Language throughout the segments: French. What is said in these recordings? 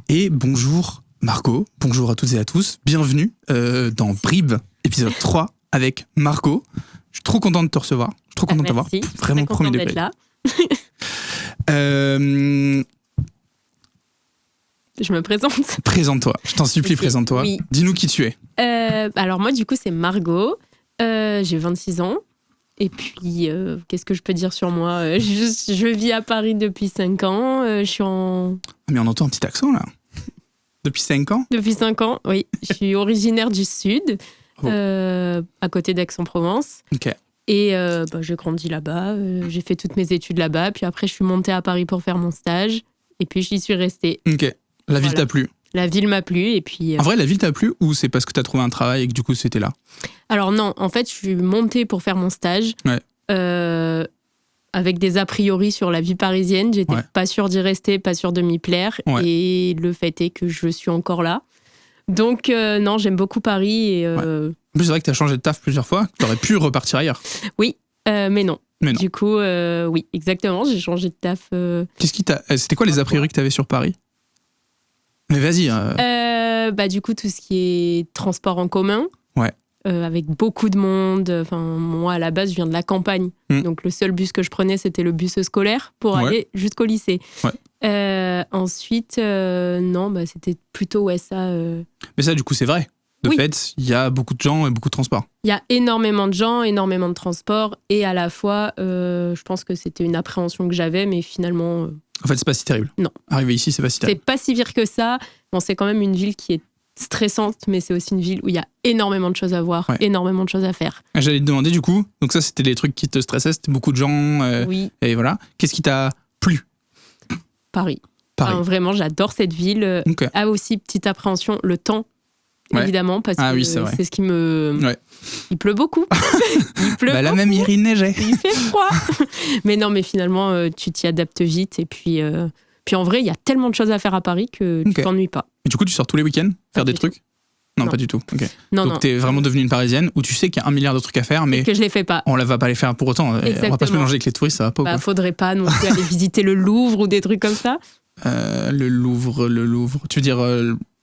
Et bonjour Margot, bonjour à toutes et à tous. Bienvenue dans Bribes, épisode 3 avec Margot. Je suis trop content de te recevoir. Je suis trop content de t'avoir. Vraiment premier degré. D'être là. Je me présente. Présente-toi, je t'en supplie, présente-toi. Oui. Dis-nous qui tu es. Alors moi, du coup, c'est Margot. J'ai 26 ans. Et puis, qu'est-ce que je peux dire sur moi ? Je vis à Paris depuis 5 ans. Je suis en... Mais on entend un petit accent, là. Depuis 5 ans ? Depuis 5 ans, oui. Je suis originaire du Sud, Oh. à côté d'Aix-en-Provence. Ok. Et j'ai grandi là-bas. J'ai fait toutes mes études là-bas. Puis après, je suis montée à Paris pour faire mon stage. Et puis, j'y suis restée. Ok. La ville Voilà. t'a plu ? La ville m'a plu. Et puis, En vrai, la ville t'a plu ou c'est parce que t'as trouvé un travail et que du coup, c'était là ? Alors non, en fait, je suis montée pour faire mon stage. Ouais. Avec des a priori sur la vie parisienne. J'étais Ouais. pas sûre d'y rester, pas sûre de m'y plaire. Ouais. Et le fait est que je suis encore là. Donc non, j'aime beaucoup Paris. Et, En plus, c'est vrai que t'as changé de taf plusieurs fois. T'aurais pu repartir ailleurs. oui, mais non. Mais non. Du coup, oui, exactement, j'ai changé de taf. Qu'est-ce qui t'a... C'était quoi les a priori que t'avais sur Paris ? Mais vas-y. Du coup, tout ce qui est transport en commun. Ouais. Avec beaucoup de monde. Enfin, moi, à la base, je viens de la campagne. Donc, le seul bus que je prenais, c'était le bus scolaire pour Ouais. aller jusqu'au lycée. Ouais. Ensuite, non, c'était plutôt ça. Mais ça, du coup, c'est vrai. De Oui. fait, il y a beaucoup de gens et beaucoup de transports. Il y a énormément de gens, énormément de transports. Et à la fois, je pense que c'était une appréhension que j'avais, mais finalement, En fait, c'est pas si terrible. Non. Arriver ici, c'est pas si terrible. c'est pas si pire que ça. Bon, c'est quand même une ville qui est stressante, mais c'est aussi une ville où il y a énormément de choses à voir, Ouais. énormément de choses à faire. J'allais te demander, du coup, donc ça, c'était les trucs qui te stressaient, c'était beaucoup de gens, Oui, et voilà. Qu'est-ce qui t'a plu ? Paris. Paris. Enfin, vraiment, j'adore cette ville. Ok. Ah, aussi, petite appréhension, le temps, Ouais. évidemment, parce Ah que oui, c'est vrai. ce qui me... Ouais. Il pleut beaucoup. Il pleut Bah là beaucoup. même, hier, il neigeait. Il fait froid. Mais non, mais finalement, tu t'y adaptes vite. Et puis en vrai, il y a tellement de choses à faire à Paris que tu Ok. t'ennuies pas. Et du coup, tu sors tous les week-ends faire Pas des du trucs ? Non, Non. pas du tout. Ok. Non, Donc non. t'es vraiment devenue une Parisienne où tu sais qu'il y a 1 milliard de trucs à faire, mais Que je les fais pas. on va pas les faire pour autant. On va pas se Exactement. mélanger avec les touristes, ça va pas ou Bah, quoi ? faudrait pas non plus aller visiter le Louvre ou des trucs comme ça. Le Louvre. Tu veux dire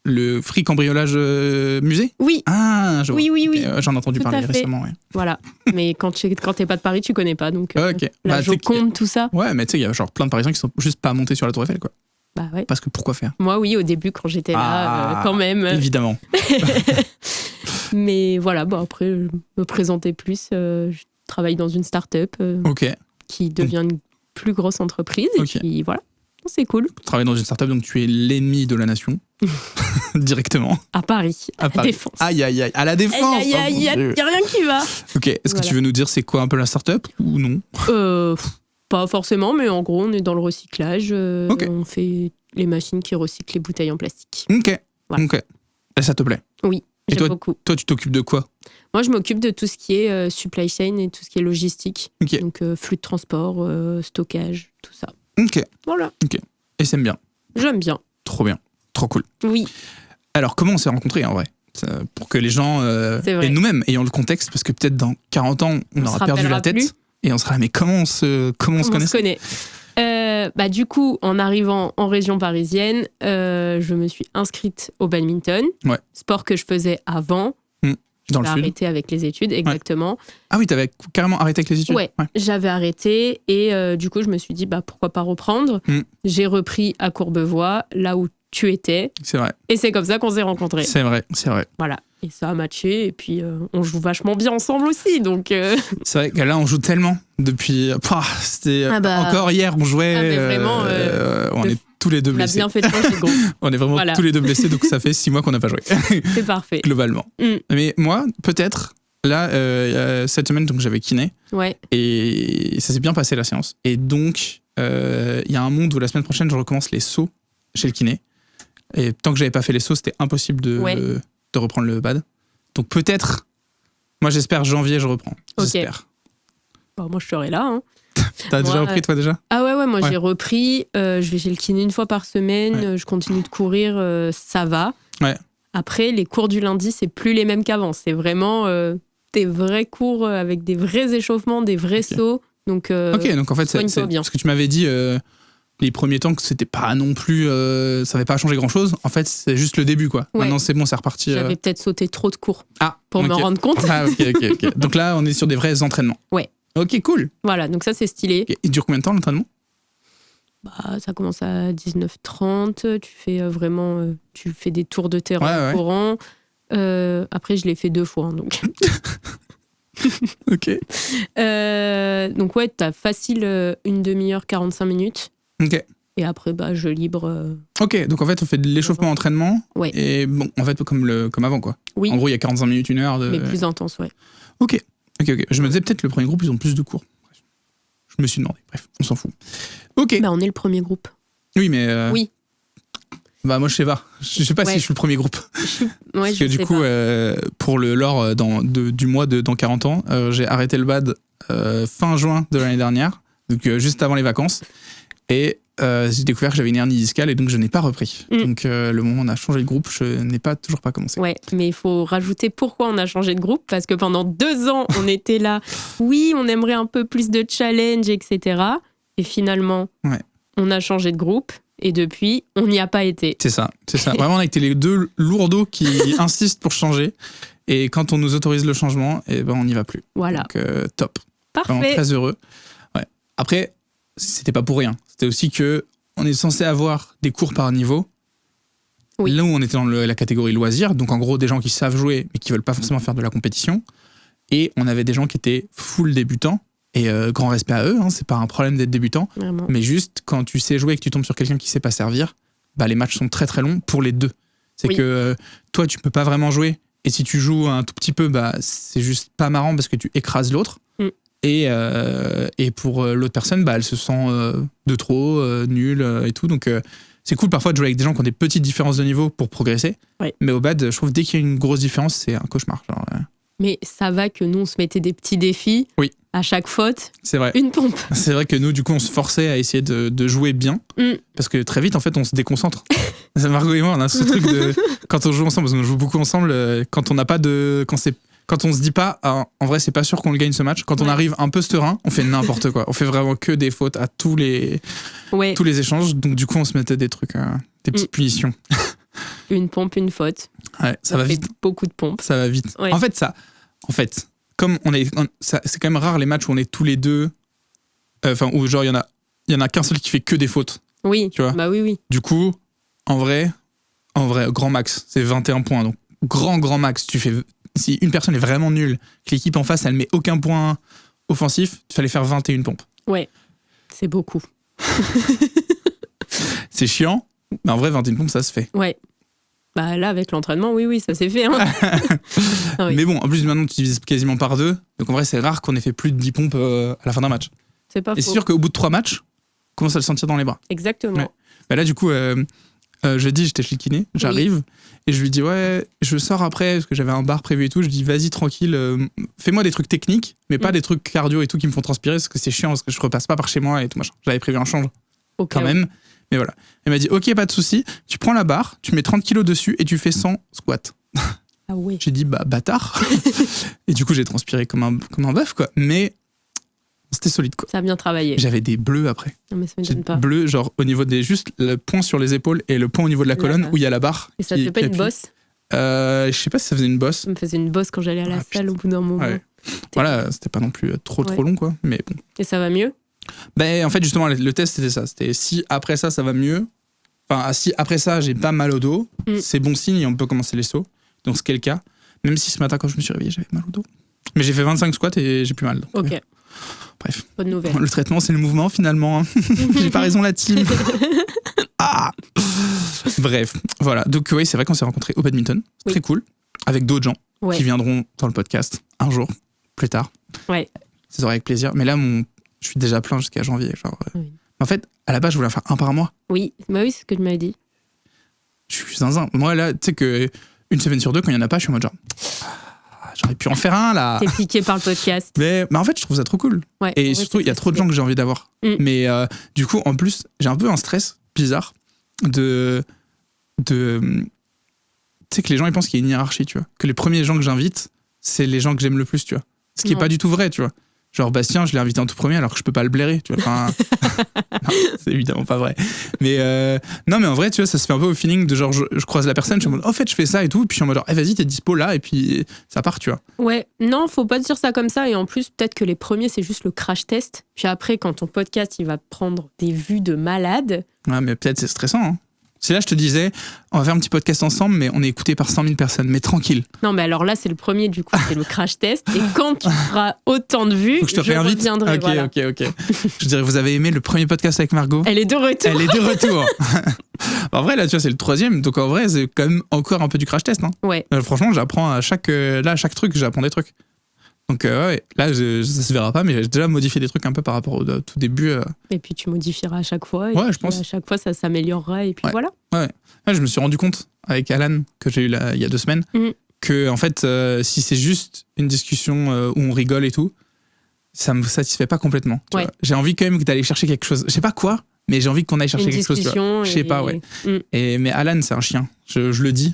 le Free Cambriolage musée ? Oui, Ah, je vois. oui, oui, oui. Ok, j'en ai entendu Tout parler à fait. récemment, ouais. Voilà. Mais quand t'es pas de Paris, tu connais pas. Donc, Ok. la Bah, Joconde, tout ça. Ouais, mais tu sais, il y a genre plein de Parisiens qui sont juste pas montés sur la Tour Eiffel, quoi. Bah ouais. Parce que pourquoi faire ? Moi, oui, au début, quand j'étais là, quand même. Évidemment. Mais voilà, après, je me présentais plus. Je travaille dans une start-up Ok. qui devient une plus grosse entreprise. Ok. Et puis voilà, c'est cool. Tu travailles dans une startup, donc tu es l'ennemi de la nation. Directement. À Paris, à la Paris. Défense. Aïe, aïe, aïe. À la défense. Aïe, aïe, oh aïe, mon Dieu. y a rien qui va. Ok. Est-ce que tu Voilà. veux nous dire c'est quoi un peu la startup ou non ? Pas forcément, mais en gros, on est dans le recyclage. Ok. On fait les machines qui recyclent les bouteilles en plastique. Ok. Voilà. Ok. Et ça te plaît ? Oui, Et j'aime beaucoup. Toi, tu t'occupes de quoi ? Moi, je m'occupe de tout ce qui est supply chain et tout ce qui est logistique. Ok. Donc, flux de transport, stockage, tout ça. Ok. Voilà, Et c'est bien. j'aime bien. Trop bien. Trop cool. Oui, Alors, comment on s'est rencontrés en vrai ? Pour que les gens, C'est vrai. et nous-mêmes, ayant le contexte, parce que peut-être dans 40 ans, on On aura se perdu la rappellera tête. plus. Et on sera là, mais comment on se on se connaissait ? connaît. Du coup, en arrivant en région parisienne, je me suis inscrite au badminton. Ouais. Sport que je faisais avant. Dans le J'ai sud. arrêté avec les études, exactement. Ah oui, t'avais carrément arrêté avec les études ? Ouais, j'avais arrêté et du coup, je me suis dit, pourquoi pas reprendre. J'ai repris à Courbevoie, là où tu étais. C'est vrai. Et c'est comme ça qu'on s'est rencontrés. C'est vrai. Voilà. Et ça a matché. Et puis, on joue vachement bien ensemble aussi. Donc, C'est vrai que là, on joue tellement depuis. C'était encore hier, on jouait. Ah, mais vraiment, on est tous les deux on a blessés. bien fait de changer de groupe. On est vraiment Voilà. tous les deux blessés, donc ça fait 6 mois qu'on n'a pas joué, C'est parfait. globalement. Mais moi, peut-être, là, cette semaine, donc j'avais kiné, Ouais. et ça s'est bien passé la séance. Et donc, il y a un monde où la semaine prochaine, je recommence les sauts chez le kiné. Et tant que j'avais pas fait les sauts, c'était impossible de reprendre le bad. Donc peut-être, moi j'espère janvier, je reprends. Ok. J'espère. Bon, moi, je serai là. Hein. T'as déjà Moi, repris toi déjà ? Ah ouais, moi Ouais. j'ai repris. Je vais chez le kiné une fois par semaine. Ouais. Je continue de courir. Ça va. Ouais. Après, les cours du lundi, c'est plus les mêmes qu'avant. C'est vraiment des vrais cours avec des vrais échauffements, des vrais sauts. Donc, Ok, donc en fait, soigne-toi c'est bien. parce que tu m'avais dit les premiers temps que c'était pas non plus, ça n'avait pas changé grand-chose. En fait, c'est juste le début, quoi. Ouais. Maintenant, c'est bon, c'est reparti. J'avais peut-être sauté trop de cours pour okay. me rendre compte. Ah, ok. Donc là, on est sur des vrais entraînements. Ouais. Ok, cool. Voilà, donc ça, c'est stylé. Okay. Il dure combien de temps, l'entraînement ? Ça commence à 19h30. Tu fais tu fais des tours de terrain courant. Après, je l'ai fait 2 fois, donc... Ok. Donc ouais, t'as facile 1/2 heure, 45 minutes. Ok. Et après, je libre. Ok, donc en fait, on fait de l'échauffement entraînement. Ouais. Et bon, en fait, comme avant, quoi. Oui. En gros, il y a 45 minutes, 1 heure. Mais plus intense, ouais. Ok. Je me disais peut-être le premier groupe, ils ont plus de cours. Je me suis demandé. Bref, on s'en fout. Ok. On est le premier groupe. Oui, mais... Oui. Moi, je sais pas. Je sais pas si je suis le premier groupe. Parce que du coup, pour le lore du mois dans 40 ans, j'ai arrêté le bad fin juin de l'année dernière, donc juste avant les vacances. Et j'ai découvert que j'avais une hernie discale et donc je n'ai pas repris. Donc le moment où on a changé de groupe, je n'ai toujours pas commencé. Ouais, mais il faut rajouter pourquoi on a changé de groupe, parce que pendant 2 ans, on était là, oui, on aimerait un peu plus de challenge, etc. Et finalement, on a changé de groupe. Et depuis, on n'y a pas été. C'est ça. Vraiment, on a été les 2 lourdeaux qui insistent pour changer. Et quand on nous autorise le changement, on n'y va plus. Voilà. Donc, top. Parfait. Vraiment très heureux. Ouais. Après, c'était pas pour rien. C'était aussi que on est censé avoir des cours par niveau. Oui. Là où on était dans la catégorie loisirs, donc en gros, des gens qui savent jouer, mais qui veulent pas forcément faire de la compétition. Et on avait des gens qui étaient full débutants. Et grand respect à eux, c'est pas un problème d'être débutant. Vraiment. Mais juste, quand tu sais jouer et que tu tombes sur quelqu'un qui sait pas servir, les matchs sont très très longs pour les 2. C'est que toi, tu peux pas vraiment jouer. Et si tu joues un tout petit peu, c'est juste pas marrant parce que tu écrases l'autre. Et pour l'autre personne, elle se sent de trop, nulle et tout. Donc c'est cool parfois de jouer avec des gens qui ont des petites différences de niveau pour progresser. Oui. Mais au bad, je trouve dès qu'il y a une grosse différence, c'est un cauchemar. Mais ça va que nous, on se mettait des petits défis. Oui. À chaque faute, c'est vrai. Une pompe. C'est vrai que nous, du coup, on se forçait à essayer de jouer bien. Parce que très vite, en fait, on se déconcentre. Margot et moi, on a ce truc de... Quand on joue ensemble, parce qu'on joue beaucoup ensemble, quand on n'a pas de... Quand on se dit pas, en vrai, c'est pas sûr qu'on le gagne ce match. Quand on arrive un peu serein, on fait n'importe quoi. On fait vraiment que des fautes à tous les échanges. Donc, du coup, on se mettait des trucs, des petites punitions. Une pompe, une faute. Ouais, ça va vite. Beaucoup de pompes. Ça va vite. Ouais. En fait, comme c'est quand même rare les matchs où on est tous les deux, où genre il y en a qu'un seul qui fait que des fautes. Oui. Tu vois. Oui. Du coup, en vrai, grand max, c'est 21 points. Donc grand max, si une personne est vraiment nulle, que l'équipe en face elle met aucun point offensif, il fallait faire 21 pompes. Ouais. C'est beaucoup. C'est chiant, mais en vrai 21 pompes ça se fait. Ouais. Là, avec l'entraînement, oui, ça s'est fait. Oui. Mais bon, en plus, maintenant, tu divises quasiment par 2. Donc, en vrai, c'est rare qu'on ait fait plus de 10 pompes à la fin d'un match. C'est pas faux. Et c'est sûr qu'au bout de 3 matchs, on commence à le sentir dans les bras. Exactement. Ouais. Là, du coup, jeudi, j'étais chez le kiné. J'arrive et je lui dis, je sors après parce que j'avais un bar prévu et tout. Je dis, vas-y, tranquille, fais-moi des trucs techniques, mais pas des trucs cardio et tout qui me font transpirer parce que c'est chiant, parce que je repasse pas par chez moi et tout machin. J'avais prévu un change quand même. Mais voilà. Elle m'a dit, ok, pas de souci. Tu prends la barre, tu mets 30 kilos dessus et tu fais 100 squats. Ah ouais. J'ai dit, bâtard. Et du coup, j'ai transpiré comme un bœuf, quoi. Mais c'était solide, quoi. Ça a bien travaillé. J'avais des bleus après. Non, mais ça m'étonne pas. Bleus, genre au niveau juste le point sur les épaules et le point au niveau de la colonne où il y a la barre. Et ça te fait pas une bosse ? Je sais pas si ça faisait une bosse. Ça me faisait une bosse quand j'allais à la salle au bout d'un moment. Ouais. Voilà, c'était pas non plus trop long, quoi. Mais bon. Et ça va mieux ? En fait, justement, le test, c'était ça. C'était si après ça va mieux. Enfin, si après ça, j'ai pas mal au dos, c'est bon signe et on peut commencer les sauts. Donc, c'est le cas. Même si ce matin, quand je me suis réveillé, j'avais mal au dos. Mais j'ai fait 25 squats et j'ai plus mal. Donc, ok. Bref. Bonne nouvelle. Le traitement, c'est le mouvement, finalement. J'ai pas raison, la team. Bref, voilà. Donc, oui, c'est vrai qu'on s'est rencontrés au badminton. C'est très cool. Avec d'autres gens qui viendront dans le podcast un jour, plus tard. Ouais. Ça sera avec plaisir. Mais là, je suis déjà plein jusqu'à janvier. Oui. En fait, à la base, je voulais en faire un par mois. Oui, oui, c'est ce que tu m'as dit. Je suis zinzin. Moi, là, tu sais que une semaine sur 2, quand il n'y en a pas, je suis en mode genre, j'aurais pu en faire un, là. T'es piqué par le podcast. Mais en fait, je trouve ça trop cool. Ouais, et surtout, il y a trop de gens que j'ai envie d'avoir. Mais du coup, en plus, j'ai un peu un stress bizarre tu sais que les gens, ils pensent qu'il y a une hiérarchie, tu vois. Que les premiers gens que j'invite, c'est les gens que j'aime le plus, tu vois. Ce qui n'est pas du tout vrai, tu vois. Genre Bastien, je l'ai invité en tout premier alors que je peux pas le blairer, tu vois. Enfin, non, c'est évidemment pas vrai. Mais non, mais en vrai, tu vois, ça se fait un peu au feeling de genre, je croise la personne, je suis en mode, en fait, je fais ça et tout, et puis je suis en mode, genre, vas-y, t'es dispo là, et puis ça part, tu vois. Ouais, non, faut pas dire ça comme ça. Et en plus, peut-être que les premiers, c'est juste le crash test. Puis après, quand ton podcast, il va prendre des vues de malade. Ouais, mais peut-être c'est stressant, hein. C'est là, je te disais, on va faire un petit podcast ensemble, mais on est écouté par 100 000 personnes, mais tranquille. Non, mais alors là, c'est le premier, du coup, c'est le crash test. Et quand tu feras autant de vues, faut que je te réinvite. Reviendrai. Ok, voilà. ok. Je dirais, vous avez aimé le premier podcast avec Margot ? Elle est de retour. Elle est de retour. En vrai, là, tu vois, c'est le 3e, donc en vrai, c'est quand même encore un peu du crash test. Hein. Ouais. Franchement, j'apprends à chaque truc, j'apprends des trucs. Donc ouais, là, ça se verra pas, mais j'ai déjà modifié des trucs un peu par rapport au tout début. Et puis tu modifieras à chaque fois. Et ouais, je pense. À chaque fois, ça s'améliorera. Et puis voilà. Ouais. Je me suis rendu compte avec Alan, que j'ai eu il y a 2 semaines, que en fait, si c'est juste une discussion où on rigole et tout, ça me satisfait pas complètement. Tu vois. J'ai envie quand même que d'aller chercher quelque chose. Je sais pas quoi, mais j'ai envie qu'on aille chercher quelque chose. Tu vois. Je sais pas, ouais. Mais Alan, c'est un chien. Je le dis,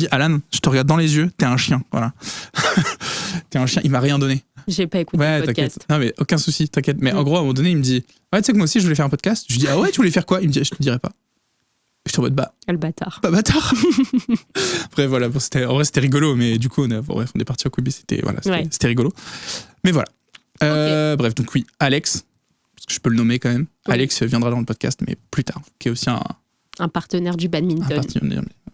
Alan, je te regarde dans les yeux, t'es un chien, voilà. T'es un chien, il m'a rien donné. J'ai pas écouté le podcast. T'inquiète. Non, mais aucun souci, t'inquiète. Mais en gros, à un moment donné, il me dit, ouais, tu sais que moi aussi, je voulais faire un podcast. Je lui dis, ah ouais, tu voulais faire quoi ? Il me dit, je te dirai pas. Je suis en mode, quel bâtard. Pas bâtard. Bref, voilà, en vrai, c'était rigolo, mais du coup, on est parti au Quibi, c'était rigolo. Mais voilà. Okay. Bref, donc oui, Alex, parce que je peux le nommer quand même. Oui. Alex viendra dans le podcast, mais plus tard, qui est aussi un partenaire du badminton.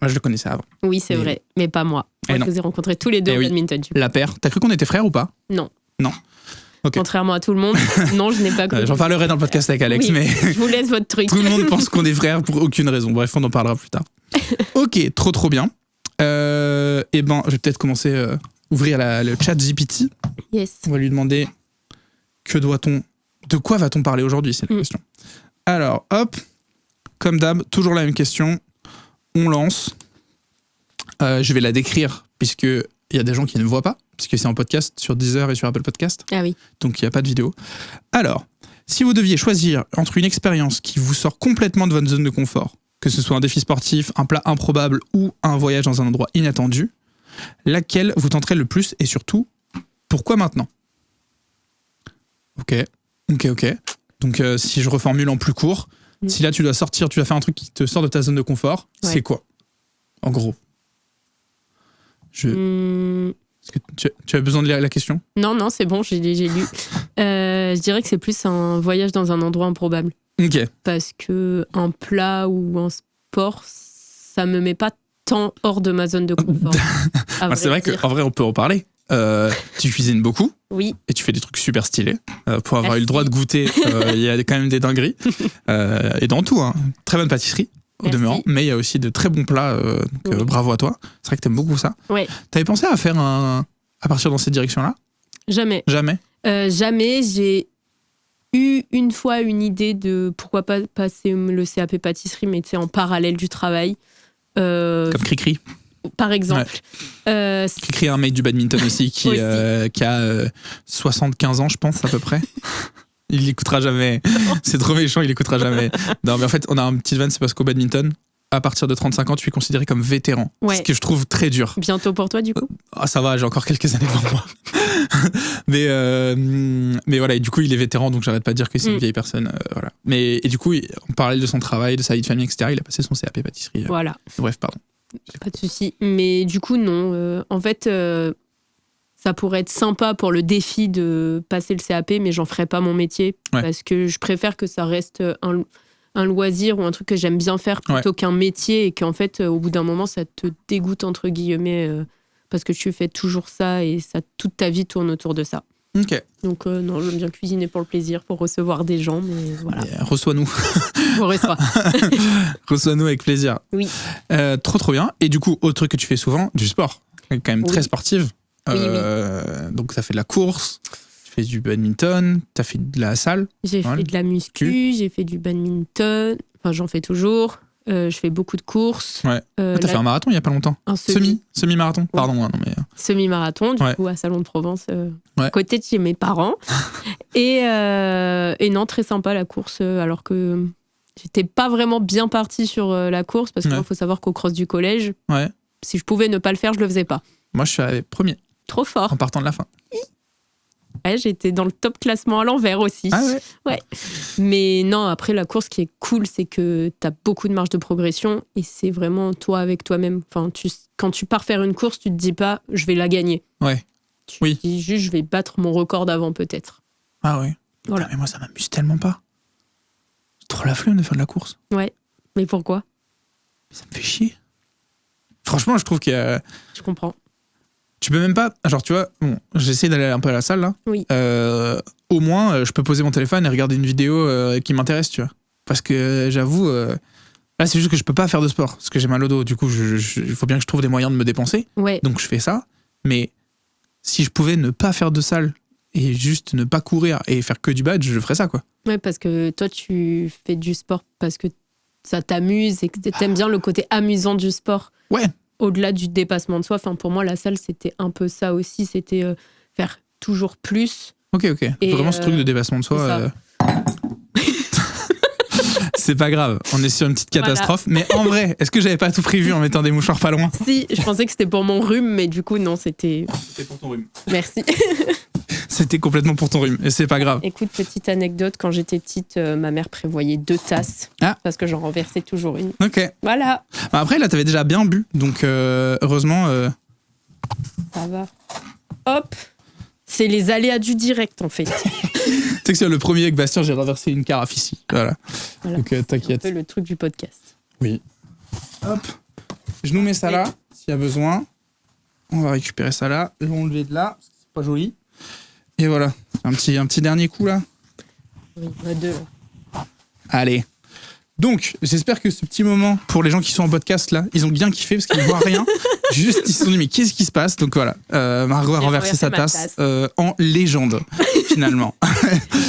Moi, je le connaissais avant. Oui, c'est vrai, mais pas moi. Moi, je vous ai rencontrés tous les deux au badminton. La paire. T'as cru qu'on était frères ou pas ? Non. Okay. Contrairement à tout le monde, non, je n'ai pas cru. J'en parlerai dans le podcast avec Alex, mais je vous laisse votre truc. Tout le monde pense qu'on est frères pour aucune raison. Bref, on en parlera plus tard. Ok, trop bien. Et ben, je vais peut-être commencer ouvrir le chat GPT. Yes. On va lui demander de quoi va-t-on parler aujourd'hui, c'est la question. Alors, hop, comme d'hab, toujours la même question. On lance. Je vais la décrire puisque il y a des gens qui ne voient pas, puisque c'est en podcast sur Deezer et sur Apple Podcast. Ah oui. Donc il n'y a pas de vidéo. Alors, si vous deviez choisir entre une expérience qui vous sort complètement de votre zone de confort, que ce soit un défi sportif, un plat improbable ou un voyage dans un endroit inattendu, laquelle vous tenterait le plus et surtout, pourquoi maintenant ? Ok. Donc si je reformule en plus court, si là tu dois faire un truc qui te sort de ta zone de confort, c'est quoi ? En gros. Est-ce que tu as besoin de lire la question ? Non, c'est bon, j'ai lu. Je dirais que c'est plus un voyage dans un endroit improbable. Ok. Parce que un plat ou un sport, ça me met pas tant hors de ma zone de confort. C'est vrai qu'en vrai, on peut en parler. Tu cuisines beaucoup. Oui. Et tu fais des trucs super stylés. Pour avoir eu le droit de goûter, il y a quand même des dingueries. Et dans tout, hein. Très bonne pâtisserie. Au demeurant, mais il y a aussi de très bons plats, donc bravo à toi. C'est vrai que t'aimes beaucoup ça. Ouais. T'avais pensé à faire à partir dans cette direction-là ? Jamais. Jamais. J'ai eu une fois une idée de pourquoi pas passer le CAP pâtisserie, mais tu sais, en parallèle du travail. Comme Cricri. Par exemple. Ouais. Cricri est un mec du badminton aussi qui a 75 ans, je pense, à peu près. Il l'écoutera jamais. C'est trop méchant, il l'écoutera jamais. Non, mais en fait, on a un petit van, c'est parce qu'au badminton, à partir de 35 ans, tu es considéré comme vétéran. Ouais. Ce que je trouve très dur. Bientôt pour toi, du coup ? Ça va, j'ai encore quelques années devant moi. mais voilà, et du coup, il est vétéran, donc j'arrête pas de dire que c'est une vieille personne. Voilà. Et du coup, en parallèle de son travail, de sa vie de famille, etc., il a passé son CAP pâtisserie. Voilà. Bref, pardon. Pas de souci. Mais du coup, non. En fait... ça pourrait être sympa pour le défi de passer le CAP, mais j'en ferai pas mon métier. Ouais. Parce que je préfère que ça reste un loisir ou un truc que j'aime bien faire plutôt qu'un métier et qu'en fait, au bout d'un moment, ça te dégoûte, entre guillemets, parce que tu fais toujours ça et toute ta vie tourne autour de ça. Ok. Donc, non, j'aime bien cuisiner pour le plaisir, pour recevoir des gens, mais voilà. Reçois-nous. On reçoit. Reçois-nous avec plaisir. Oui. Trop bien. Et du coup, autre truc que tu fais souvent, du sport. Quand même très sportive. Oui. Donc, tu as fait de la course, tu fais du badminton, tu as fait de la salle. J'ai fait de la muscu, j'ai fait du badminton. Enfin, j'en fais toujours. Je fais beaucoup de courses. Ouais. T'as fait un marathon il n'y a pas longtemps. Un semi-marathon. Ouais. Pardon. Non, mais... Semi-marathon, du coup, à Salon de Provence, à côté de chez mes parents. et non, très sympa la course, alors que j'étais pas vraiment bien partie sur la course, parce qu'il faut savoir qu'au cross du collège, si je pouvais ne pas le faire, je le faisais pas. Moi, je suis arrivé premier. Trop fort. En partant de la fin. Ouais, j'étais dans le top classement à l'envers aussi. Ah ouais? Ouais. Mais non, après, la course, ce qui est cool, c'est que tu as beaucoup de marge de progression et c'est vraiment toi avec toi-même. Enfin, quand tu pars faire une course, tu te dis pas, je vais la gagner. Ouais. Tu te dis juste, je vais battre mon record d'avant, peut-être. Ah ouais. Voilà. Mais moi, ça m'amuse tellement pas. J'ai trop la flemme de faire de la course. Ouais. Mais pourquoi? Ça me fait chier. Franchement, je trouve qu'il y a... Je comprends. Tu peux même pas... Genre, tu vois, bon, j'essaie d'aller un peu à la salle, là. Oui. Au moins, je peux poser mon téléphone et regarder une vidéo qui m'intéresse, tu vois. Parce que j'avoue... là, c'est juste que je peux pas faire de sport, parce que j'ai mal au dos. Du coup, il faut bien que je trouve des moyens de me dépenser. Ouais. Donc, je fais ça. Mais si je pouvais ne pas faire de salle et juste ne pas courir et faire que du badge, je ferais ça, quoi. Ouais, parce que toi, tu fais du sport parce que ça t'amuse et que t'aimes bien le côté amusant du sport. Ouais. Au-delà du dépassement de soi. Enfin, pour moi, la salle, c'était un peu ça aussi. C'était faire toujours plus. Ok. Et vraiment, ce truc de dépassement de soi... C'est pas grave, on est sur une petite catastrophe. Voilà. Mais en vrai, est-ce que j'avais pas tout prévu en mettant des mouchoirs pas loin? Si, je pensais que c'était pour mon rhume, mais du coup, non, c'était... C'était pour ton rhume. Merci. C'était complètement pour ton rhume, et c'est pas grave. Écoute, petite anecdote, quand j'étais petite, ma mère prévoyait 2 tasses, parce que j'en renversais toujours une. Ok. Voilà. Bah après, là, t'avais déjà bien bu, donc heureusement... Ça va. Hop. C'est les aléas du direct, en fait. Tu sais que c'est le premier avec Bastien, j'ai renversé une carafe ici. Voilà. Donc t'inquiète. C'est un peu le truc du podcast. Oui. Hop. Je nous mets ça là, s'il y a besoin. On va récupérer ça là, l'enlever de là, parce que c'est pas joli. Et voilà. Un petit dernier coup là. Oui, 2. Allez. Donc, j'espère que ce petit moment, pour les gens qui sont en podcast là, ils ont bien kiffé parce qu'ils ne voient rien. Juste, ils se sont dit, mais qu'est-ce qui se passe? Donc voilà, Margot a renversé sa tasse en légende, finalement.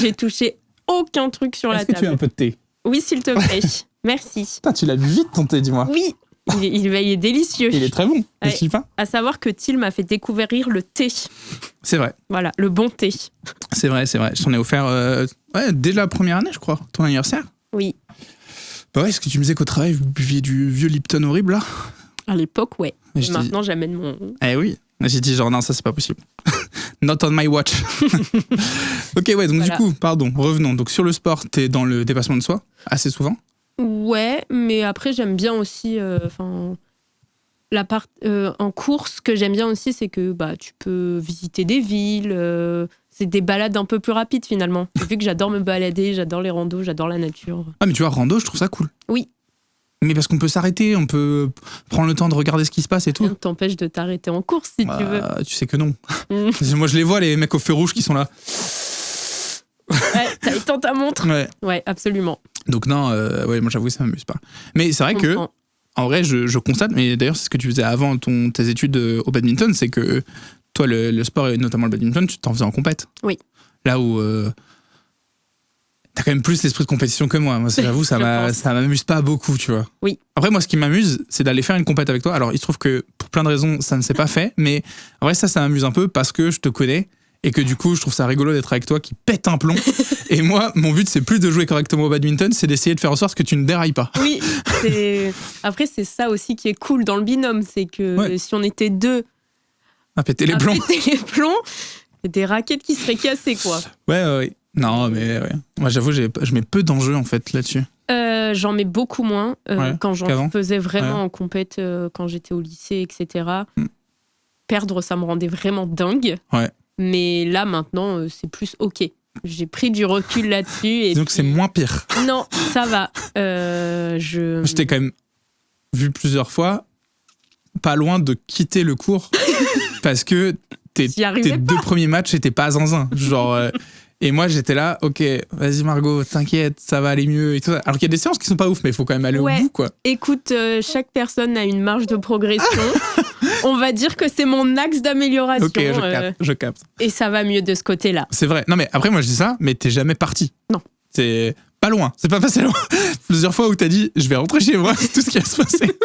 J'ai touché aucun truc sur la table. Est-ce que tu as un peu de thé? Oui, s'il te plaît. Merci. Putain, tu l'as bu vite ton thé, dis-moi. Oui, il est délicieux. Il est très bon, ouais. Je pas. À savoir que Thiel m'a fait découvrir le thé. C'est vrai. Voilà, le bon thé. C'est vrai. Je t'en ai offert dès la première année, je crois, ton anniversaire. Oui. Bah ouais, est-ce que tu me disais qu'au travail, vous buviez du vieux Lipton horrible, là? À l'époque, ouais. Et maintenant, j'amène mon... Eh oui. J'ai dit genre, non, ça, c'est pas possible. Not on my watch. Ok, ouais, donc voilà. Du coup, pardon, revenons. Donc sur le sport, t'es dans le dépassement de soi, assez souvent? Ouais, mais après, j'aime bien aussi... la part en course, ce que j'aime bien aussi, c'est que tu peux visiter des villes... c'est des balades un peu plus rapides finalement. Vu que j'adore me balader, j'adore les randos, j'adore la nature. Ah mais tu vois, rando, je trouve ça cool. Oui. Mais parce qu'on peut s'arrêter, on peut prendre le temps de regarder ce qui se passe et tout. Rien ne t'empêche de t'arrêter en course si tu veux. Tu sais que non. Moi je les vois, les mecs au feu rouge qui sont là. Ouais, t'as éteint ta montre. Ouais, absolument. Donc non, ouais, moi j'avoue ça m'amuse pas. Mais c'est vrai que, en vrai, je constate, mais d'ailleurs c'est ce que tu faisais avant tes études au badminton, c'est que toi, le sport, et notamment le badminton, tu t'en faisais en compète. Oui. Là où t'as quand même plus l'esprit de compétition que moi. Moi, j'avoue, ça m'amuse pas beaucoup, tu vois. Oui. Après, moi, ce qui m'amuse, c'est d'aller faire une compète avec toi. Alors, il se trouve que, pour plein de raisons, ça ne s'est pas fait. Mais en vrai, ça m'amuse un peu parce que je te connais et que du coup, je trouve ça rigolo d'être avec toi qui pète un plomb. Et moi, mon but, c'est plus de jouer correctement au badminton, c'est d'essayer de faire en sorte que tu ne dérailles pas. Oui. Après, c'est ça aussi qui est cool dans le binôme. C'est que si on était 2... à péter les plombs. C'est des raquettes qui seraient cassées, quoi. Ouais. Non, mais ouais. Moi, j'avoue, je mets peu d'enjeux, en fait, là-dessus. J'en mets beaucoup moins. Quand j'en faisais vraiment en compète, quand j'étais au lycée, etc. Perdre, ça me rendait vraiment dingue. Ouais. Mais là, maintenant, c'est plus OK. J'ai pris du recul là-dessus. Donc, c'est moins pire. Non, ça va. Je t'ai quand même vu plusieurs fois, pas loin de quitter le cours, parce que tes 2 premiers matchs n'étaient pas zinzin. Genre, et moi, j'étais là, ok, vas-y Margot, t'inquiète, ça va aller mieux. Et tout ça. Alors qu'il y a des séances qui sont pas ouf, mais il faut quand même aller au bout, quoi. Écoute, chaque personne a une marge de progression. On va dire que c'est mon axe d'amélioration. Ok, je capte. Et ça va mieux de ce côté-là. C'est vrai. Non, mais après, moi, je dis ça, mais t'es jamais parti. Non. C'est pas loin. C'est pas passé loin. Plusieurs fois où t'as dit, je vais rentrer chez moi, c'est tout ce qui va se passer.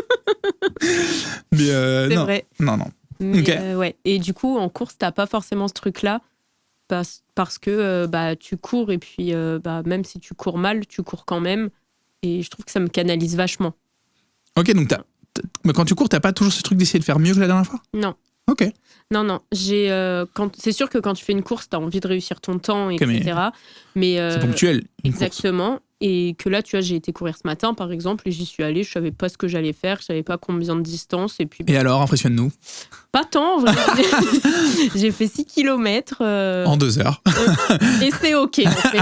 Mais c'est vrai. Non. Mais, okay. Ouais. Et du coup, en course, t'as pas forcément ce truc-là. Parce que tu cours et puis même si tu cours mal, tu cours quand même. Et je trouve que ça me canalise vachement. Ok, donc mais quand tu cours, t'as pas toujours ce truc d'essayer de faire mieux que la dernière fois? Non. Ok. Non. C'est sûr que quand tu fais une course, tu as envie de réussir ton temps, etc. Mais c'est ponctuel. Exactement. Et que là, tu vois, j'ai été courir ce matin, par exemple, et j'y suis allée, je savais pas ce que j'allais faire, je savais pas combien de distance. Et alors, impressionne-nous. Pas tant, vraiment. J'ai fait 6 km. En 2 heures. Et c'est ok, en fait.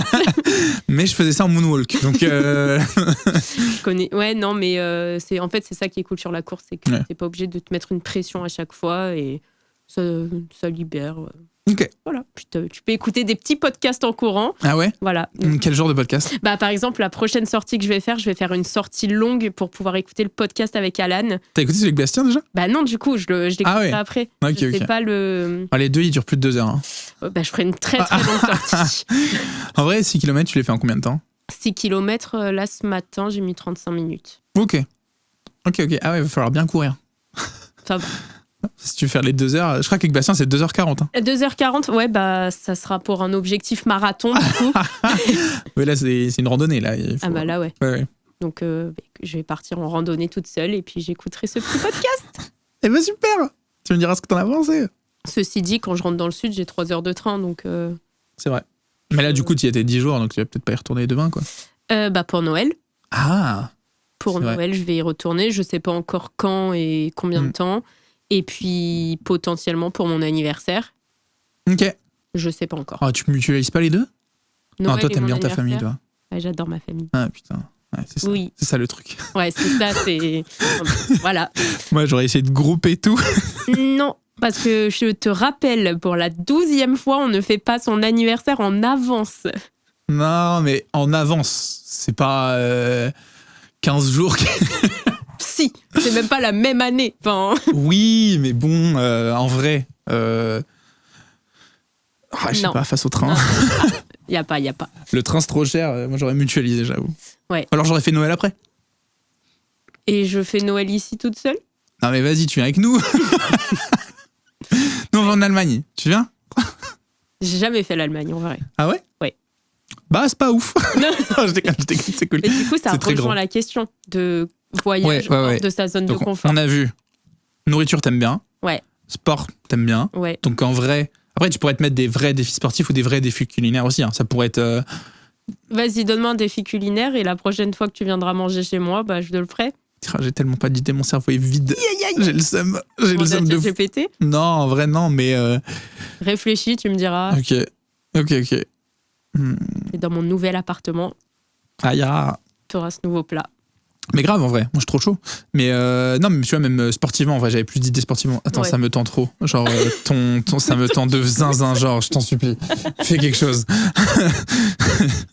Mais je faisais ça en moonwalk, donc... Je connais. Ouais, non, mais c'est ça qui est cool sur la course, c'est que t'es pas obligé de te mettre une pression à chaque fois, et ça libère. Ok. Voilà. Puis tu peux écouter des petits podcasts en courant. Ah ouais? Voilà. Quel genre de podcast? Par exemple, la prochaine sortie que je vais faire une sortie longue pour pouvoir écouter le podcast avec Alan. T'as écouté celui avec Bastien déjà? Non, du coup, je l'écouterai après. Okay, c'est pas le... les deux, ils durent plus de 2 heures. Hein. Je ferai une très très longue sortie. En vrai, 6 km, tu les fais en combien de temps? 6 km, là, ce matin, j'ai mis 35 minutes. Ok. Ah ouais, il va falloir bien courir. Ça va. Si tu veux faire les 2 heures, je crois qu'avec Bastien, c'est 2h40. Hein. 2h40, ouais, ça sera pour un objectif marathon, du coup. Oui, là, c'est une randonnée, là. Là, ouais. Ouais. Donc, je vais partir en randonnée toute seule et puis j'écouterai ce petit podcast. Eh ben, super! Tu me diras ce que t'en as pensé. Ceci dit, quand je rentre dans le sud, j'ai 3 heures de train, donc... C'est vrai. Mais là, du coup, tu y étais 10 jours, donc tu vas peut-être pas y retourner demain, quoi. Pour Noël. Ah! Pour Noël, je vais y retourner. Je sais pas encore quand et combien de temps. Et puis, potentiellement pour mon anniversaire. Ok. Je sais pas encore. Ah, tu mutualises pas les deux? Noël, toi, t'aimes bien ta famille, toi. Ouais, j'adore ma famille. Ah, putain. Ouais, c'est ça. Oui. C'est ça le truc. Ouais, c'est ça, c'est... Voilà. Moi, j'aurais essayé de grouper tout. Non, parce que je te rappelle, pour la 12e fois, on ne fait pas son anniversaire en avance. Non, mais en avance. C'est pas 15 jours. Si, c'est même pas la même année. Enfin... Oui, mais bon, en vrai... je sais pas, face au train. Y a pas. Le train, c'est trop cher. Moi, j'aurais mutualisé, j'avoue. Ouais. Alors, j'aurais fait Noël après. Et je fais Noël ici toute seule? Non, mais vas-y, tu viens avec nous. Nous, on va en Allemagne. Tu viens? J'ai jamais fait l'Allemagne, en vrai. Ah ouais? Ouais. Bah, c'est pas ouf. Je déconne, c'est cool. Mais du coup, ça rejoint la question de voyage de sa zone de confort. On a vu. Nourriture, t'aimes bien. Ouais. Sport, t'aimes bien. Ouais. Donc, en vrai... Après, tu pourrais te mettre des vrais défis sportifs ou des vrais défis culinaires aussi. Hein. Ça pourrait être... Vas-y, donne-moi un défi culinaire et la prochaine fois que tu viendras manger chez moi, je te le ferai. J'ai tellement pas d'idées, mon cerveau est vide. J'ai le seum. J'ai le seum de... GPT ? Non, en vrai, non, mais... Réfléchis, tu me diras. Ok. Et dans mon nouvel appartement, tu auras ce nouveau plat. Mais grave, en vrai, moi je suis trop chaud. Mais non, mais tu vois, même sportivement, en vrai, j'avais plus d'idées sportivement. Attends, ça me tend trop. Genre, ça me tend de zinzin, genre, je t'en supplie. Fais quelque chose.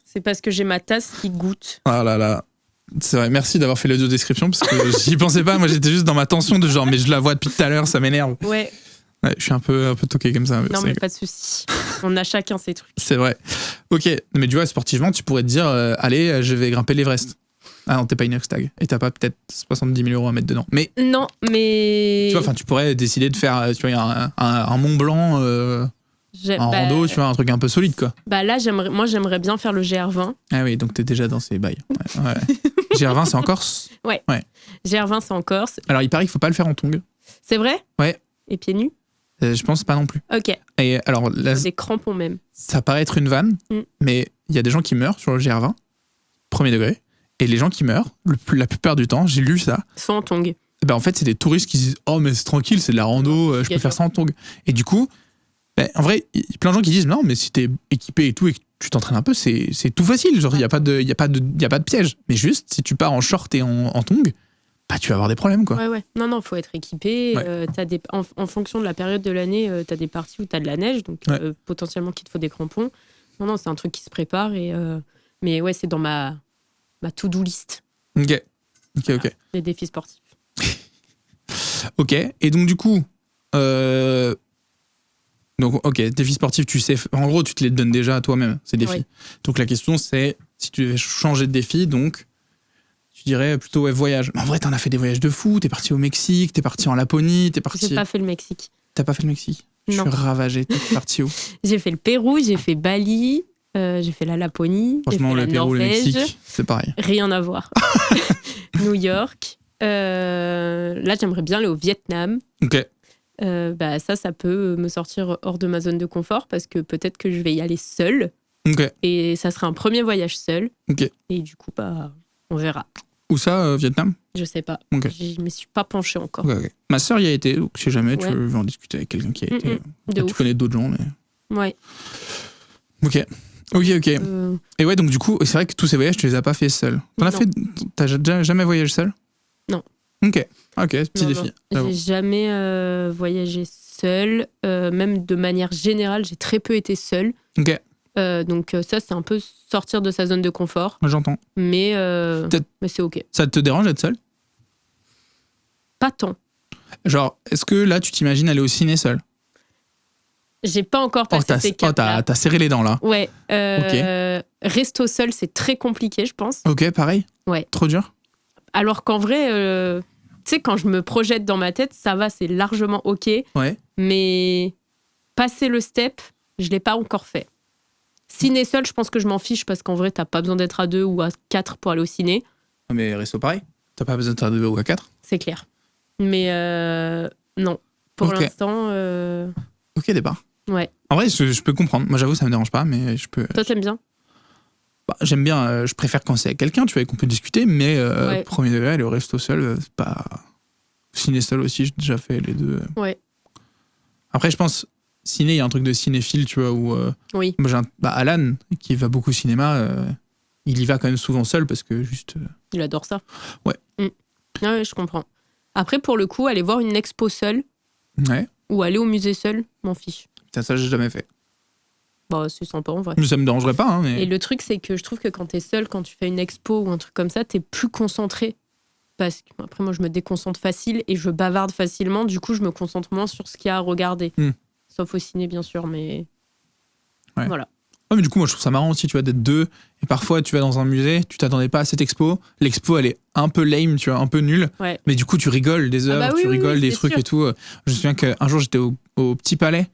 C'est parce que j'ai ma tasse qui goûte. Ah là là. C'est vrai, merci d'avoir fait l'audio-description, parce que j'y pensais pas. Moi, j'étais juste dans ma tension de genre, mais je la vois depuis tout à l'heure, ça m'énerve. Ouais, je suis un peu toqué comme ça. non, mais pas de souci. On a chacun ses trucs. C'est vrai. Ok, mais tu vois, sportivement, tu pourrais te dire, allez, je vais grimper l'Everest. Ah non, t'es pas Inoxtag. Et t'as pas peut-être 70 000 € à mettre dedans. Mais non, mais... Tu vois, tu pourrais décider de faire un Mont Blanc en rando, tu vois, un truc un peu solide, quoi. Là, j'aimerais bien faire le GR20. Ah oui, donc t'es déjà dans ces bails. Ouais. GR20, c'est en Corse? Ouais. GR20, c'est en Corse. Alors, il paraît qu'il faut pas le faire en tongs. C'est vrai? Ouais. Et pieds nus? Je pense pas non plus. Ok. Et alors, là, des crampons même. Ça paraît être une vanne, mais il y a des gens qui meurent sur le GR20, premier degré. Et les gens qui meurent, la plupart du temps, j'ai lu ça. Sont en tongs. En fait, c'est des touristes qui disent « Oh, mais c'est tranquille, c'est de la rando, je peux faire ça en tongs. » Et du coup, en vrai, il y a plein de gens qui disent « Non, mais si t'es équipé et tout, et que tu t'entraînes un peu, c'est tout facile. Genre, il n'y a pas de piège. Mais juste, si tu pars en short et en tongs, tu vas avoir des problèmes, quoi. Ouais. Non, faut être équipé. Ouais. En fonction de la période de l'année, t'as des parties où t'as de la neige, donc potentiellement qu'il te faut des crampons. Non, c'est un truc qui se prépare. Mais ouais, c'est dans ma to-do list. Ok. Les défis sportifs. Ok. Et donc, du coup, défis sportifs, tu sais, en gros, tu te les donnes déjà à toi-même, ces défis. Oui. Donc, la question, c'est si tu devais changer de défi, donc, tu dirais plutôt voyage. Mais en vrai, t'en as fait des voyages de fou. T'es parti au Mexique, t'es parti en Laponie, t'es parti... J'ai pas fait le Mexique. T'as pas fait le Mexique? Non. Je suis ravagé. T'es parti où? J'ai fait le Pérou, j'ai fait Bali... j'ai fait la Laponie, franchement, j'ai fait le Pérou, le Norvège, Mexique, c'est pareil. Rien à voir. New York. Là, j'aimerais bien aller au Vietnam. Ok. ça peut me sortir hors de ma zone de confort parce que peut-être que je vais y aller seule. Ok. Et ça sera un premier voyage seul. Ok. Et du coup, on verra. Où ça, Vietnam? Je sais pas. Okay. Je ne me suis pas penchée encore. Okay. Ma sœur y a été, donc si jamais tu veux en discuter avec quelqu'un qui a été. Tu connais d'autres gens, mais. Ouais. Ok. Et ouais, donc du coup, c'est vrai que tous ces voyages, tu les as pas fait seul. T'as jamais voyagé seul? Non. Ok, petit défi. J'ai jamais voyagé seule. Même de manière générale, j'ai très peu été seule. Ok. Donc ça, c'est un peu sortir de sa zone de confort. J'entends. Mais c'est ok. Ça te dérange d'être seule? Pas tant. Genre, est-ce que là, tu t'imagines aller au ciné seule? J'ai pas encore passé ces caps-là. T'as serré les dents, là. Ouais. Resto seul, c'est très compliqué, je pense. Ok, pareil? Ouais. Trop dur? Alors qu'en vrai, tu sais, quand je me projette dans ma tête, ça va, c'est largement ok. Ouais. Mais passer le step, je l'ai pas encore fait. Ciné seul, je pense que je m'en fiche parce qu'en vrai, t'as pas besoin d'être à 2 ou à 4 pour aller au ciné. Mais resto pareil? T'as pas besoin d'être à 2 ou à 4? C'est clair. Mais non. Pour l'instant... Ok, départ. Ouais. En vrai, je peux comprendre. Moi, j'avoue, ça me dérange pas, mais je peux... Toi, t'aimes bien? J'aime bien, je préfère quand c'est avec quelqu'un, tu vois, qu'on peut discuter, mais premier degré, aller au resto seul, c'est pas... Ciné seul aussi, j'ai déjà fait les deux. Ouais. Après, je pense, ciné, il y a un truc de cinéphile, tu vois, où... Oui. Moi, Alan, qui va beaucoup au cinéma, il y va quand même souvent seul, parce que juste... Il adore ça. Ouais. Ouais, je comprends. Après, pour le coup, aller voir une expo seule, ou aller au musée seul, m'en fiche. Putain, ça, j'ai jamais fait. C'est sympa en vrai. Mais ça me dérangerait pas. Hein, mais... Et le truc, c'est que je trouve que quand t'es seul, quand tu fais une expo ou un truc comme ça, t'es plus concentré. Parce que, après, moi, je me déconcentre facile et je bavarde facilement. Du coup, je me concentre moins sur ce qu'il y a à regarder. Sauf au ciné, bien sûr, mais voilà. Ouais, mais du coup, moi, je trouve ça marrant aussi, tu vois, d'être deux. Et parfois, tu vas dans un musée, tu t'attendais pas à cette expo. L'expo, elle est un peu lame, tu vois, un peu nulle. Ouais. Mais du coup, tu rigoles des heures, tu rigoles des trucs et tout. Je me souviens qu'un jour, j'étais au Petit Palais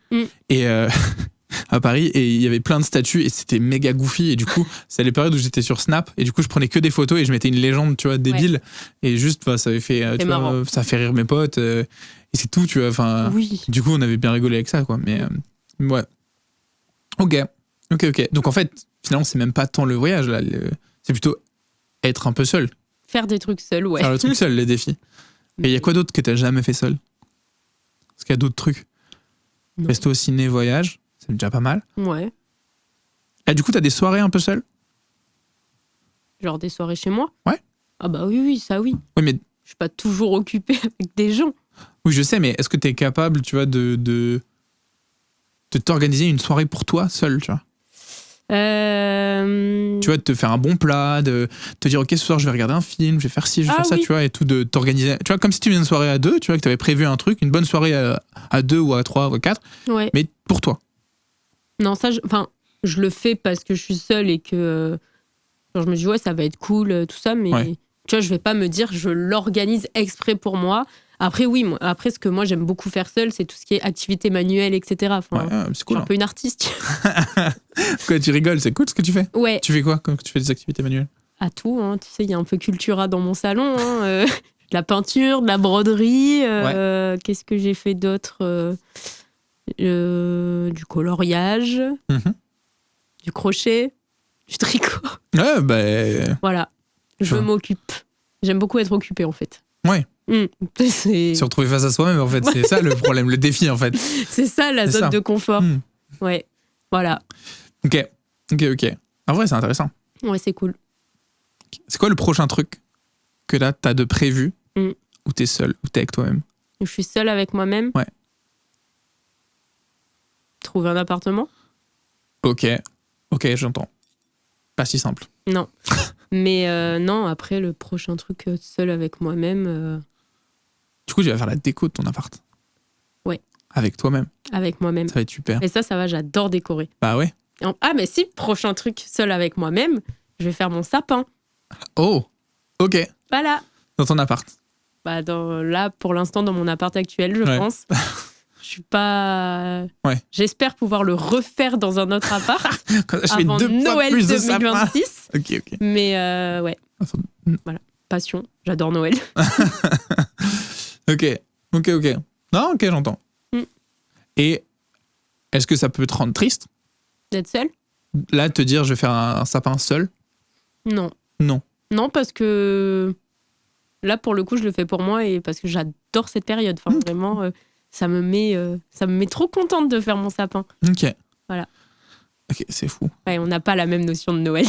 et à Paris, et il y avait plein de statues et c'était méga goofy. Et du coup, c'est les périodes où j'étais sur Snap et du coup, je prenais que des photos et je mettais une légende, tu vois, débile. Et juste, ça avait fait, tu vois, ça fait rire mes potes et c'est tout, tu vois. Enfin, du coup, on avait bien rigolé avec ça, quoi. Mais ouais. Ok. Donc en fait, finalement, c'est même pas tant le voyage, là. C'est plutôt être un peu seul. Faire des trucs seul, ouais. Faire le truc seul, les défis. Et il y a quoi d'autre que t'as jamais fait seul? Est-ce qu'il y a d'autres trucs? Resto, ciné, voyage, c'est déjà pas mal. Ouais. Et du coup, t'as des soirées un peu seul? Genre des soirées chez moi? Ouais. Ah bah oui, ça oui. Oui, mais... Je suis pas toujours occupée avec des gens. Oui, je sais, mais est-ce que t'es capable, tu vois, de t'organiser une soirée pour toi seul, tu vois? Tu vois, de te faire un bon plat, de te dire ok, ce soir je vais regarder un film, je vais faire ci, je vais faire ça, tu vois, et tout, de t'organiser, tu vois, comme si tu viens une soirée à deux, tu vois, que tu avais prévu un truc, une bonne soirée à deux ou à trois ou à quatre, mais pour toi. Non, ça, je le fais parce que je suis seule et que genre, je me dis ouais, ça va être cool, tout ça, mais tu vois, je vais pas me dire je l'organise exprès pour moi. Après, oui, après, ce que moi j'aime beaucoup faire seule, c'est tout ce qui est activité manuelle, etc. Enfin, c'est cool. Je suis un peu une artiste. Quoi, tu rigoles, c'est cool ce que tu fais? Ouais. Tu fais quoi quand tu fais des activités manuelles? À tout, hein. Tu sais, il y a un peu Cultura dans mon salon. Hein, de la peinture, de la broderie. Qu'est-ce que j'ai fait d'autre? Du coloriage, du crochet, du tricot. Voilà, je m'occupe. J'aime beaucoup être occupée, en fait. Ouais. Se retrouver face à soi-même, en fait, c'est ça le problème, le défi, en fait. C'est ça la zone de confort. Ouais, voilà. Ok. En vrai, c'est intéressant. Ouais, c'est cool. C'est quoi le prochain truc que là, t'as de prévu où t'es seul, où t'es avec toi-même? Je suis seule avec moi-même. Ouais. Trouver un appartement. Ok, j'entends. Pas si simple. Non. Mais non, après, le prochain truc seul avec moi-même... Du coup, tu vas faire la déco de ton appart. Ouais. Avec toi-même. Avec moi-même. Ça va être super. Et ça va, j'adore décorer. Bah ouais. Ah, mais si, prochain truc seul avec moi-même, je vais faire mon sapin. Oh, ok. Voilà. Dans ton appart. Bah là, pour l'instant, dans mon appart actuel, je pense. Je suis pas... J'espère pouvoir le refaire dans un autre appart avant Noël 2026. Ok. Mais ouais. Voilà. Passion. J'adore Noël. Ok. Non, ok, j'entends. Et est-ce que ça peut te rendre triste d'être seule? Là, te dire je vais faire un sapin seul? Non. Non, parce que là, pour le coup, je le fais pour moi et parce que j'adore cette période. Enfin, vraiment, ça me met trop contente de faire mon sapin. Ok. Voilà. Ok, c'est fou. Ouais, on n'a pas la même notion de Noël.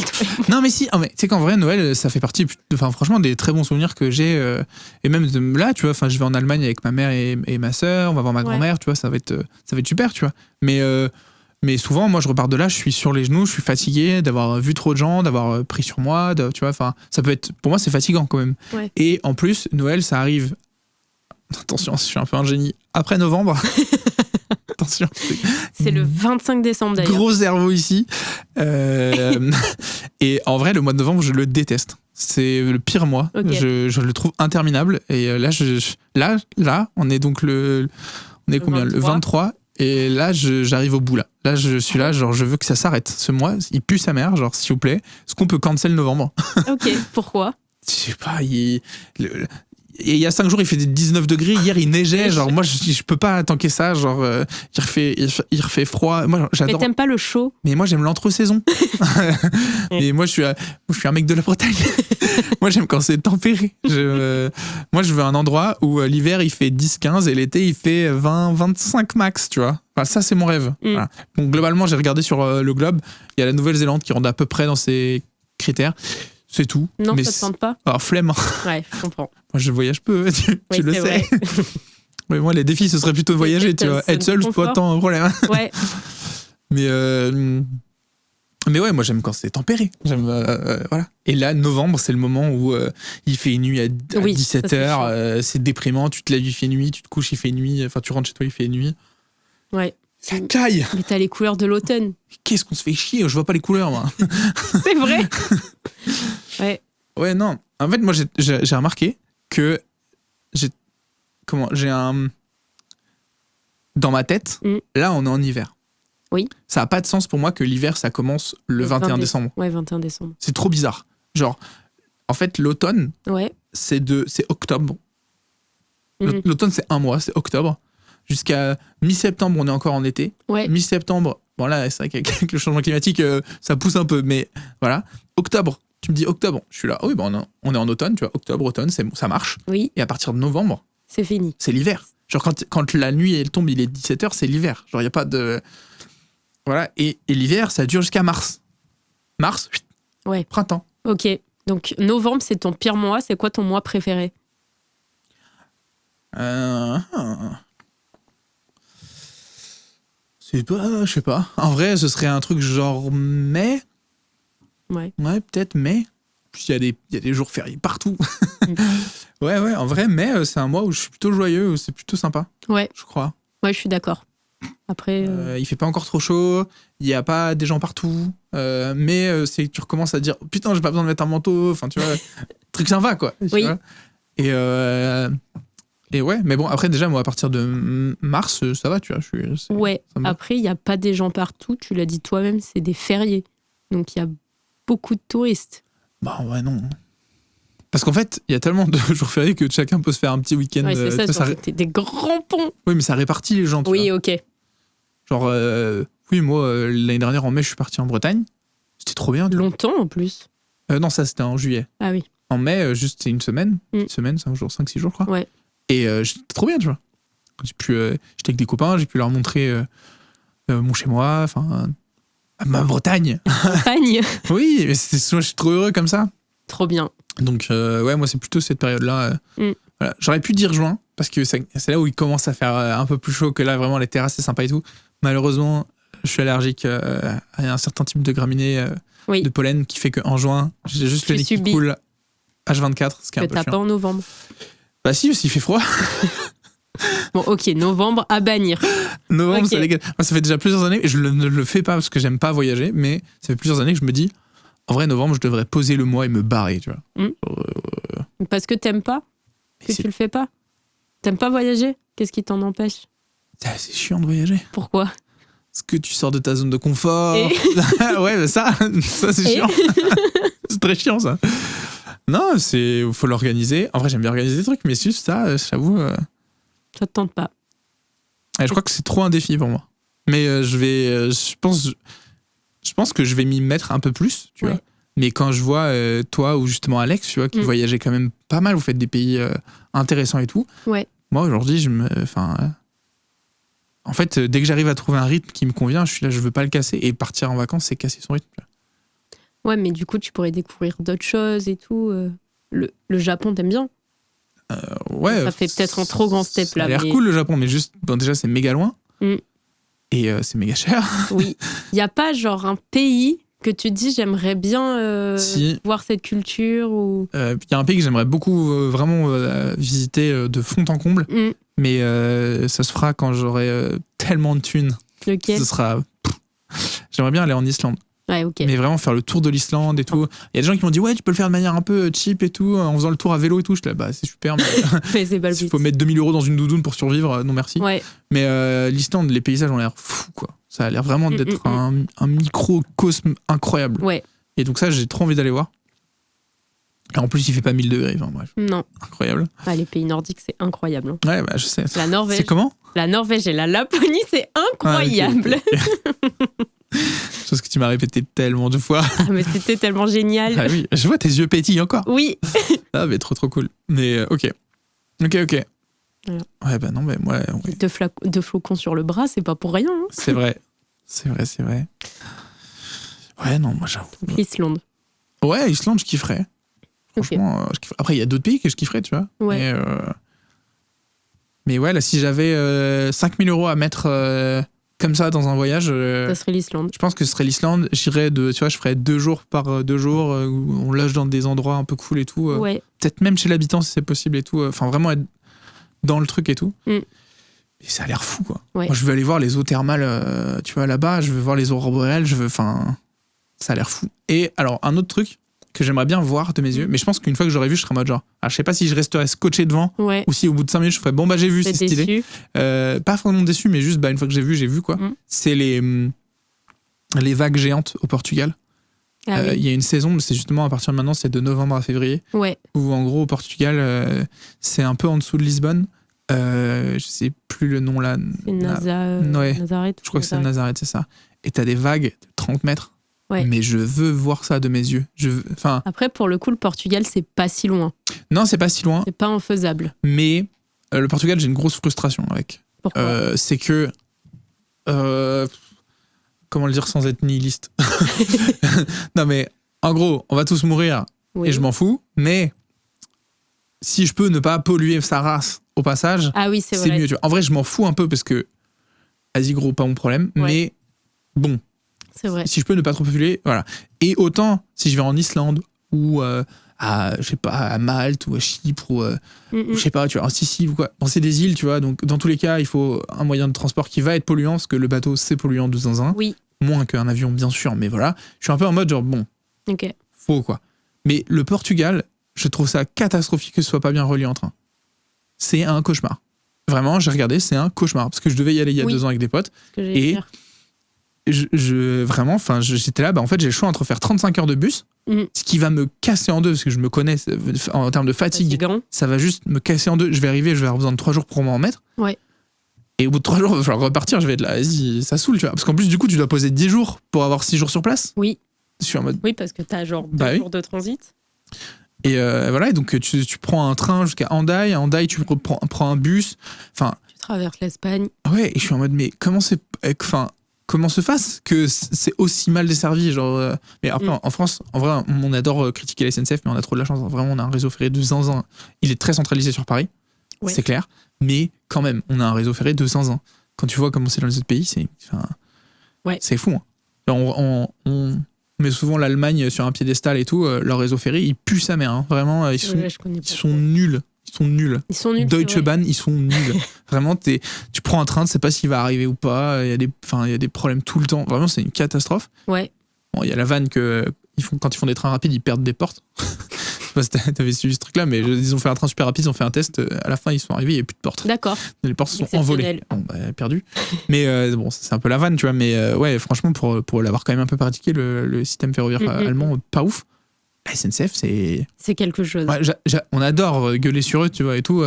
Non, mais si, tu sais qu'en vrai, Noël, ça fait partie, franchement, des très bons souvenirs que j'ai. Et même là, tu vois, je vais en Allemagne avec ma mère et ma sœur, on va voir ma grand-mère, tu vois, ça va être super, tu vois. Mais souvent, moi, je repars de là, je suis sur les genoux, je suis fatigué d'avoir vu trop de gens, d'avoir pris sur moi, tu vois, enfin, ça peut être, pour moi, c'est fatigant quand même. Ouais. Et en plus, Noël, ça arrive, attention, je suis un peu un génie, après novembre. Attention. C'est le 25 décembre d'ailleurs. Gros cerveau ici. Et en vrai, le mois de novembre, je le déteste. C'est le pire mois. Okay. Je le trouve interminable. Et là, on est donc on est combien? Le 23. Et là, j'arrive au bout là. Là, je suis là, genre, je veux que ça s'arrête. Ce mois, il pue sa mère, genre, s'il vous plaît. Est-ce qu'on peut cancel novembre? Ok, pourquoi? Je sais pas, et il y a 5 jours, il fait des 19 degrés. Hier, il neigeait. Genre, moi, je peux pas tanker ça. Genre, il refait froid. Moi, j'adore. Mais t'aimes pas le chaud? Mais moi, j'aime l'entre-saison. Et moi, je suis un mec de la Bretagne. Moi, j'aime quand c'est tempéré. Moi, je veux un endroit où l'hiver, il fait 10-15 et l'été, il fait 20-25 max, tu vois. Enfin, ça, c'est mon rêve. Voilà. Donc, globalement, j'ai regardé sur le globe. Il y a la Nouvelle-Zélande qui rentre à peu près dans ces critères. C'est tout. Non, mais ça te tente pas? Alors, flemme. Ouais, je comprends. Moi, je voyage peu, tu le sais. Mais moi, les défis, ce serait plutôt de voyager, tu vois. Être seul, c'est pas tant un problème. Ouais. Mais ouais, moi, j'aime quand c'est tempéré. J'aime, voilà. Et là, novembre, c'est le moment où il fait nuit à 17h. C'est déprimant. Tu te lèves, il fait nuit. Tu te couches, il fait nuit. Enfin, tu rentres chez toi, il fait nuit. Ouais. Ça caille. Mais t'as les couleurs de l'automne. Qu'est-ce qu'on se fait chier? Je vois pas les couleurs, moi. C'est vrai. Ouais. Ouais, non. En fait, moi, j'ai remarqué que dans ma tête, là, on est en hiver. Oui. Ça n'a pas de sens pour moi que l'hiver, ça commence le 21 décembre. Ouais, 21 décembre. C'est trop bizarre. Genre, en fait, l'automne, c'est octobre. L'automne, c'est un mois, c'est octobre. Jusqu'à mi-septembre, on est encore en été. Ouais. Mi-septembre, bon là, c'est vrai qu'avec le changement climatique, ça pousse un peu, mais voilà. Octobre, tu me dis octobre, je suis là, oui, bon, on est en automne, tu vois, octobre, automne, ça marche. Oui. Et à partir de novembre, c'est fini. C'est l'hiver. Genre, quand la nuit, elle tombe, il est 17h, c'est l'hiver. Genre, il n'y a pas de... Voilà, et l'hiver, ça dure jusqu'à mars. Mars, ouais. Printemps. Ok, donc novembre, c'est ton pire mois. C'est quoi ton mois préféré? Je sais pas. En vrai, ce serait un truc genre mai. Ouais, peut-être mai. Puis il y a des jours fériés partout. Ouais, en vrai, mai, c'est un mois où je suis plutôt joyeux, où c'est plutôt sympa. Ouais. Je crois. Ouais, je suis d'accord. Après. Il fait pas encore trop chaud, il y a pas des gens partout, mais c'est que tu recommences à dire putain, j'ai pas besoin de mettre un manteau. Enfin, tu vois, truc sympa, quoi. Oui. Et ouais, mais bon, après, déjà, moi, à partir de mars, ça va, tu vois. Ouais, après, il n'y a pas des gens partout, tu l'as dit toi-même, c'est des fériés. Donc, il y a beaucoup de touristes. Bah, ouais, non. Parce qu'en fait, il y a tellement de jours fériés que chacun peut se faire un petit week-end. Ouais, c'est ça, c'est des grands ponts. Oui, mais ça répartit les gens, tu vois. Oui, ok. Genre, oui, moi, l'année dernière, en mai, je suis parti en Bretagne. C'était trop bien. Longtemps, en plus. Non, ça, c'était en juillet. Ah oui. En mai, juste, c'est une semaine. Une semaine, 5 jours, 5-6 jours, je crois. Ouais. Et c'était trop bien, tu vois. J'étais avec des copains, j'ai pu leur montrer mon chez-moi, enfin, ma Bretagne. Bretagne. Oui, mais je suis trop heureux comme ça. Trop bien. Donc, ouais, moi, c'est plutôt cette période-là. Voilà. J'aurais pu dire juin, parce que c'est là où il commence à faire un peu plus chaud, que là, vraiment, les terrasses, c'est sympa et tout. Malheureusement, je suis allergique à un certain type de graminées de pollen qui fait qu'en juin, j'ai juste le nez qui coule H24, ce qui est un peu chiant. T'as pas en novembre. Bah si, il fait froid. Bon, ok, novembre à bannir. Novembre, okay. C'est légal. Moi, ça fait déjà plusieurs années, et je ne le fais pas parce que j'aime pas voyager, mais ça fait plusieurs années que je me dis, en vrai, novembre, je devrais poser le mois et me barrer, tu vois. Parce que t'aimes pas? Que tu le fais pas? T'aimes pas voyager? Qu'est-ce qui t'en empêche? C'est chiant de voyager. Pourquoi? Parce que tu sors de ta zone de confort. Ouais, mais ça c'est chiant. C'est très chiant, ça. Non, faut l'organiser. En vrai, j'aime bien organiser des trucs, mais juste ça, j'avoue. Ça te tente pas? Et je crois que c'est trop un défi pour moi. Mais je pense que je vais m'y mettre un peu plus, tu vois. Mais quand je vois toi ou justement Alex, tu vois, qui voyageait quand même pas mal, vous faites des pays intéressants et tout. Ouais. Moi, aujourd'hui, en fait, dès que j'arrive à trouver un rythme qui me convient, je suis là, je veux pas le casser. Et partir en vacances, c'est casser son rythme. Ouais, mais du coup, tu pourrais découvrir d'autres choses et tout. Le Japon, t'aimes bien? Ouais. Ça fait peut-être un trop grand step là. Ça a l'air cool le Japon, mais juste, déjà, c'est méga loin. Et c'est méga cher. Oui. Il n'y a pas genre un pays que tu te dis, j'aimerais bien voir cette culture ou... Il y a un pays que j'aimerais beaucoup vraiment visiter de fond en comble. Mais ça se fera quand j'aurai tellement de thunes. Lequel ? Ce sera... J'aimerais bien aller en Islande. Ouais, ok. Mais vraiment faire le tour de l'Islande et tout. Il y a des gens qui m'ont dit ouais, tu peux le faire de manière un peu cheap et tout, en faisant le tour à vélo et tout. Je suis là, bah c'est super, mais mais c'est pas le but. Il faut mettre 2000 € dans une doudoune pour survivre, non merci. Ouais. Mais l'Islande, les paysages ont l'air fous, quoi. Ça a l'air vraiment d'être un microcosme incroyable. Ouais. Et donc ça, j'ai trop envie d'aller voir. Et en plus, il fait pas 1000 degrés. Enfin, bref. Non. Incroyable. Ah, les pays nordiques, c'est incroyable. Hein. Ouais, bah je sais. La Norvège. C'est comment ? La Norvège et la Laponie, c'est incroyable. Ah, okay. Chose que tu m'as répété tellement de fois. Ah, mais c'était tellement génial. Ah oui, je vois tes yeux pétillent encore. Oui. Ah, mais trop cool. Mais ok. Voilà. Ouais, bah non, mais moi... Ouais. Deux flocons sur le bras, c'est pas pour rien. Hein. C'est vrai. Ouais, non, moi j'avoue. L'Islande. Ouais, Islande, je kifferais. Franchement, je kifferais. Après, il y a d'autres pays que je kifferais, tu vois. Ouais. Mais ouais, là, si j'avais 5000 € à mettre comme ça dans un voyage... ça serait l'Islande. Je pense que ce serait l'Islande. J'irais tu vois, je ferais 2 jours par 2 jours, où on loge dans des endroits un peu cool et tout. Ouais. Peut-être même chez l'habitant, si c'est possible et tout. Enfin, vraiment être dans le truc et tout. Et ça a l'air fou, quoi. Ouais. Moi, je veux aller voir les eaux thermales, tu vois, là-bas. Je veux voir les aurores boréales. Ça a l'air fou. Et alors, un autre truc que j'aimerais bien voir de mes yeux, mais je pense qu'une fois que j'aurais vu, je serais en mode genre, je sais pas si je resterais scotché devant, ou si au bout de 5 minutes, je ferais bon, bah j'ai vu, c'est stylé. Pas vraiment déçu, mais juste, une fois que j'ai vu, quoi. C'est les vagues géantes au Portugal. Il y a une saison, mais c'est justement à partir de maintenant, c'est de novembre à février. Ouais. Où en gros, au Portugal, c'est un peu en dessous de Lisbonne. Je sais plus le nom là. C'est Nazareth. Je crois que c'est Nazareth, c'est ça. Et t'as des vagues de 30 mètres. Ouais. Mais je veux voir ça de mes yeux. Après, pour le coup, le Portugal, c'est pas si loin. Non, c'est pas si loin. C'est pas infaisable. Mais le Portugal, j'ai une grosse frustration avec. Pourquoi ? C'est que... comment le dire sans être nihiliste ? Non, mais en gros, on va tous mourir et je m'en fous. Mais si je peux ne pas polluer sa race au passage, c'est mieux. Tu vois. En vrai, je m'en fous un peu parce que... Vas-y, gros, pas mon problème. Ouais. Mais bon... C'est vrai. Si je peux ne pas trop polluer, voilà. Et autant, si je vais en Islande ou je sais pas, à Malte ou à Chypre ou je sais pas, tu vois, en Sicile ou quoi. Bon, c'est des îles, tu vois, donc dans tous les cas, il faut un moyen de transport qui va être polluant, parce que le bateau, c'est polluant de zinzin. Oui. Moins qu'un avion, bien sûr, mais voilà. Je suis un peu en mode genre, bon, faut quoi. Mais le Portugal, je trouve ça catastrophique que ce soit pas bien relié en train. C'est un cauchemar. Vraiment, j'ai regardé, c'est un cauchemar. Parce que je devais y aller il y a 2 ans avec des potes. Et vraiment, j'étais là, en fait, j'ai le choix entre faire 35 heures de bus, ce qui va me casser en deux, parce que je me connais en termes de fatigue, ça va juste me casser en deux. Je vais arriver, je vais avoir besoin de 3 jours pour m'en mettre. Ouais. Et au bout de 3 jours, il va falloir repartir. Je vais être là, vas-y, ça saoule, tu vois. Parce qu'en plus, du coup, tu dois poser 10 jours pour avoir 6 jours sur place. Oui. Je suis en mode. Oui, parce que t'as genre 2 jours de transit. Et voilà, et donc tu prends un train jusqu'à Hendaye. À Hendaye, tu prends un bus. Enfin. Tu traverses l'Espagne. Ouais, et je suis en mode, mais comment se fasse que c'est aussi mal desservi, genre. Mais après, en France, en vrai, on adore critiquer la SNCF, mais on a trop de la chance. Vraiment, on a un réseau ferré de zinzin. Il est très centralisé sur Paris, c'est clair. Mais quand même, on a un réseau ferré de zinzin. Quand tu vois comment c'est dans les autres pays, c'est fou. Hein. On met souvent l'Allemagne sur un piédestal et tout. Leur réseau ferré, il pue sa mère. Hein. Vraiment, ils sont nuls. Ils sont nuls. Deutsche Bahn, ils sont nuls. Vraiment, tu prends un train, tu sais pas s'il va arriver ou pas. Il y a des problèmes tout le temps. Vraiment, c'est une catastrophe. Ouais. Bon, il y a la vanne que quand ils font des trains rapides, ils perdent des portes. Je sais pas si t'avais suivi ce truc-là, mais ils ont fait un train super rapide, ils ont fait un test. À la fin, ils sont arrivés, il n'y a plus de portes. D'accord. Les portes se sont envolées. Bon, perdu. Mais bon, c'est un peu la vanne, tu vois. Mais ouais, franchement, pour l'avoir quand même un peu pratiqué, le système ferroviaire allemand, pas ouf. La SNCF, c'est quelque chose. Ouais, on adore gueuler sur eux, tu vois, et tout.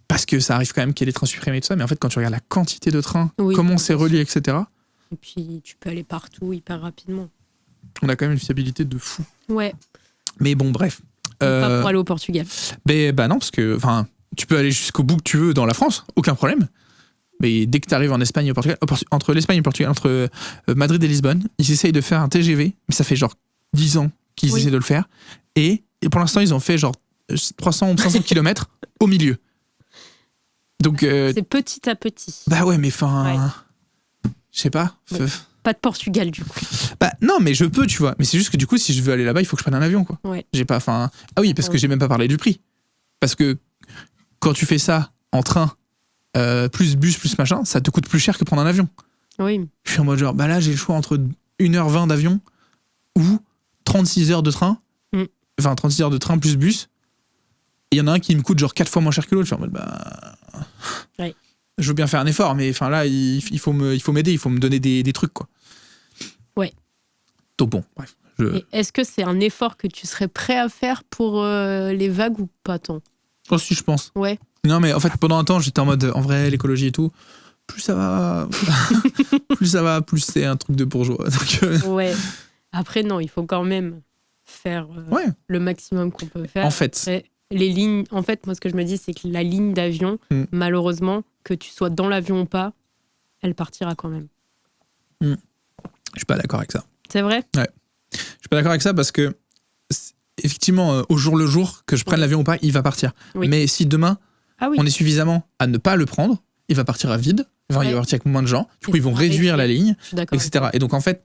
parce que ça arrive quand même qu'il y ait des trains supprimés et tout ça, mais en fait, quand tu regardes la quantité de trains, comment c'est relié, etc. Et puis, tu peux aller partout hyper rapidement. On a quand même une fiabilité de fou. Ouais. Mais bon, bref. Pas pour aller au Portugal. Bah non, parce que tu peux aller jusqu'au bout que tu veux dans la France, aucun problème. Mais dès que tu arrives en Espagne et au Portugal, entre l'Espagne et le Portugal, entre Madrid et Lisbonne, ils essayent de faire un TGV, mais ça fait genre 10 ans qu'ils essaient de le faire. Et pour l'instant, ils ont fait genre 300 ou 500 km au milieu. Donc, c'est petit à petit. Bah ouais, mais je sais pas. Ouais. Pas de Portugal, du coup. Bah non, mais je peux, tu vois. Mais c'est juste que du coup, si je veux aller là-bas, il faut que je prenne un avion, quoi. Ouais. J'ai pas, Ah oui, parce que j'ai même pas parlé du prix. Parce que quand tu fais ça en train, plus bus, plus machin, ça te coûte plus cher que prendre un avion. Oui. Je suis en mode genre, bah là, j'ai le choix entre 1h20 d'avion ou 36 heures de train. Enfin, 36 heures de train plus bus. Et il y en a un qui me coûte genre 4 fois moins cher que l'autre. Je suis en mode, ouais. Je veux bien faire un effort, mais là, il faut m'aider, il faut me donner des trucs, quoi. Ouais. Donc bon, bref. Et est-ce que c'est un effort que tu serais prêt à faire pour les vagues ou pas tant? Oh si, je pense. Ouais. Non, mais en fait, pendant un temps, j'étais en mode, en vrai, l'écologie et tout, plus ça va, plus c'est un truc de bourgeois. Donc, ouais. Après, non, il faut quand même faire le maximum qu'on peut faire. En fait. Les lignes, en fait, moi, ce que je me dis, c'est que la ligne d'avion, malheureusement, que tu sois dans l'avion ou pas, elle partira quand même. Je suis pas d'accord avec ça. C'est vrai? Ouais. Je suis pas d'accord avec ça parce que, effectivement, au jour le jour, que je prenne l'avion ou pas, il va partir. Oui. Mais si demain, on est suffisamment à ne pas le prendre, il va partir à vide, il va partir avec moins de gens, du coup, ils vont réduire la ligne, etc. Et donc, en fait,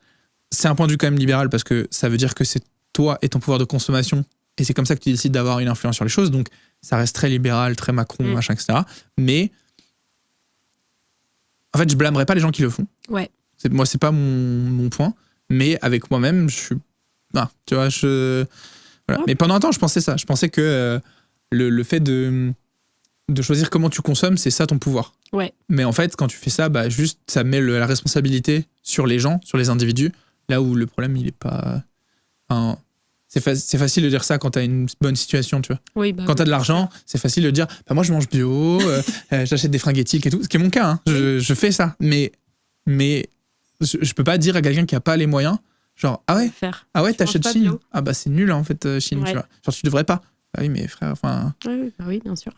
c'est un point de vue quand même libéral parce que ça veut dire que c'est toi et ton pouvoir de consommation. Et c'est comme ça que tu décides d'avoir une influence sur les choses. Donc, ça reste très libéral, très Macron, machin, etc. Mais, en fait, je blâmerai pas les gens qui le font. Ouais. Moi, c'est pas mon point. Mais avec moi-même, je suis... tu vois, voilà. Mais pendant un temps, je pensais ça. Je pensais que le fait de choisir comment tu consommes, c'est ça ton pouvoir. Ouais. Mais en fait, quand tu fais ça, juste, ça met la responsabilité sur les gens, sur les individus. Là où le problème, il est pas... C'est facile de dire ça quand t'as une bonne situation, tu vois. Oui, quand t'as de l'argent, c'est facile de dire moi je mange bio, j'achète des fringues éthiques et tout, ce qui est mon cas, hein. Je fais ça. Mais je peux pas dire à quelqu'un qui a pas les moyens, genre t'achètes Chine. C'est nul en fait, Chine, tu vois. Genre tu devrais pas. Ah oui, mais frère, oui, bien sûr.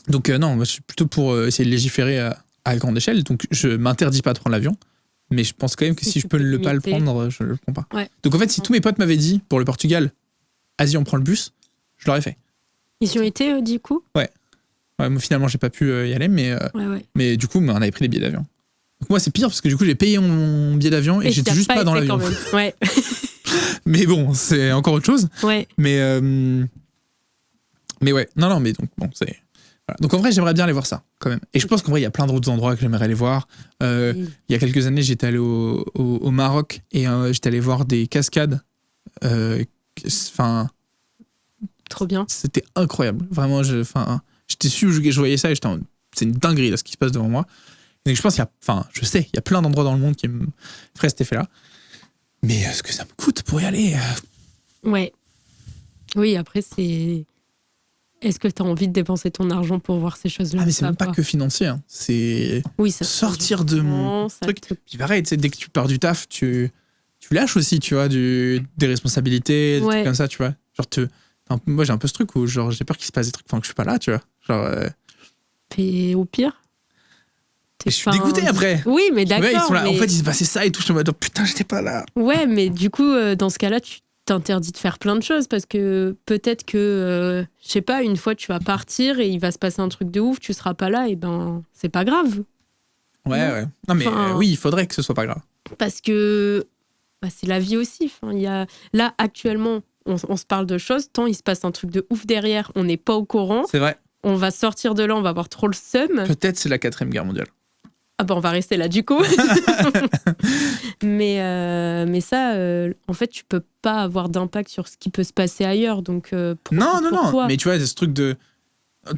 Donc non, moi je suis plutôt pour essayer de légiférer à grande échelle, donc je m'interdis pas de prendre l'avion. Mais je pense quand même que si je peux pas le prendre, je le prends pas. Ouais. Donc en fait, si tous mes potes m'avaient dit, pour le Portugal, Asie, on prend le bus, je l'aurais fait. Ils y ont été, du coup ? Ouais. Moi, finalement, j'ai pas pu y aller, mais du coup, on avait pris des billets d'avion. Donc moi, c'est pire, parce que du coup, j'ai payé mon billet d'avion et j'étais juste pas dans l'avion. Ouais. Mais bon, c'est encore autre chose. Ouais. Mais ouais, non, mais donc, bon, c'est... Voilà. Donc en vrai, j'aimerais bien aller voir ça, quand même. Et je pense qu'en vrai, il y a plein d'autres endroits que j'aimerais aller voir. Il y a quelques années, j'étais allé au Maroc et j'étais allé voir des cascades. Trop bien. C'était incroyable. Vraiment, j'étais sûr que je voyais ça et c'est une dinguerie là, ce qui se passe devant moi. Et donc, je pense qu'il y a plein d'endroits dans le monde qui me feraient cet effet-là. Mais ce que ça me coûte pour y aller. Ouais. Oui, après, c'est... Est-ce que tu as envie de dépenser ton argent pour voir ces choses-là? Mais c'est même pas que financier. Hein. C'est sortir de mon truc. Puis pareil, dès que tu pars du taf, tu lâches aussi, tu vois, des responsabilités, des trucs comme ça, tu vois. Genre, moi, j'ai un peu ce truc où genre, j'ai peur qu'il se passe des trucs pendant que je suis pas là, tu vois. Genre, Et au pire, je suis dégoûté après. Oui, mais d'accord. Ils sont là. En fait, il s'est passé ça et tout. Je me dis, putain, j'étais pas là. Ouais, mais du coup, dans ce cas-là, tu t'interdis de faire plein de choses parce que peut-être que, je sais pas, une fois tu vas partir et il va se passer un truc de ouf, tu seras pas là, et c'est pas grave. Ouais. Non, mais oui, il faudrait que ce soit pas grave. Parce que c'est la vie aussi. Là, actuellement, on se parle de choses, tant il se passe un truc de ouf derrière, on n'est pas au courant. C'est vrai. On va sortir de là, on va avoir trop le seum. Peut-être c'est la 4e guerre mondiale. On va rester là du coup. mais ça, en fait, tu peux pas avoir d'impact sur ce qui peut se passer ailleurs. Donc, non. Mais tu vois, c'est ce truc de...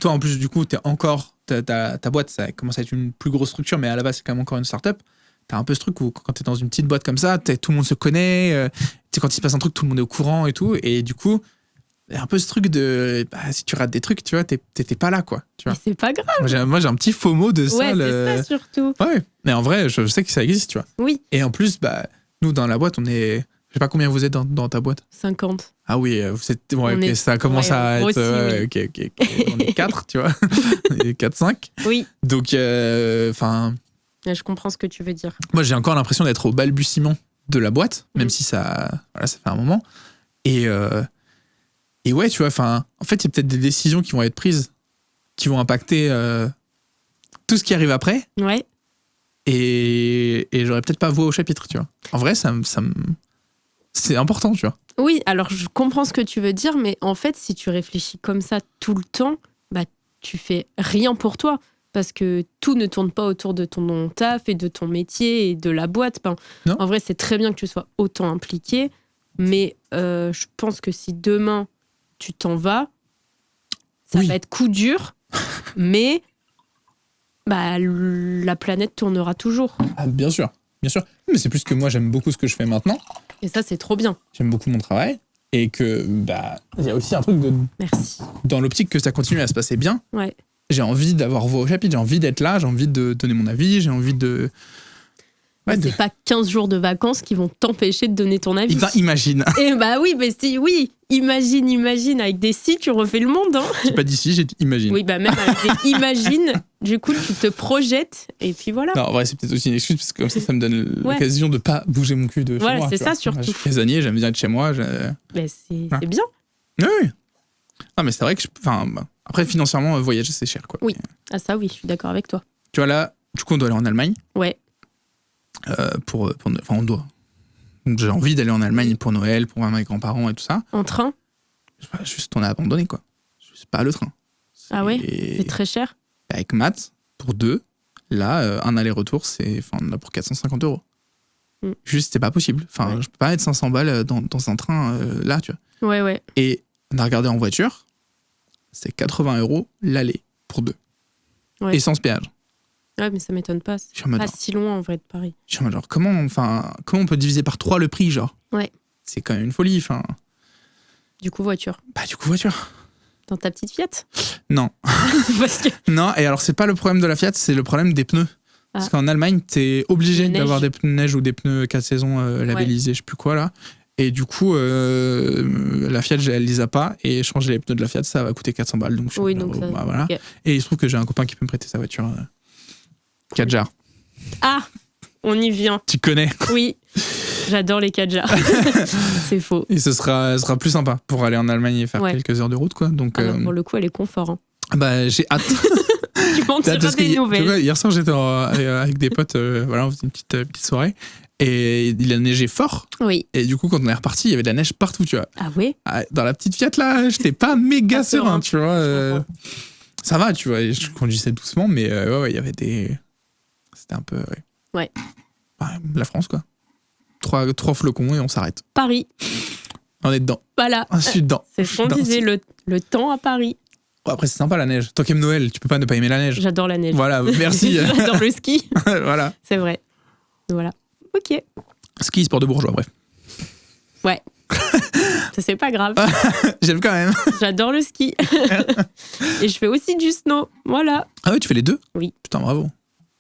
Toi, en plus, du coup, t'es encore... Ta boîte, ça commence à être une plus grosse structure, mais à la base, c'est quand même encore une start-up. T'as un peu ce truc où, quand t'es dans une petite boîte comme ça, tout le monde se connaît. Quand il se passe un truc, tout le monde est au courant et tout. Et du coup, y a un peu ce truc de si tu rates des trucs, tu vois, t'étais pas là, quoi. Tu vois. Mais c'est pas grave. Moi, j'ai un petit FOMO de ça. Ouais, c'est ça surtout. Ouais, mais en vrai, je sais que ça existe, tu vois. Oui. Et en plus, nous, dans la boîte, on est. Je sais pas combien vous êtes dans ta boîte. 50. Ah oui, vous êtes. Ouais, ça commence à être. Aussi, oui. Ok. On est 4, tu vois. On est 4-5. Oui. Donc, enfin. Je comprends ce que tu veux dire. Moi, j'ai encore l'impression d'être au balbutiement de la boîte, même si ça fait un moment. Et ouais, tu vois, enfin, en fait, il y a peut-être des décisions qui vont être prises, qui vont impacter tout ce qui arrive après. Ouais. Et j'aurais peut-être pas voix au chapitre, tu vois. En vrai, c'est important, tu vois. Oui, alors je comprends ce que tu veux dire, mais en fait, si tu réfléchis comme ça tout le temps, tu fais rien pour toi. Parce que tout ne tourne pas autour de ton taf et de ton métier et de la boîte. En vrai, c'est très bien que tu sois autant impliqué, mais je pense que si demain tu t'en vas, ça va être coup dur, mais la planète tournera toujours. Ah, bien sûr. Mais c'est plus que moi, j'aime beaucoup ce que je fais maintenant. Et ça, c'est trop bien. J'aime beaucoup mon travail. Et que, il y a aussi un truc de. Merci. Dans l'optique que ça continue à se passer bien. Ouais. J'ai envie d'avoir voix au chapitre, j'ai envie d'être là, j'ai envie de donner mon avis, j'ai envie de. Ouais, c'est pas 15 jours de vacances qui vont t'empêcher de donner ton avis. Imagine. Et oui, mais oui, imagine, avec des si, tu refais le monde. Hein. J'ai pas dit si, j'ai dit imagine. Oui, même avec des imagine, du coup, tu te projettes, et puis voilà. Non, en vrai, c'est peut-être aussi une excuse, parce que comme ça me donne l'occasion de pas bouger mon cul de chez moi. Voilà, c'est ça surtout. Je suis casanier, j'aime bien être chez moi. Mais c'est bien. Oui. Non, mais c'est vrai que après, financièrement, voyager, c'est cher, quoi. Oui, ça, oui, je suis d'accord avec toi. Tu vois, là, du coup, on doit aller en Allemagne. Ouais. On doit. J'ai envie d'aller en Allemagne pour Noël, pour voir mes grands-parents et tout ça. En train ? Juste, on a abandonné, quoi. C'est pas le train. Ah ouais ? C'est très cher ? Avec Matt, pour 2, là, un aller-retour, on a pour 450 €. Juste, c'est pas possible. Enfin, je peux pas mettre 500 balles dans un train, là, tu vois. Ouais. Et on a regardé en voiture, c'est 80 € l'aller pour 2. Ouais. Et sans ce péage. Ouais, mais ça m'étonne pas. C'est pas si loin en vrai de Paris. Je suis en mode genre, comment on peut diviser par 3 le prix, genre ? Ouais. C'est quand même une folie, enfin. Du coup, voiture. Voiture. Dans ta petite Fiat ? Non. Parce que... Non, et alors c'est pas le problème de la Fiat, c'est le problème des pneus. Parce qu'en Allemagne, t'es obligé d'avoir des pneus neige ou des pneus 4 saisons labellisés, je sais plus quoi là. Et du coup, la Fiat, elle les a pas. Et changer les pneus de la Fiat, ça va coûter 400 balles. Donc, donc ça, voilà. Okay. Et il se trouve que j'ai un copain qui peut me prêter sa voiture. Kadjar. Ah, on y vient. Tu connais ? Oui, j'adore les Kadjar. C'est faux. Et ce sera plus sympa pour aller en Allemagne et faire quelques heures de route, quoi. Donc, pour le coup, elle est confort. Hein. J'ai hâte. Tu m'en diras des nouvelles. Tu vois, hier soir, j'étais avec des potes. On faisait une petite soirée. Et il a neigé fort. Oui. Et du coup, quand on est reparti, il y avait de la neige partout, tu vois. Ah oui ? Dans la petite Fiat, là, j'étais pas méga serein, tu vois. Ça va, tu vois. Je conduisais doucement, mais il y avait des... C'était un peu... Ouais. La France, quoi. 3 flocons et on s'arrête. Paris. On est dedans. Voilà. Je suis dedans. C'est ce qu'on disait, le temps à Paris. Après, c'est sympa, la neige. Toi qui aimes Noël, tu peux pas ne pas aimer la neige. J'adore la neige. Voilà, merci. J'adore le ski. Voilà. C'est vrai. Voilà. Ok. Ski, sport de bourgeois, bref. Ouais. Ça, c'est pas grave. J'aime quand même. J'adore le ski. Et je fais aussi du snow. Voilà. Ah oui, tu fais les deux ? Oui. Putain, bravo.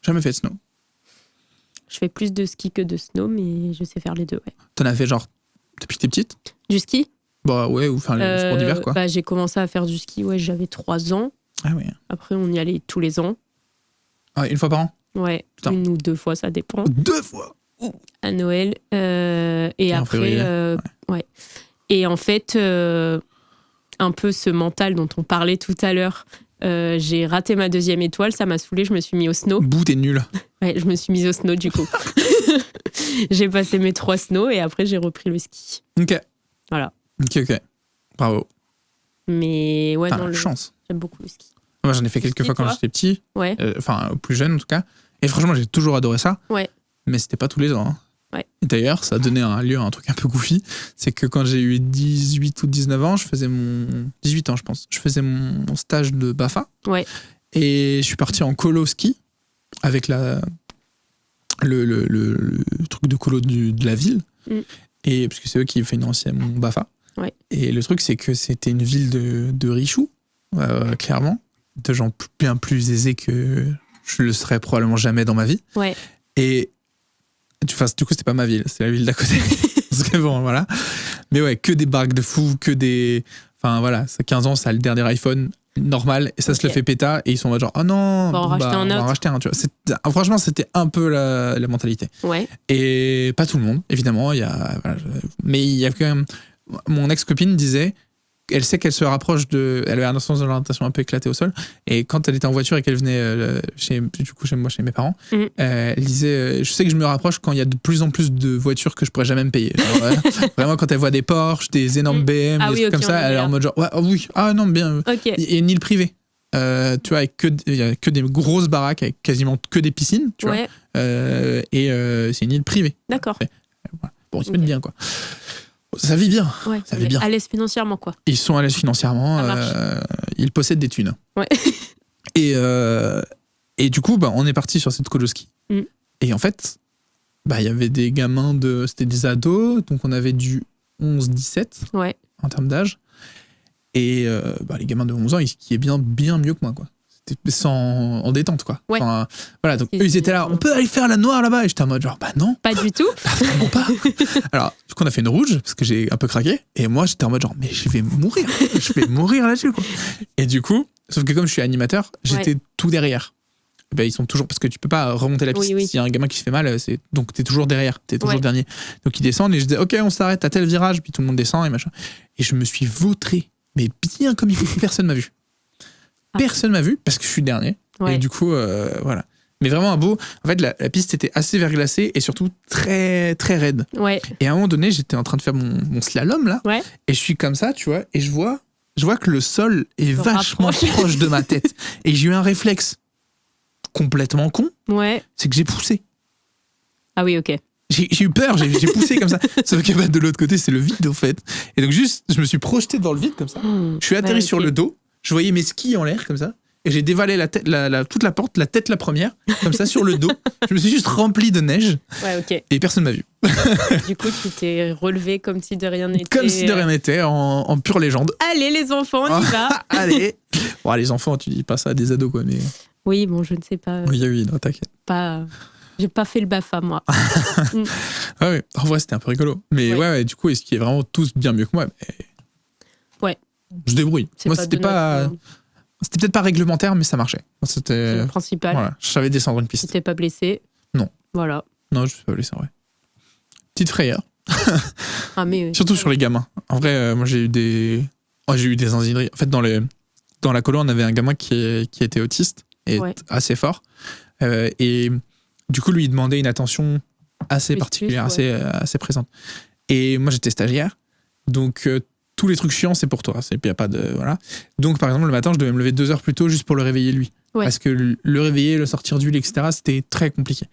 Jamais fait de snow. Je fais plus de ski que de snow, mais je sais faire les deux, ouais. T'en as fait genre depuis que t'es petite ? Du ski ? Bah ouais, ou enfin les sports d'hiver, quoi. J'ai commencé à faire du ski, j'avais 3 ans. Ah oui. Après, on y allait tous les ans. Ah, une fois par an ? Ouais, putain. 1 ou 2 fois, ça dépend. 2 fois ? À Noël. Et après, ouais. Et en fait, un peu ce mental dont on parlait tout à l'heure, j'ai raté ma 2e étoile, ça m'a saoulée, je me suis mis au snow. Bouh, t'es nul. Ouais, je me suis mise au snow du coup. J'ai passé mes 3 snows et après j'ai repris le ski. Ok. Voilà. Ok. Bravo. Mais ouais, non, chance. J'aime beaucoup le ski. Moi, j'en ai fait quelques fois quand j'étais petit. Ouais. Enfin, plus jeune en tout cas. Et franchement, j'ai toujours adoré ça. Ouais. Mais c'était pas tous les ans. Hein. Ouais. Et d'ailleurs, ça a donné lieu à un truc un peu goofy. C'est que quand j'ai eu 18 ou 19 ans, 18 ans, je pense. Je faisais mon stage de BAFA. Ouais. Et je suis parti en colo ski avec le truc de colo de la ville. Et parce que c'est eux qui financiaient mon BAFA. Ouais. Et le truc, c'est que c'était une ville de richoux, clairement, de gens bien plus aisés que je le serais probablement jamais dans ma vie. Ouais. Et du coup, c'était pas ma ville, c'est la ville d'à côté. Parce que bon, voilà. Mais ouais, que des baraques de fous, que des... Enfin voilà, ça 15 ans, ça a le dernier iPhone normal, et ça se le fait péta, et ils sont en mode genre, oh non, on va en racheter un, tu vois. Franchement, c'était un peu la mentalité. Ouais. Et pas tout le monde, évidemment, mais il y a quand même... Mon ex-copine disait, elle sait qu'elle se rapproche elle avait un sens de l'orientation un peu éclaté au sol, et quand elle était en voiture et qu'elle venait chez mes parents, elle disait, je sais que je me rapproche quand il y a de plus en plus de voitures que je pourrais jamais me payer. Genre, vraiment, quand elle voit des Porsche, des énormes BM, des trucs comme ça, elle est en mode genre, non, bien. Et une île privée. Tu vois, il y a que des grosses baraques avec quasiment que des piscines, tu vois. Et c'est une île privée. D'accord. Bon, ils se mettent bien, quoi. Ça vit bien. Ouais, ça vit bien. À l'aise financièrement, quoi. Ils sont à l'aise financièrement. Ils possèdent des thunes. Ouais. Et du coup, on est parti sur cette colo-ski. Et en fait, il y avait des gamins c'était des ados, donc on avait du 11-17 en termes d'âge. Et les gamins de 11 ans, ils skiaient bien mieux que moi, quoi. C'était en détente, quoi. Ouais. Enfin, voilà, donc eux, ils étaient là, on peut aller faire la noire là-bas. Et j'étais en mode genre, non. Pas du tout. Vraiment pas. Alors, du coup, on a fait une rouge, parce que j'ai un peu craqué. Et moi, j'étais en mode genre, mais je vais mourir. Je vais mourir là-dessus, quoi. Et du coup, sauf que comme je suis animateur, j'étais tout derrière. Ils sont toujours, parce que tu peux pas remonter la piste. S'il y a un gamin qui se fait mal, donc t'es toujours derrière, t'es toujours le dernier. Donc ils descendent et je dis, ok, on s'arrête à tel virage, puis tout le monde descend et machin. Et je me suis vautré, mais bien comme il faut. Personne m'a vu. Personne m'a vu parce que je suis le dernier. Et du coup, voilà. Mais vraiment un beau. En fait, la piste était assez verglacée et surtout très, très raide. Ouais. Et à un moment donné, j'étais en train de faire mon slalom là. Ouais. Et je suis comme ça, tu vois, et je vois que le sol est vachement proche de ma tête. Et j'ai eu un réflexe complètement con. Ouais. C'est que j'ai poussé. Ah oui, ok. J'ai eu peur, j'ai poussé comme ça. Sauf que de l'autre côté, c'est le vide, au fait. Et donc, juste, je me suis projeté dans le vide comme ça. Je suis atterri sur le dos. Je voyais mes skis en l'air comme ça. Et j'ai dévalé la tête, toute la porte, la tête la première, comme ça sur le dos. Je me suis juste rempli de neige. Ouais, ok. Et personne m'a vu. Du coup, tu t'es relevé comme si de rien n'était. Comme si de rien n'était, en pure légende. Allez, les enfants, on y va. Allez. Bon, les enfants, tu dis pas ça à des ados, quoi. Mais... Oui, bon, je ne sais pas. Oui, non, t'inquiète. J'ai pas fait le BAFA, moi. Ouais, en vrai, c'était un peu rigolo. Mais ouais, du coup, est-ce qu'ils est vraiment tous bien mieux que moi? Ouais. Je débrouille. Moi, c'était pas... C'était peut-être pas réglementaire, mais ça marchait. C'était le principal. Voilà, je savais descendre une piste. Tu t'es pas blessé? Non. Voilà. Non, je suis pas blessé, en vrai. Petite frayeur. Mais surtout sur les gamins. En vrai, moi, j'ai eu des insigneries. En fait, dans la colo, on avait un gamin qui était autiste et assez fort. Et du coup, lui, il demandait une attention assez particulière, assez présente. Et moi, j'étais stagiaire. Donc, tous les trucs chiants, c'est pour toi. Il y a pas de... Voilà. Donc, par exemple, le matin, je devais me lever 2 heures plus tôt juste pour le réveiller, lui. Ouais. Parce que le réveiller, le sortir du lit, etc., c'était très compliqué.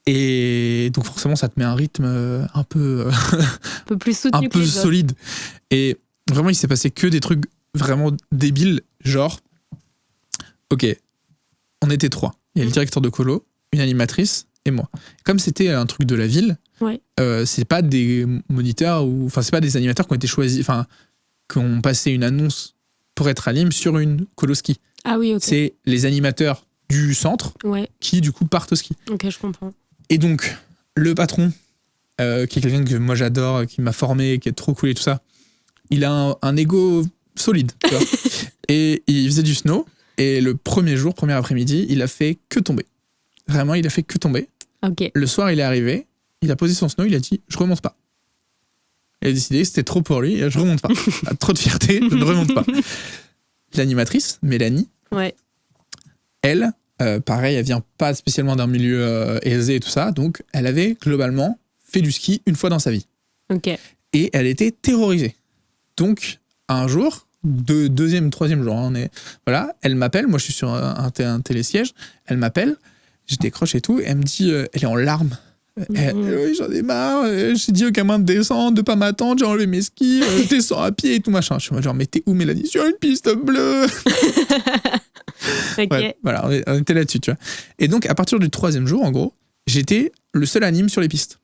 Et donc, forcément, ça te met un rythme un peu... un peu plus soutenu un peu solide. Et vraiment, il s'est passé que des trucs vraiment débiles. Genre, ok, on était 3. Il y a le directeur de colo, une animatrice et moi. Comme c'était un truc de la ville, c'est pas des moniteurs enfin, c'est pas des animateurs qui ont été choisis, enfin, qui ont passé une annonce pour être à Nîmes sur une colo ski. Ah oui, ok. C'est les animateurs du centre qui, du coup, partent au ski. Ok, je comprends. Et donc, le patron, qui est quelqu'un que moi j'adore, qui m'a formé, qui est trop cool et tout ça, il a un ego solide, tu vois. Et il faisait du snow. Et le premier après-midi, il a fait que tomber. Vraiment, il a fait que tomber. Okay. Le soir, il est arrivé, il a posé son snow, il a dit « je remonte pas ». Il a décidé, c'était trop pour lui, je remonte pas. Trop de fierté, je ne remonte pas. L'animatrice, Mélanie, elle, pareil, elle vient pas spécialement d'un milieu aisé et tout ça, donc elle avait globalement fait du ski une fois dans sa vie. Okay. Et elle était terrorisée. Donc, un jour... troisième jour, voilà, elle m'appelle, moi je suis sur un télésiège, elle m'appelle, je décroche et tout, et elle me dit, elle est en larmes. Oui, j'en ai marre, j'ai dit au gamin de descendre, de pas m'attendre, j'ai enlevé mes skis, je descends à pied et tout machin. Je suis genre, mais t'es où, Mélanie? Sur une piste bleue. Ouais, voilà, on était là-dessus, tu vois. Et donc, à partir du 3e jour, en gros, j'étais le seul à Nîmes sur les pistes.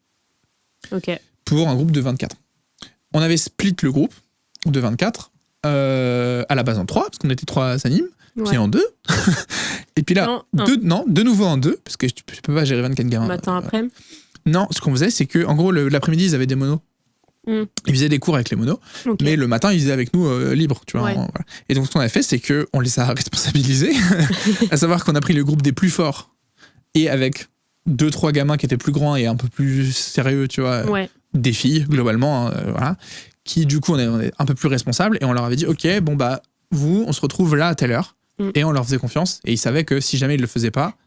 Ok. Pour un groupe de 24. On avait split le groupe. ou de 24, à la base en 3, parce qu'on était 3 animes, puis en 2. Et puis là, de nouveau en 2, parce que je peux pas gérer 24 gamins. Matin après. Non, ce qu'on faisait, c'est que en gros, l'après-midi, ils avaient des monos. Ils faisaient des cours avec les monos, mais le matin, ils faisaient avec nous libre, tu vois. Voilà. Et donc, ce qu'on a fait, c'est qu'on les a responsabilisés, à savoir qu'on a pris le groupe des plus forts, et avec 2-3 gamins qui étaient plus grands et un peu plus sérieux, tu vois, des filles, globalement, voilà, qui, du coup, on est un peu plus responsables, et on leur avait dit, ok, bon, bah, vous, on se retrouve là à telle heure, et on leur faisait confiance, et ils savaient que si jamais ils le faisaient pas,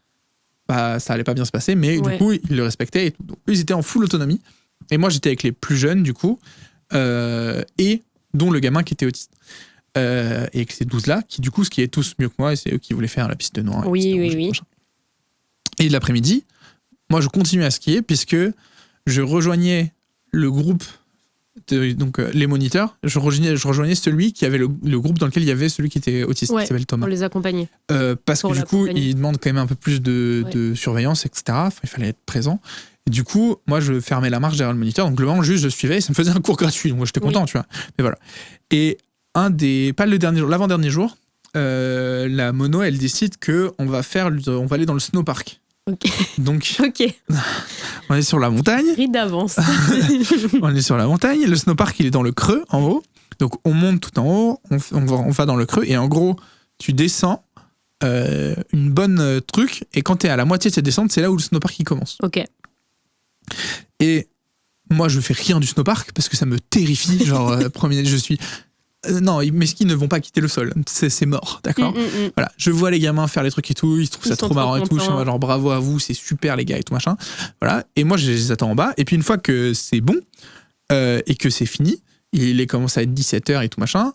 bah, ça allait pas bien se passer, mais du coup, ils le respectaient, et donc, eux, ils étaient en full autonomie. Et moi, j'étais avec les plus jeunes, du coup, et dont le gamin qui était autiste. Et avec ces 12-là, qui, du coup, ce qui est tous mieux que moi, et c'est eux qui voulaient faire la piste de noix. Oui. Et l'après-midi, moi, je continuais à skier, puisque je rejoignais le groupe, donc les moniteurs, je rejoignais celui qui avait le groupe dans lequel il y avait celui qui était autiste, qui s'appelle Thomas. On les accompagnait. Parce que, du coup, il demande quand même un peu plus de surveillance, etc. Enfin, il fallait être présent. Du coup, moi, je fermais la marche derrière le moniteur. Donc, globalement, juste, je suivais et ça me faisait un cours gratuit. Donc, moi, j'étais content, tu vois. Mais voilà. Et pas le dernier jour, l'avant-dernier jour, la mono, elle décide qu'on va aller dans le snowpark. Ok. Donc, on est sur la montagne. Ride d'avance. On est sur la montagne. Le snowpark, il est dans le creux, en haut. Donc, on monte tout en haut. On va dans le creux. Et en gros, tu descends une bonne truc. Et quand tu es à la moitié de cette descente, c'est là où le snowpark, il commence. Ok. Et moi, je fais rien du snowpark parce que ça me terrifie. Genre, je suis. Non, mes skis ne vont pas quitter le sol. C'est mort, d'accord. Voilà. Je vois les gamins faire les trucs et tout. Ils trouvent ça trop marrant et tout. Je suis genre bravo à vous, c'est super les gars et tout machin. Voilà. Et moi, je les attends en bas. Et puis, une fois que c'est bon et que c'est fini, il est commencé à être 17h et tout machin.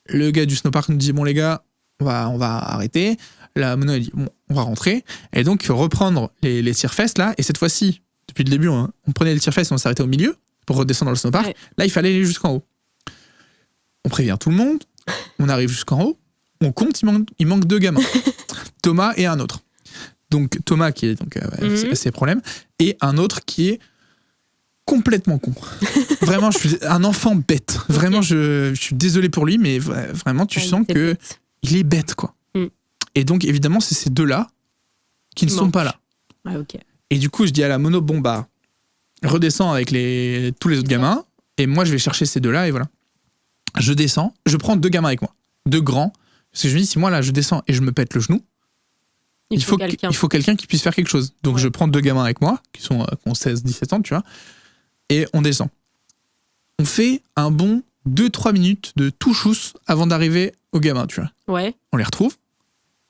Le gars du snowpark nous dit bon, les gars, on va arrêter. La mono, elle dit bon, on va rentrer. Et donc, reprendre les tire-fesses là. Et cette fois-ci, depuis le début, on prenait le tire-fesses et on s'arrêtait au milieu pour redescendre dans le snowpark. Là, il fallait aller jusqu'en haut. On prévient tout le monde, on arrive jusqu'en haut, on compte, il manque 2 gamins. Thomas et un autre. Donc Thomas qui est ses problèmes, et un autre qui est complètement con. Vraiment, je suis un enfant bête. Vraiment, je suis désolé pour lui, mais vraiment, tu sens que il est bête, quoi. Et donc, évidemment, c'est ces 2-là qui ne sont pas là. Et du coup, je dis à la mono, bon bah, redescends avec tous les autres gamins, et moi, je vais chercher ces 2-là, et voilà. Je descends, je prends 2 gamins avec moi, 2 grands, parce que je me dis, si moi, là, je descends et je me pète le genou, il faut quelqu'un qui puisse faire quelque chose. Donc, je prends 2 gamins avec moi, qui ont 16, 17 ans, tu vois, et on descend. On fait un bon 2-3 minutes de tout chousse avant d'arriver aux gamins, tu vois. On les retrouve,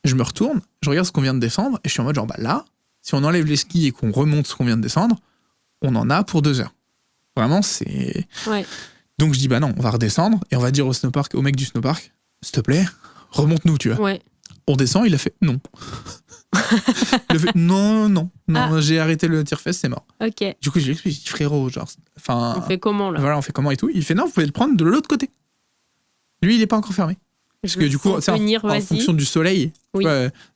je me retourne, je regarde ce qu'on vient de descendre, et je suis en mode, genre, bah là, si on enlève les skis et qu'on remonte ce qu'on vient de descendre, on en a pour 2 heures. Vraiment, c'est... Donc je dis, bah non, on va redescendre et on va dire au mec du snowpark, s'il te plaît, remonte-nous, tu vois. On descend, il a fait non. Il a fait non, j'ai arrêté le tire-fesse, c'est mort. Du coup, je lui ai dit, frérot, genre, enfin. On fait comment là ? Voilà, on fait comment et tout. Il fait non, vous pouvez le prendre de l'autre côté. Lui, il n'est pas encore fermé. Parce que du coup, en fonction du soleil,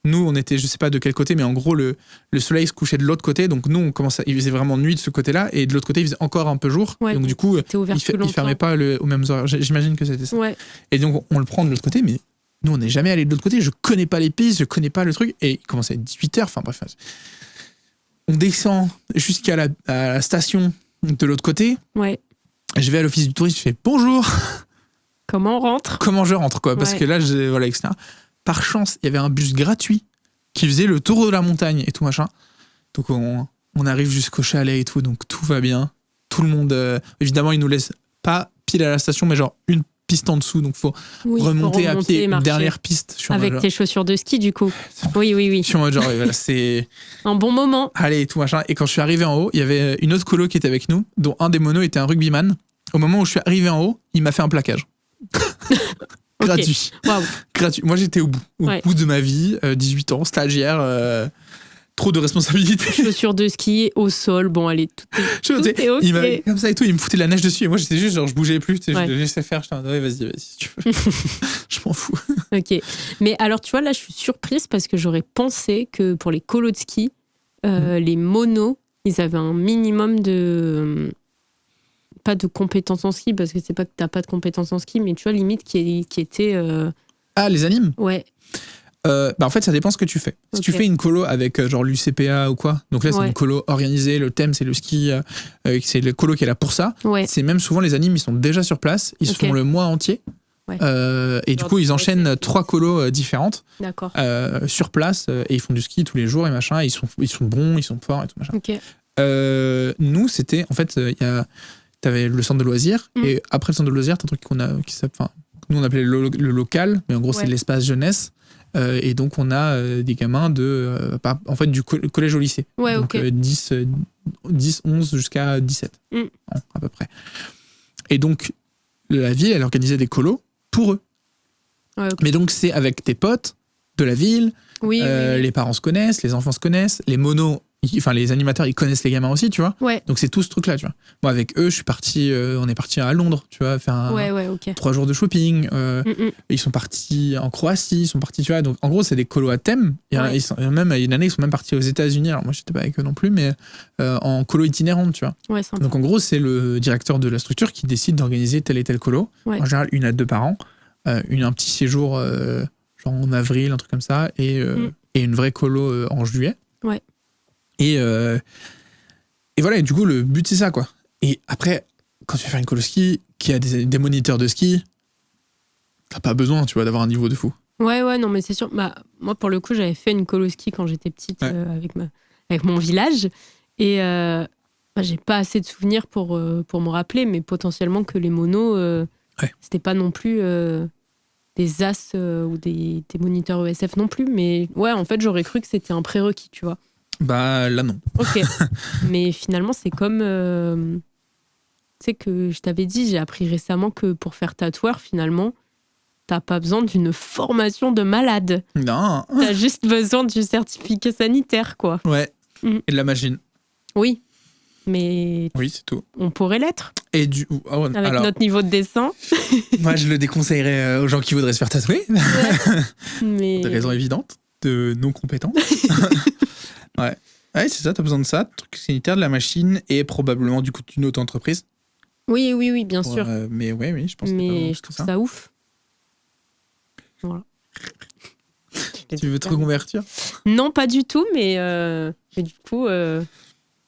nous, on était, je sais pas de quel côté, mais en gros, le soleil se couchait de l'autre côté. Donc nous, il faisait vraiment nuit de ce côté-là. Et de l'autre côté, il faisait encore un peu jour. Donc du coup, il fermait pas aux mêmes horaires. J'imagine que c'était ça. Et donc, on le prend de l'autre côté, mais nous, on n'est jamais allé de l'autre côté. Je connais pas les pistes, je connais pas le truc. Et il commence à être 18h. Enfin bref. On descend jusqu'à la station de l'autre côté. Je vais à l'office du tourisme, je fais bonjour. Comment je rentre, quoi. Parce que là, voilà, etc. Par chance, il y avait un bus gratuit qui faisait le tour de la montagne et tout machin. Donc, on arrive jusqu'au chalet et tout. Donc, tout va bien. Tout le monde... évidemment, ils nous laissent pas pile à la station, mais genre une piste en dessous. Donc, faut remonter à pied une dernière piste. Avec tes chaussures de ski, du coup. Oui. Je suis en mode genre, voilà, c'est... un bon moment. Allez, tout machin. Et quand je suis arrivé en haut, il y avait une autre colo qui était avec nous, dont un des monos était un rugbyman. Au moment où je suis arrivé en haut, il m'a fait un plaquage. Gratuit. Gratuit. Moi, j'étais au bout de ma vie, 18 ans, stagiaire, trop de responsabilités. Chaussures de ski au sol, bon, allez, tout est ok. Il m'avait comme ça et tout, il me foutait de la neige dessus et moi j'étais juste genre, je bougeais plus, je le laissais faire, j'étais vas-y, si tu veux. Je m'en fous. Ok. Mais alors, tu vois, là, je suis surprise parce que j'aurais pensé que pour les colos de ski, les monos, ils avaient un minimum de pas de compétences en ski, parce que c'est pas que t'as pas de compétences en ski, mais tu vois, limite, qui était... Ah, les animes ? Ouais. En fait, ça dépend ce que tu fais. Si tu fais une colo avec genre l'UCPA ou quoi, donc là, c'est une colo organisée, le thème, c'est le ski, c'est le colo qui est là pour ça. Ouais. C'est même souvent les animes, ils sont déjà sur place, ils se font le mois entier. Ouais. Et du coup, ils enchaînent 3 colos différentes sur place et ils font du ski tous les jours et machin. Et ils sont bons, ils sont forts et tout machin. Okay. Nous, c'était en fait, t'avais le centre de loisirs et après le centre de loisirs, t'as un truc nous on appelait le local, mais en gros c'est l'espace jeunesse. Et donc on a des gamins en fait du collège au lycée. Ouais, donc 10, 11 jusqu'à 17 à peu près. Et donc la ville, elle organisait des colos pour eux. Ouais, mais donc c'est avec tes potes de la ville, les parents se connaissent, les enfants se connaissent, les monos, enfin les animateurs, ils connaissent les gamins aussi, tu vois. Ouais. Donc c'est tout ce truc-là, tu vois. Moi avec eux, on est parti à Londres, tu vois, faire 3 jours de shopping. Ils sont partis en Croatie, ils sont partis, tu vois. Donc en gros, c'est des colos à thème. Même une année, ils sont même partis aux États-Unis. Alors moi, j'étais pas avec eux non plus, mais en colo itinérante, tu vois. Ouais, donc en gros, c'est le directeur de la structure qui décide d'organiser tel et tel colo. Ouais. En général, 1 à 2 par an. Un petit séjour genre en avril, un truc comme ça, et une vraie colo en juillet. Ouais. Et voilà, et du coup, le but, c'est ça, quoi. Et après, quand tu vas faire une colo ski, qui a des moniteurs de ski, t'as pas besoin, tu vois, d'avoir un niveau de fou. Ouais, non, mais c'est sûr. Bah, moi, pour le coup, j'avais fait une colo ski quand j'étais petite avec mon village. Et j'ai pas assez de souvenirs pour me rappeler, mais potentiellement que les monos, c'était pas non plus des as ou des moniteurs ESF non plus. Mais ouais, en fait, j'aurais cru que c'était un prérequis, tu vois. Bah là non. Ok. Mais finalement c'est comme tu sais que je t'avais dit, j'ai appris récemment que pour faire tatoueur finalement t'as pas besoin d'une formation de malade. Non. T'as juste besoin du certificat sanitaire quoi. Ouais. Et de la machine. Oui. Mais oui, c'est tout. On pourrait l'être. Et avec notre niveau de dessin. Moi je le déconseillerais aux gens qui voudraient se faire tatouer. Mais... Pour des raisons évidentes de non-compétence. Ouais, c'est ça, t'as besoin de ça, truc sanitaire, de la machine et probablement du coup d'une auto-entreprise. Oui, bien sûr. Mais oui, je pense que je trouve ça ouf. Voilà. Tu veux te reconvertir ? Non, pas du tout, mais du coup,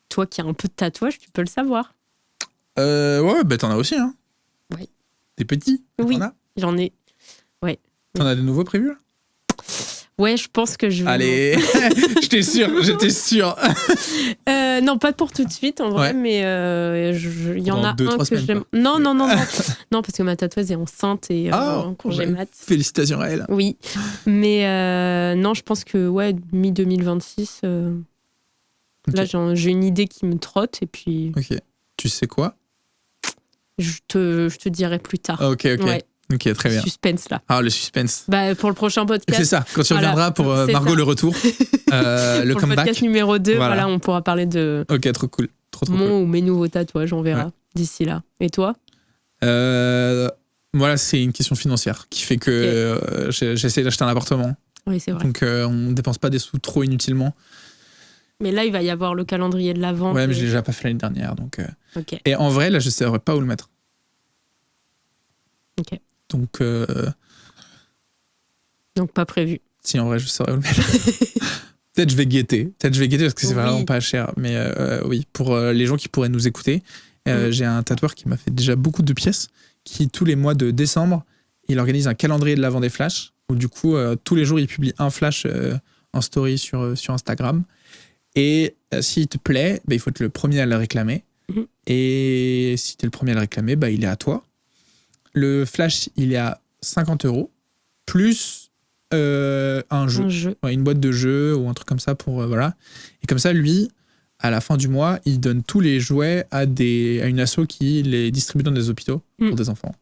toi qui as un peu de tatouage, tu peux le savoir. Ouais, t'en as aussi, hein. Ouais. T'es petit ? Oui, t'en as ? J'en ai. Ouais. T'en as de nouveaux prévus là ? Ouais, je pense que je vais... Allez, j'étais sûre. Non, pas pour tout de suite, en vrai, mais il y en a 2-3 un semaines, que j'aime. Non. Non, parce que ma tatoueuse est enceinte et en congé mat. Félicitations à elle. Oui, mais non, je pense que mi-2026, là, j'ai une idée qui me trotte et puis... Ok, tu sais quoi ? Je te dirai plus tard. Ok. Ouais. Ok, très bien. Le suspense, là. Ah, le suspense. Bah, pour le prochain podcast. C'est ça, quand tu reviendras pour Margot ça. Le retour, le pour comeback. Le podcast numéro 2, voilà, on pourra parler de... Ok, trop cool. Trop mon cool. ou mes nouveaux tatouages, on verra d'ici là. Et toi ? Voilà, c'est une question financière qui fait que j'essaie d'acheter un appartement. Oui, c'est vrai. Donc, on ne dépense pas des sous trop inutilement. Mais là, il va y avoir le calendrier de l'Avent. Ouais, mais j'ai déjà pas fait l'année dernière. Donc, Et en vrai, là, je ne saurais pas où le mettre. Ok. Donc pas prévu. Si, en vrai, je saurais où le mettre. Peut-être je vais guetter parce que c'est vraiment pas cher. Mais oui, pour les gens qui pourraient nous écouter, j'ai un tatoueur qui m'a fait déjà beaucoup de pièces, qui tous les mois de décembre, il organise un calendrier de l'Avent des flashs, où du coup, tous les jours, il publie un flash en story sur Instagram. Et s'il te plaît, il faut être le premier à le réclamer. Et si tu es le premier à le réclamer, il est à toi. Le flash, il est à 50 € plus un jeu. Ouais, une boîte de jeux ou un truc comme ça pour voilà. Et comme ça, lui, à la fin du mois, il donne tous les jouets à une asso qui les distribue dans des hôpitaux pour des enfants.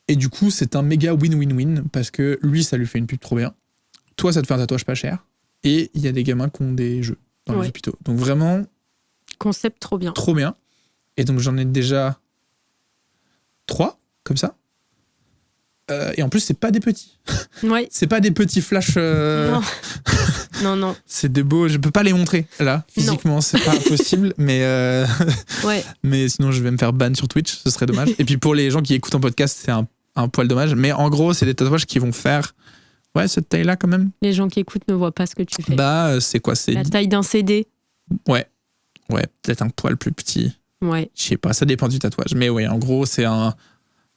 Et du coup, c'est un méga win-win-win parce que lui, ça lui fait une pub trop bien. Toi, ça te fait un tatouage pas cher. Et il y a des gamins qui ont des jeux dans les hôpitaux. Donc vraiment... Concept trop bien. Trop bien. Et donc, j'en ai déjà 3, comme ça. Et en plus, c'est pas des petits. Ouais. C'est pas des petits flashs... Non. Non. C'est des beaux, je peux pas les montrer là, physiquement, c'est pas possible, mais mais sinon je vais me faire ban sur Twitch, ce serait dommage. Et puis pour les gens qui écoutent en podcast, c'est un poil dommage, mais en gros, c'est des tatouages qui vont faire cette taille-là quand même. Les gens qui écoutent ne voient pas ce que tu fais. C'est quoi, c'est la taille d'un CD. Ouais, peut-être un poil plus petit. Ouais. Je sais pas, ça dépend du tatouage, mais ouais, en gros, c'est un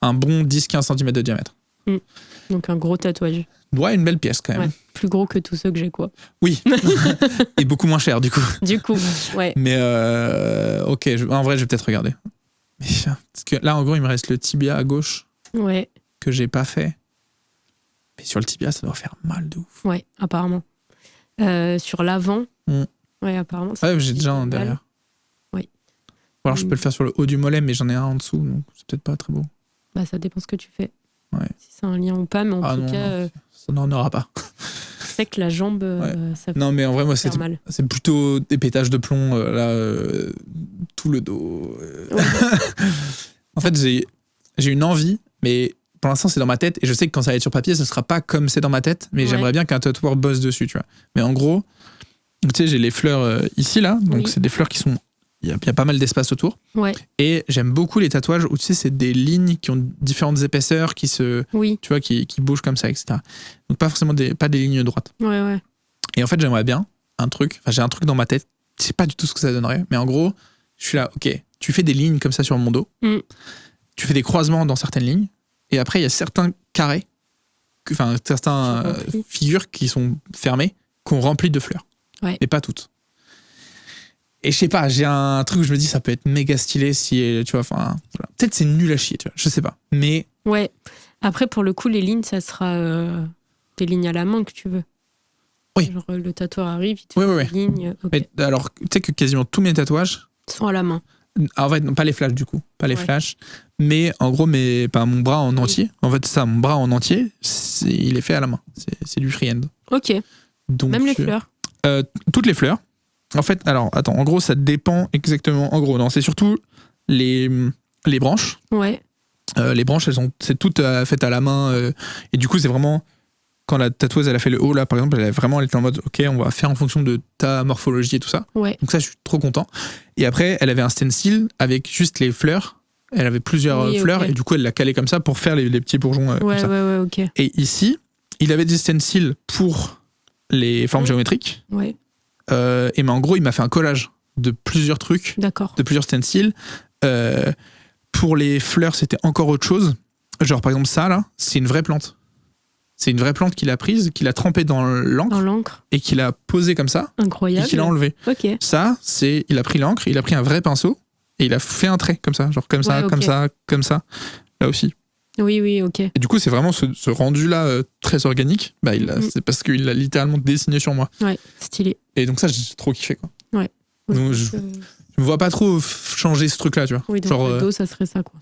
bon 10-15 cm de diamètre. Donc un gros tatouage. Ouais, une belle pièce quand même. Ouais, plus gros que tous ceux que j'ai, quoi. Oui. Et beaucoup moins cher, du coup. Ouais. Mais ok, en vrai, je vais peut-être regarder. Parce que là, en gros, il me reste le tibia à gauche. Ouais. Que j'ai pas fait. Mais sur le tibia, ça doit faire mal de ouf. Ouais, apparemment. Sur l'avant. Ouais, apparemment. Ouais, j'ai déjà un derrière. Oui. Alors, je peux le faire sur le haut du mollet, mais j'en ai un en dessous, donc c'est peut-être pas très beau. Bah, ça dépend ce que tu fais. Ouais. Si c'est un lien ou pas, mais en tout cas. Ça n'en aura pas. C'est que la jambe, ça non, mais en vrai, moi, mal. C'est plutôt des pétages de plomb, tout le dos. Ouais. En fait, j'ai une envie, mais pour l'instant, c'est dans ma tête. Et je sais que quand ça va être sur papier, ce sera pas comme c'est dans ma tête, mais j'aimerais bien qu'un tatoueur bosse dessus, tu vois. Mais en gros, tu sais, j'ai les fleurs ici, là. Donc, c'est des fleurs qui sont. Il y a pas mal d'espace autour. Ouais. Et j'aime beaucoup les tatouages où, tu sais, c'est des lignes qui ont différentes épaisseurs, qui se. Oui. Tu vois, qui bougent comme ça, etc. Donc, pas forcément pas des lignes droites. Ouais. Et en fait, j'aimerais bien j'ai un truc dans ma tête. Je sais pas du tout ce que ça donnerait. Mais en gros, je suis là, ok, tu fais des lignes comme ça sur mon dos. Tu fais des croisements dans certaines lignes. Et après, il y a certains carrés, certaines figures qui sont fermées, qu'on remplit de fleurs. Ouais. Mais pas toutes. Et je sais pas, j'ai un truc où je me dis ça peut être méga stylé si, tu vois, voilà. Peut-être c'est nul à chier, tu vois, je sais pas. Mais. Ouais. Après, pour le coup, les lignes, ça sera des lignes à la main que tu veux. Oui. Genre, le tatoueur arrive, il te fait des lignes. Okay. Mais, alors, tu sais que quasiment tous mes tatouages sont à la main. En fait, non, pas les flashs du coup, pas les flashs. Mais en gros, mon bras en entier, en fait, ça, mon bras en entier, il est fait à la main. C'est du freehand. Ok. Donc, même les fleurs toutes les fleurs. En fait, alors, attends, en gros, ça dépend exactement. En gros, non, c'est surtout les branches. Ouais. Les branches, c'est toutes faites à la main. Et du coup, c'est vraiment. Quand la tatoueuse, elle a fait le haut, là, par exemple, elle était en mode, ok, on va faire en fonction de ta morphologie et tout ça. Ouais. Donc, ça, je suis trop content. Et après, elle avait un stencil avec juste les fleurs. Elle avait plusieurs fleurs. Et du coup, elle l'a calé comme ça pour faire les petits bourgeons. Ouais, comme ça. Ouais, ok. Et ici, il avait des stencils pour les formes géométriques. Ouais. Et mais en gros, il m'a fait un collage de plusieurs trucs, de plusieurs stencils. Pour les fleurs, c'était encore autre chose. Genre, par exemple, ça, là, c'est une vraie plante. C'est une vraie plante qu'il a prise, qu'il a trempée dans l'encre et qu'il a posée comme ça. Incroyable. Et qu'il a enlevé. Ok. Ça, il a pris l'encre, il a pris un vrai pinceau et il a fait un trait comme ça. Genre comme ça, comme ça, comme ça. Là aussi. Oui, ok. Et du coup, c'est vraiment ce rendu-là très organique. Bah, c'est parce qu'il l'a littéralement dessiné sur moi. Ouais, stylé. Et donc ça, j'ai trop kiffé, quoi. Ouais. Donc, je me vois pas trop changer ce truc-là, tu vois. Oui, donc le dos, ça serait ça, quoi.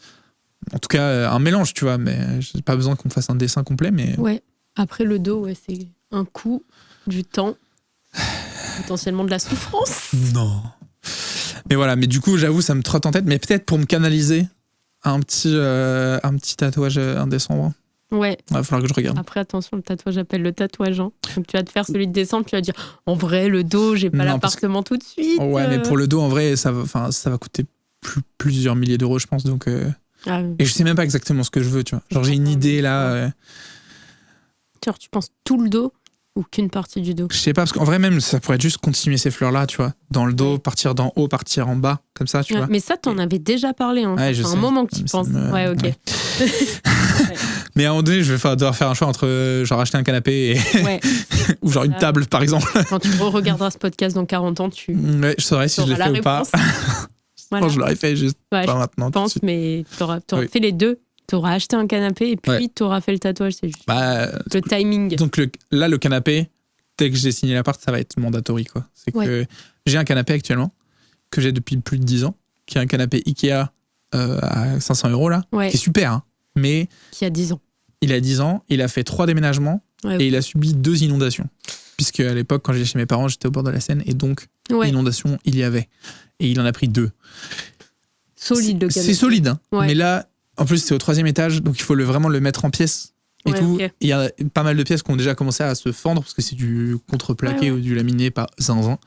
En tout cas, un mélange, tu vois, mais j'ai pas besoin qu'on fasse un dessin complet, mais... Ouais. Après, le dos, c'est un coût, du temps, potentiellement de la souffrance. Non. Mais voilà, mais du coup, j'avoue, ça me trotte en tête, mais peut-être pour me canaliser un petit tatouage indécembre. Ouais. Il va falloir que je regarde. Après, attention, le tatouage appelle le tatouage. Hein. Donc, tu vas te faire celui de décembre, tu vas dire, en vrai, le dos, j'ai pas l'appartement tout de suite. Ouais, mais pour le dos, en vrai, ça va coûter plusieurs milliers d'euros, je pense. Donc, Et je sais même pas exactement ce que je veux, tu vois. Genre, j'ai une idée là. Genre, tu penses tout le dos ou qu'une partie du dos? Je sais pas, parce qu'en vrai, même, ça pourrait être juste continuer ces fleurs-là, tu vois. Dans le dos, partir d'en haut, partir en bas, comme ça, tu vois. Mais ça, t'en avais déjà parlé. Hein. Ouais, c'est un moment que tu penses. Ouais, ok. Ouais. Mais à un moment donné, je vais devoir faire un choix entre genre acheter un canapé et ou genre une table, par exemple. Quand tu regarderas ce podcast dans 40 ans, Ouais, je saurais si je l'ai fait ou pas. Voilà. Je l'aurais fait juste pas maintenant. Je pense, mais t'auras fait les deux. T'auras acheté un canapé et puis t'auras fait le tatouage. C'est juste le timing. Donc le canapé, dès que j'ai signé l'appart, ça va être mandatory, quoi. C'est que j'ai un canapé actuellement, que j'ai depuis plus de 10 ans, qui est un canapé Ikea à 500 € là, qui est super, hein, mais... Qui a 10 ans. Il a 10 ans, il a fait 3 déménagements et il a subi 2 inondations. Puisque à l'époque, quand j'étais chez mes parents, j'étais au bord de la Seine et donc, inondation, il y avait. Et il en a pris 2. Solide, le canapé. C'est solide, hein. Mais là, en plus, c'est au 3e étage, donc il faut vraiment le mettre en pièces. et tout. Okay. Il y a pas mal de pièces qui ont déjà commencé à se fendre parce que c'est du contreplaqué ou du laminé, pas zinzin.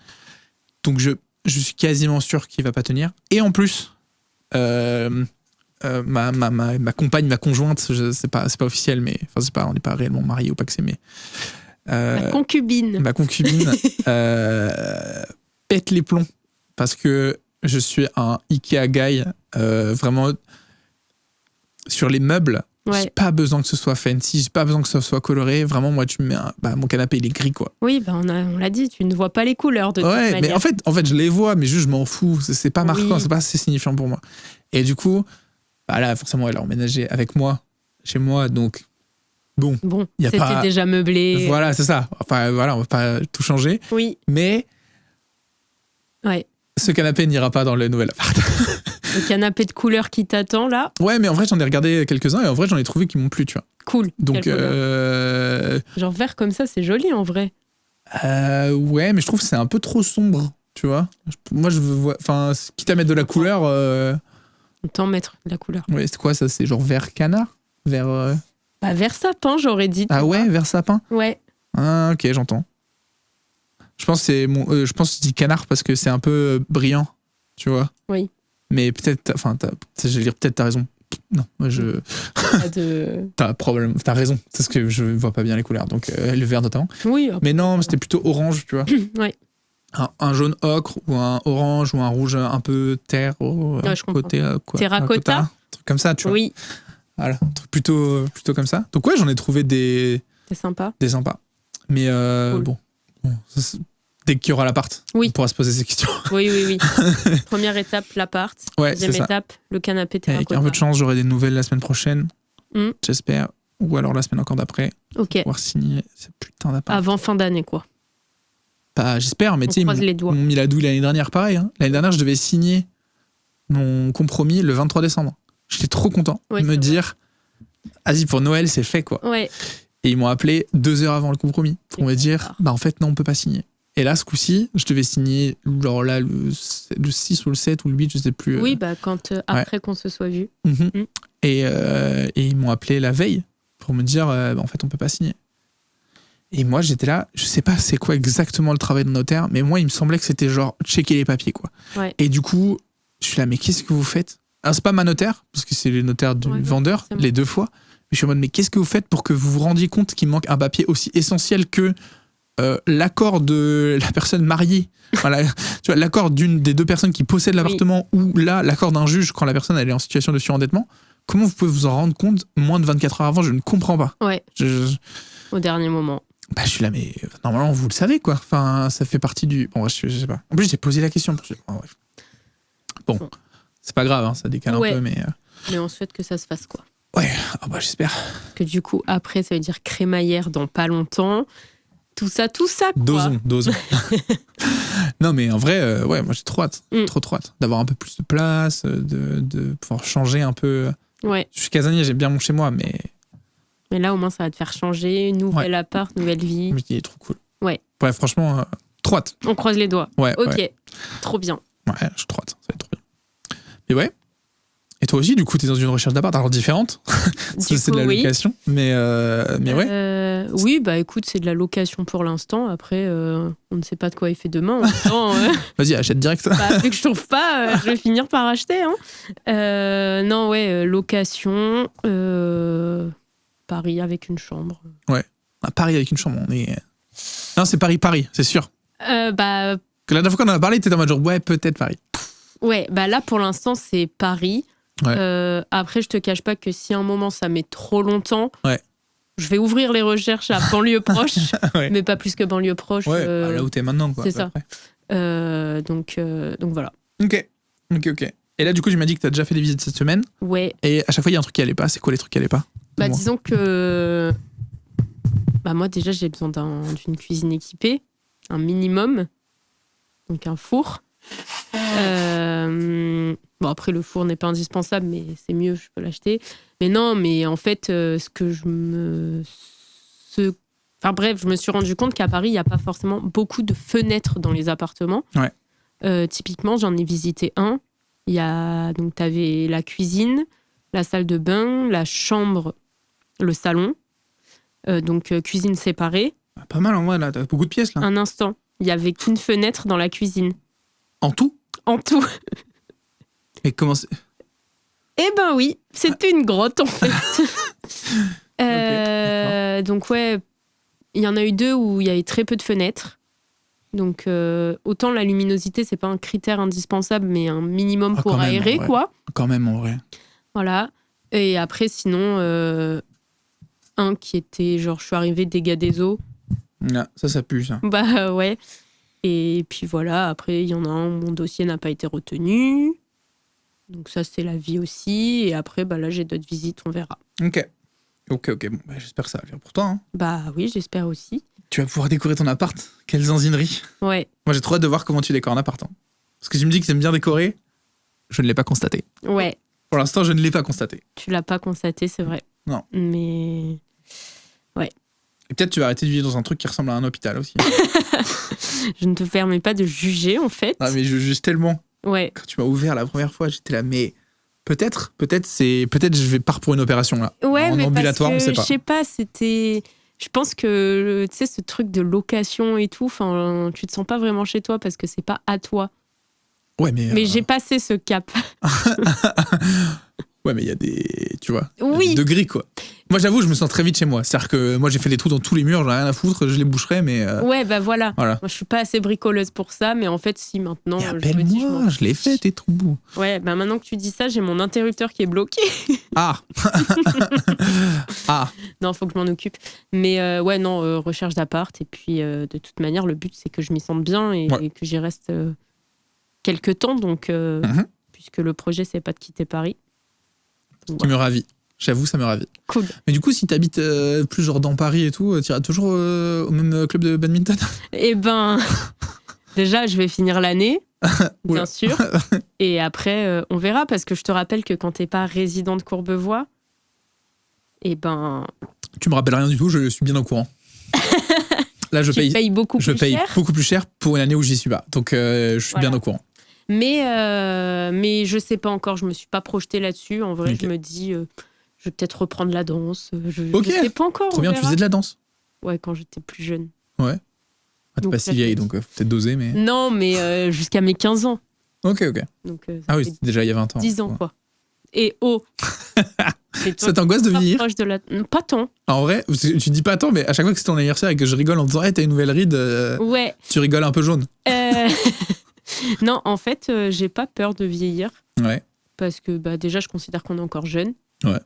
Donc je suis quasiment sûr qu'il va pas tenir. Et en plus, ma compagne, ma conjointe, c'est pas officiel, mais enfin on n'est pas réellement mariés ou pas que c'est, mais ma concubine pète les plombs parce que je suis un Ikea guy, vraiment sur les meubles. J'ai pas besoin que ce soit fancy, j'ai pas besoin que ce soit coloré. Vraiment, moi, tu me mets mon canapé, il est gris, quoi. Oui, on l'a dit, tu ne vois pas les couleurs de toute manière. Mais en fait, je les vois, mais juste, je m'en fous. C'est pas marquant, c'est pas assez signifiant pour moi. Et du coup, là, forcément, elle a emménagé avec moi, chez moi, donc bon, c'était déjà meublé. Voilà, c'est ça. Enfin, voilà, on va pas tout changer. Oui. Mais ce canapé n'ira pas dans le nouvel appart. Le canapé de couleur qui t'attend, là. Ouais, mais en vrai, j'en ai regardé quelques-uns et en vrai, j'en ai trouvé qui m'ont plu, tu vois. Cool. Donc, genre vert comme ça, c'est joli, en vrai. Ouais, mais je trouve que c'est un peu trop sombre, tu vois. Moi, je veux... Enfin, quitte à mettre de la couleur... Autant mettre de la couleur. Ouais, c'est quoi, ça? C'est genre vert canard? Vert... vert sapin, j'aurais dit. Ah ouais, vert sapin? Ouais. Ah, ok, j'entends. Je pense que je dis canard parce que c'est un peu brillant, tu vois. Oui. Mais peut-être, je veux dire, peut-être t'as raison. Non, moi t'as raison. C'est ce que je vois pas bien les couleurs, donc le vert notamment. Oui. Mais non, c'était plutôt orange, tu vois. Ouais. Un jaune ocre ou un orange ou un rouge un peu terre côté terracotta. Un truc comme ça, tu vois. Oui. Voilà, un truc plutôt comme ça. Donc ouais, j'en ai trouvé des sympas. Des sympas. Mais cool. bon, dès qu'il y aura l'appart, on pourra se poser ces questions. Oui. Première étape, l'appart. Ouais, deuxième étape, le canapé terracotta. Avec un peu de chance, j'aurai des nouvelles la semaine prochaine. J'espère. Ou alors la semaine encore d'après. Ok. Pour pouvoir signer ce putain d'appart. Avant fin d'année, quoi. J'espère, mais tu sais, ils m'ont mis la douille l'année dernière, pareil. Hein. L'année dernière, je devais signer mon compromis le 23 décembre. J'étais trop content de me dire, vas-y, pour Noël, c'est fait, quoi. Ouais. Et ils m'ont appelé 2 heures avant le compromis pour me dire, en fait, non, on peut pas signer. Et là, ce coup-ci, je devais signer genre là, le 6 ou le 7 ou le 8, je sais plus. Oui, quand après qu'on se soit vu. Et ils m'ont appelé la veille pour me dire, en fait, on peut pas signer. Et moi, j'étais là, je sais pas c'est quoi exactement le travail de notaire, mais moi, il me semblait que c'était genre checker les papiers, quoi. Ouais. Et du coup, je suis là, mais qu'est-ce que vous faites? Alors, c'est pas ma notaire, parce que c'est les notaires du vendeur, les 2 fois. Mais je suis en mode, mais qu'est-ce que vous faites pour que vous vous rendiez compte qu'il manque un papier aussi essentiel que l'accord de la personne mariée, voilà, tu vois, l'accord d'une des 2 personnes qui possèdent l'appartement, ou là, l'accord d'un juge quand la personne elle est en situation de surendettement. Comment vous pouvez vous en rendre compte moins de 24 heures avant? Je ne comprends pas. Ouais. Au dernier moment. Je suis là, mais normalement, vous le savez, quoi. Enfin, ça fait partie du... Bon, je sais pas. En plus, j'ai posé la question. Bon, c'est pas grave, hein, ça décale un peu, mais... Mais on souhaite que ça se fasse, quoi. Ouais, j'espère. Que du coup, après, ça veut dire crémaillère dans pas longtemps. Tout ça, quoi. Dosons. Non, mais en vrai, moi, j'ai trop hâte. Trop hâte. D'avoir un peu plus de place, de pouvoir changer un peu. Ouais. Je suis casanier, j'aime bien mon chez moi, mais... Mais là, au moins, ça va te faire changer. Nouvel appart, nouvelle vie. Mais il est trop cool. Ouais. Ouais, franchement, trop hâte. On croise les doigts. Ouais. Ok. Ouais. Trop bien. Ouais, je suis trop hâte. Ça va être trop bien. Mais ouais. Et toi aussi, du coup, t'es dans une recherche d'appart, alors différente. C'est de la location. Mais ouais. Oui, écoute, c'est de la location pour l'instant. Après, on ne sait pas de quoi il fait demain. En même temps, vas-y, achète direct. Vu que je trouve pas, je vais finir par acheter. Hein. Non, location. Paris avec une chambre. Ouais. Paris avec une chambre, on est... Non, c'est Paris, c'est sûr. Que la dernière fois qu'on en a parlé, t'étais en mode genre, ouais, peut-être Paris. Ouais, là, pour l'instant, c'est Paris. Ouais. Après, je te cache pas que si à un moment, ça met trop longtemps, je vais ouvrir les recherches à banlieue proche, mais pas plus que banlieue proche. Ouais, là où t'es maintenant, quoi. C'est ça. Donc voilà. Ok. Et là, du coup, tu m'as dit que t'as déjà fait des visites cette semaine. Ouais. Et à chaque fois, il y a un truc qui allait pas. C'est quoi les trucs qui allaient pas? Disons que... moi, déjà, j'ai besoin d'une cuisine équipée, un minimum. Donc, un four. Après, le four n'est pas indispensable, mais c'est mieux, je peux l'acheter. Mais non, mais en fait, je me suis rendu compte qu'à Paris, il n'y a pas forcément beaucoup de fenêtres dans les appartements. Ouais. Typiquement, j'en ai visité un. Donc, tu avais la cuisine, la salle de bain, la chambre, le salon. Donc, cuisine séparée. Pas mal en vrai, là, t'as beaucoup de pièces là. Un instant, il n'y avait qu'une fenêtre dans la cuisine. En tout ? En tout. Mais comment c'est... Eh ben oui, c'était une grotte en fait. Donc ouais, il y en a eu 2 où il y avait très peu de fenêtres. Donc autant la luminosité, c'est pas un critère indispensable, mais un minimum pour aérer, quoi. Quand même, en vrai. Voilà. Et après, sinon, un qui était genre, je suis arrivée, dégâts des eaux. Ah, ça pue, ça. Bah ouais. Et puis voilà, après, il y en a un, mon dossier n'a pas été retenu. Donc ça, c'est la vie aussi. Et après, bah là, j'ai d'autres visites, on verra. Ok. Bon, bah, j'espère que ça va bien pour toi. Hein. Bah oui, j'espère aussi. Tu vas pouvoir décorer ton appart. Quelle zanzinerie. Ouais. Moi, j'ai trop hâte de voir comment tu décores un appart. Hein. Parce que tu me dis que tu aimes bien décorer, je ne l'ai pas constaté. Ouais. Pour l'instant, je ne l'ai pas constaté. Tu l'as pas constaté, c'est vrai. Non. Mais... ouais. Et peut-être tu vas arrêter de vivre dans un truc qui ressemble à un hôpital aussi. Je ne te permets pas de juger, en fait. Ah, mais je juge tellement. Ouais. Quand tu m'as ouvert la première fois, j'étais là, mais peut-être je vais part pour une opération là. Ouais, en mais ambulatoire, parce que, on sait pas. Je sais pas, c'était... Je pense que, tu sais, ce truc de location et tout, tu te sens pas vraiment chez toi parce que c'est pas à toi. Ouais, mais j'ai passé ce cap. Ouais, mais il y a des... Tu vois, oui. des degrés, quoi. Moi, j'avoue, je me sens très vite chez moi. C'est-à-dire que moi, j'ai fait des trous dans tous les murs, j'en ai rien à foutre, je les boucherai, mais... Ouais, bah voilà. Voilà. Moi, je suis pas assez bricoleuse pour ça, mais en fait, si, maintenant... Et appelle-moi, je l'ai fait, tes trous. Ouais, bah maintenant que tu dis ça, j'ai mon interrupteur qui est bloqué. Ah. Ah. Non, faut que je m'en occupe. Mais ouais, non, recherche d'appart. Et puis, de toute manière, le but, c'est que je m'y sente bien et que j'y reste quelques temps. Donc, puisque le projet, c'est pas de quitter Paris. Donc, ça me ravit. J'avoue, ça me ravit. Cool. Mais du coup, si t'habites plus genre dans Paris et tout, t'iras toujours au même club de badminton ? Eh ben, déjà, je vais finir l'année, bien sûr. Et après, on verra, parce que je te rappelle que quand t'es pas résident de Courbevoie, eh ben... Tu me rappelles rien du tout, je suis bien au courant. Là, je paye beaucoup plus cher. Je paye beaucoup plus cher pour une année où j'y suis pas. Donc, je suis bien au courant. Mais je sais pas encore, je me suis pas projetée là-dessus. En vrai, je me dis, je vais peut-être reprendre la danse. Je sais pas encore. Trop bien, tu faisais de la danse ? Ouais, quand j'étais plus jeune. Ouais. Ah, t'es pas si vieille, donc faut peut-être doser, mais... Non, mais jusqu'à mes 15 ans. Ok. Donc, ah oui, c'était déjà il y a 20 ans. 10 ans, quoi. Et ça t'angoisse de vieillir ? Pas tant. En vrai, tu dis pas tant, mais à chaque fois que c'est ton anniversaire et que je rigole en disant hey, t'as une nouvelle ride, ouais. Tu rigoles un peu jaune. Non, en fait, j'ai pas peur de vieillir. Ouais. Parce que déjà, je considère qu'on est encore jeune. Ouais.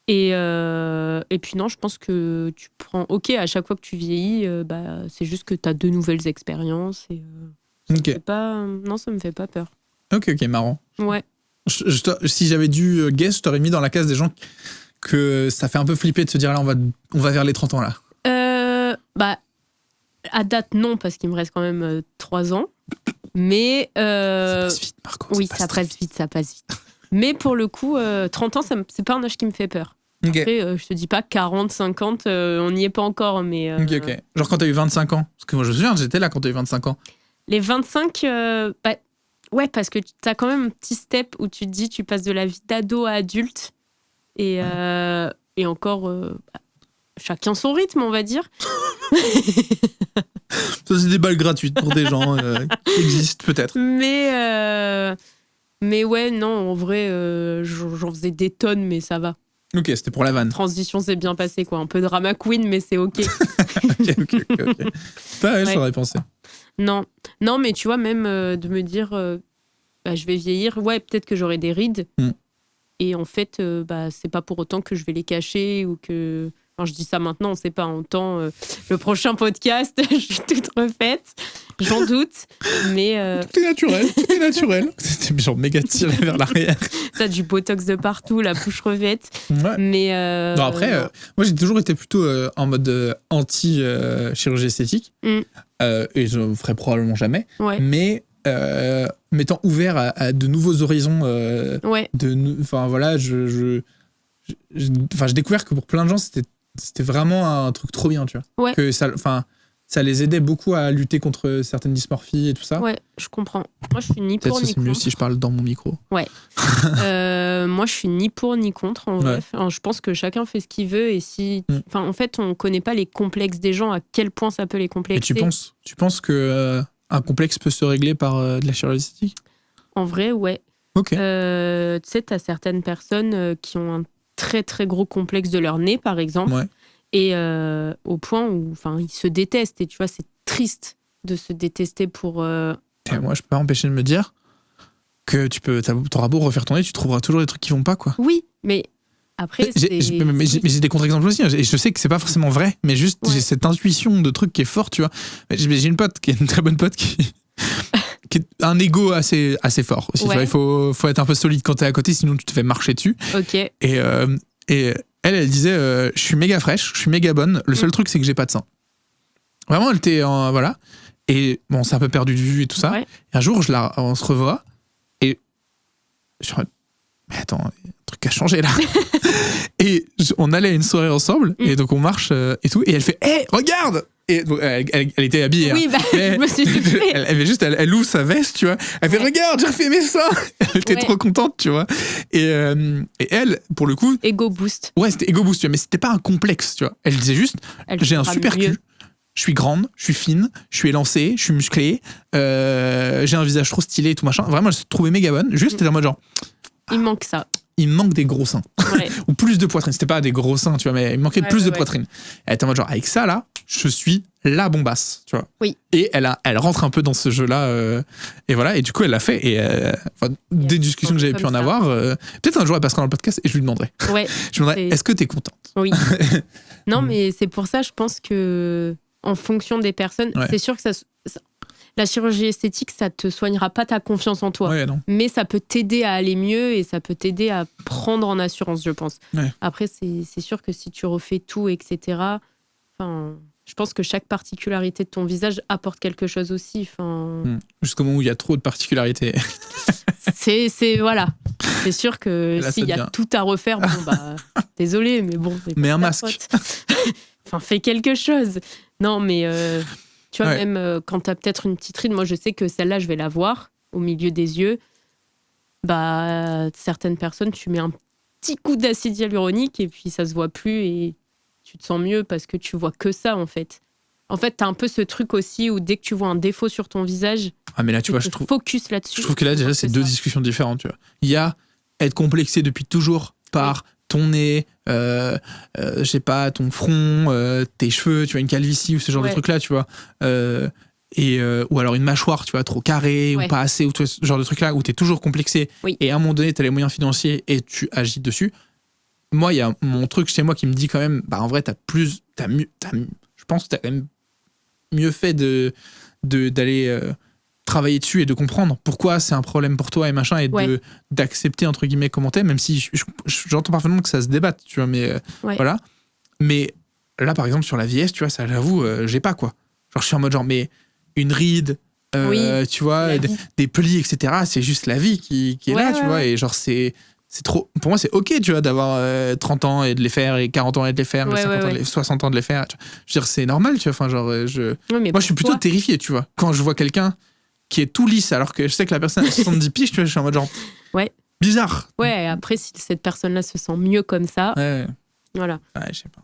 Et puis non, je pense que tu prends... Ok, à chaque fois que tu vieillis, c'est juste que t'as de nouvelles expériences. Et, non, ça me fait pas peur. Ok, marrant. Ouais. Si j'avais dû guess, je t'aurais mis dans la case des gens que ça fait un peu flipper de se dire là, on va vers les 30 ans là. À date, non, parce qu'il me reste quand même 3 ans. Mais... Ça passe vite, Marco. Oui, ça passe vite. Mais pour le coup, 30 ans, c'est pas un âge qui me fait peur. Okay. Après, je te dis pas 40, 50, on n'y est pas encore, mais... Ok. Genre quand t'as eu 25 ans. Parce que moi, je me souviens, j'étais là quand t'as eu 25 ans. Les 25... ouais, parce que t'as quand même un petit step où tu te dis, tu passes de la vie d'ado à adulte. Et encore... chacun son rythme, on va dire. Ça, c'est des balles gratuites pour des gens qui existent, peut-être. Mais ouais, non, en vrai, j'en faisais des tonnes, mais ça va. Ok, c'était pour la vanne. Transition s'est bien passée, quoi. Un peu drama queen, mais c'est ok. Ok. Ouais, j'aurais pensé. Non, mais tu vois, même de me dire, je vais vieillir, ouais, peut-être que j'aurai des rides. Et en fait, c'est pas pour autant que je vais les cacher ou que... Enfin, je dis ça maintenant, on sait pas, en temps, le prochain podcast, je suis toute refaite, j'en doute, mais... Tout est naturel. C'était genre méga tiré vers l'arrière. T'as du botox de partout, la bouche refaite. Ouais. Mais... non, après, moi j'ai toujours été plutôt en mode anti-chirurgie esthétique, et je ne ferai probablement jamais, mais m'étant ouvert à de nouveaux horizons, enfin voilà, j'ai découvert que pour plein de gens, c'était vraiment un truc trop bien, tu vois. Ouais. Que ça, enfin, ça les aidait beaucoup à lutter contre certaines dysmorphies et tout ça. Ouais, je comprends. Moi, je suis ni pour ni contre. Peut-être c'est mieux si je parle dans mon micro. Ouais. Moi, je suis ni pour ni contre, en vrai. Enfin, je pense que chacun fait ce qu'il veut et en fait, on connaît pas les complexes des gens, à quel point ça peut les complexer. Et tu penses que un complexe peut se régler par de la chirurgie esthétique ? En vrai, ouais. Ok. Tu sais, t'as certaines personnes qui ont un très très gros complexe de leur nez, par exemple. Ouais. Et au point où ils se détestent. Et tu vois, c'est triste de se détester pour... Et moi, je peux pas m'empêcher de me dire que t'auras beau refaire ton nez, tu trouveras toujours des trucs qui vont pas, quoi. Oui, mais après, mais j'ai des contre-exemples aussi. Et je sais que c'est pas forcément vrai, mais juste, j'ai cette intuition de truc qui est forte, tu vois. J'ai une pote qui est une très bonne pote qui est un ego assez fort aussi. Ouais. Tu vois, il faut être un peu solide quand t'es à côté, sinon tu te fais marcher dessus. Ok. Et elle disait je suis méga fraîche, je suis méga bonne, le seul truc c'est que j'ai pas de sein. Vraiment, elle était voilà. Et bon, c'est un peu perdu de vue et tout ça. Ouais. Et un jour, on se revoit et je me dis, mais attends, il y a un truc qui a changé là. Et on allait à une soirée ensemble et donc on marche et tout et elle fait hé, regarde. Et donc, elle était habillée. Oui, bah, je me suis dit. Elle ouvre sa veste, tu vois. Elle fait regarde, j'ai refait mes seins. Elle était trop contente, tu vois. Et elle, pour le coup. Ego boost. Ouais, c'était ego boost, tu vois. Mais c'était pas un complexe, tu vois. Elle disait juste j'ai un super cul. Je suis grande, je suis fine, je suis élancée, je suis musclée. J'ai un visage trop stylé et tout machin. Vraiment, elle se trouvait méga bonne. Juste, elle était en mode genre. Il manque ça. Il me manque des gros seins. Ouais. Ou plus de poitrine. C'était pas des gros seins, tu vois, mais il me manquait plus de poitrine. Elle était en mode genre, avec ça, là, je suis la bombasse, tu vois. Oui. Et elle rentre un peu dans ce jeu-là. Et voilà. Et du coup, elle l'a fait. Et des discussions que j'avais pu en avoir. Peut-être un jour, elle passera dans le podcast et je lui demanderai. Ouais. Je lui demanderai, est-ce que t'es contente ? Oui. Non, mais c'est pour ça, je pense que en fonction des personnes, c'est sûr que la chirurgie esthétique, ça te soignera pas ta confiance en toi. Ouais, non. Mais ça peut t'aider à aller mieux et ça peut t'aider à prendre en assurance, je pense. Ouais. Après, c'est sûr que si tu refais tout, etc., je pense que chaque particularité de ton visage apporte quelque chose aussi. Jusqu'au moment où il y a trop de particularités. Voilà. C'est sûr que s'il y a tout à refaire, bon, bah, désolé, mais bon. Mais un masque. Fais quelque chose. Non, mais... Tu vois, même quand tu as peut-être une petite ride, moi je sais que celle-là, je vais la voir au milieu des yeux. Bah, certaines personnes, tu mets un petit coup d'acide hyaluronique et puis ça se voit plus et tu te sens mieux parce que tu vois que ça en fait. En fait, tu as un peu ce truc aussi où dès que tu vois un défaut sur ton visage, mais là, tu vois, je trouve focus là-dessus. Je trouve que là, déjà, c'est deux discussions différentes. Tu vois. Il y a être complexé depuis toujours par ton nez, je sais pas, ton front, tes cheveux, tu vois, une calvitie ou ce genre de truc là, tu vois, ou alors une mâchoire, tu vois, trop carrée ou pas assez, ou tu vois, ce genre de truc là où t'es toujours complexé et à un moment donné t'as les moyens financiers et tu agis dessus. Moi, il y a mon truc chez moi qui me dit quand même, bah en vrai je pense que t'as quand même mieux fait d'aller travailler dessus et de comprendre pourquoi c'est un problème pour toi et machin et d'accepter entre guillemets comment t'es, même si j'entends parfaitement que ça se débatte, tu vois, mais voilà. Mais là par exemple sur la vieillesse, tu vois, ça j'avoue j'ai pas quoi, genre je suis en mode genre mais une ride tu vois, des plis etc, c'est juste la vie qui est là, tu vois, et genre c'est trop, pour moi c'est ok, tu vois, d'avoir 30 ans et de les faire et 40 ans et de les faire, 50 ans, 60 ans de les faire, je veux dire c'est normal, tu vois, enfin genre moi je suis plutôt terrifié, tu vois, quand je vois quelqu'un qui est tout lisse alors que je sais que la personne a 70 piges, tu vois, je suis en mode genre bizarre. Ouais, après si cette personne-là se sent mieux comme ça, voilà. Ouais, je sais pas.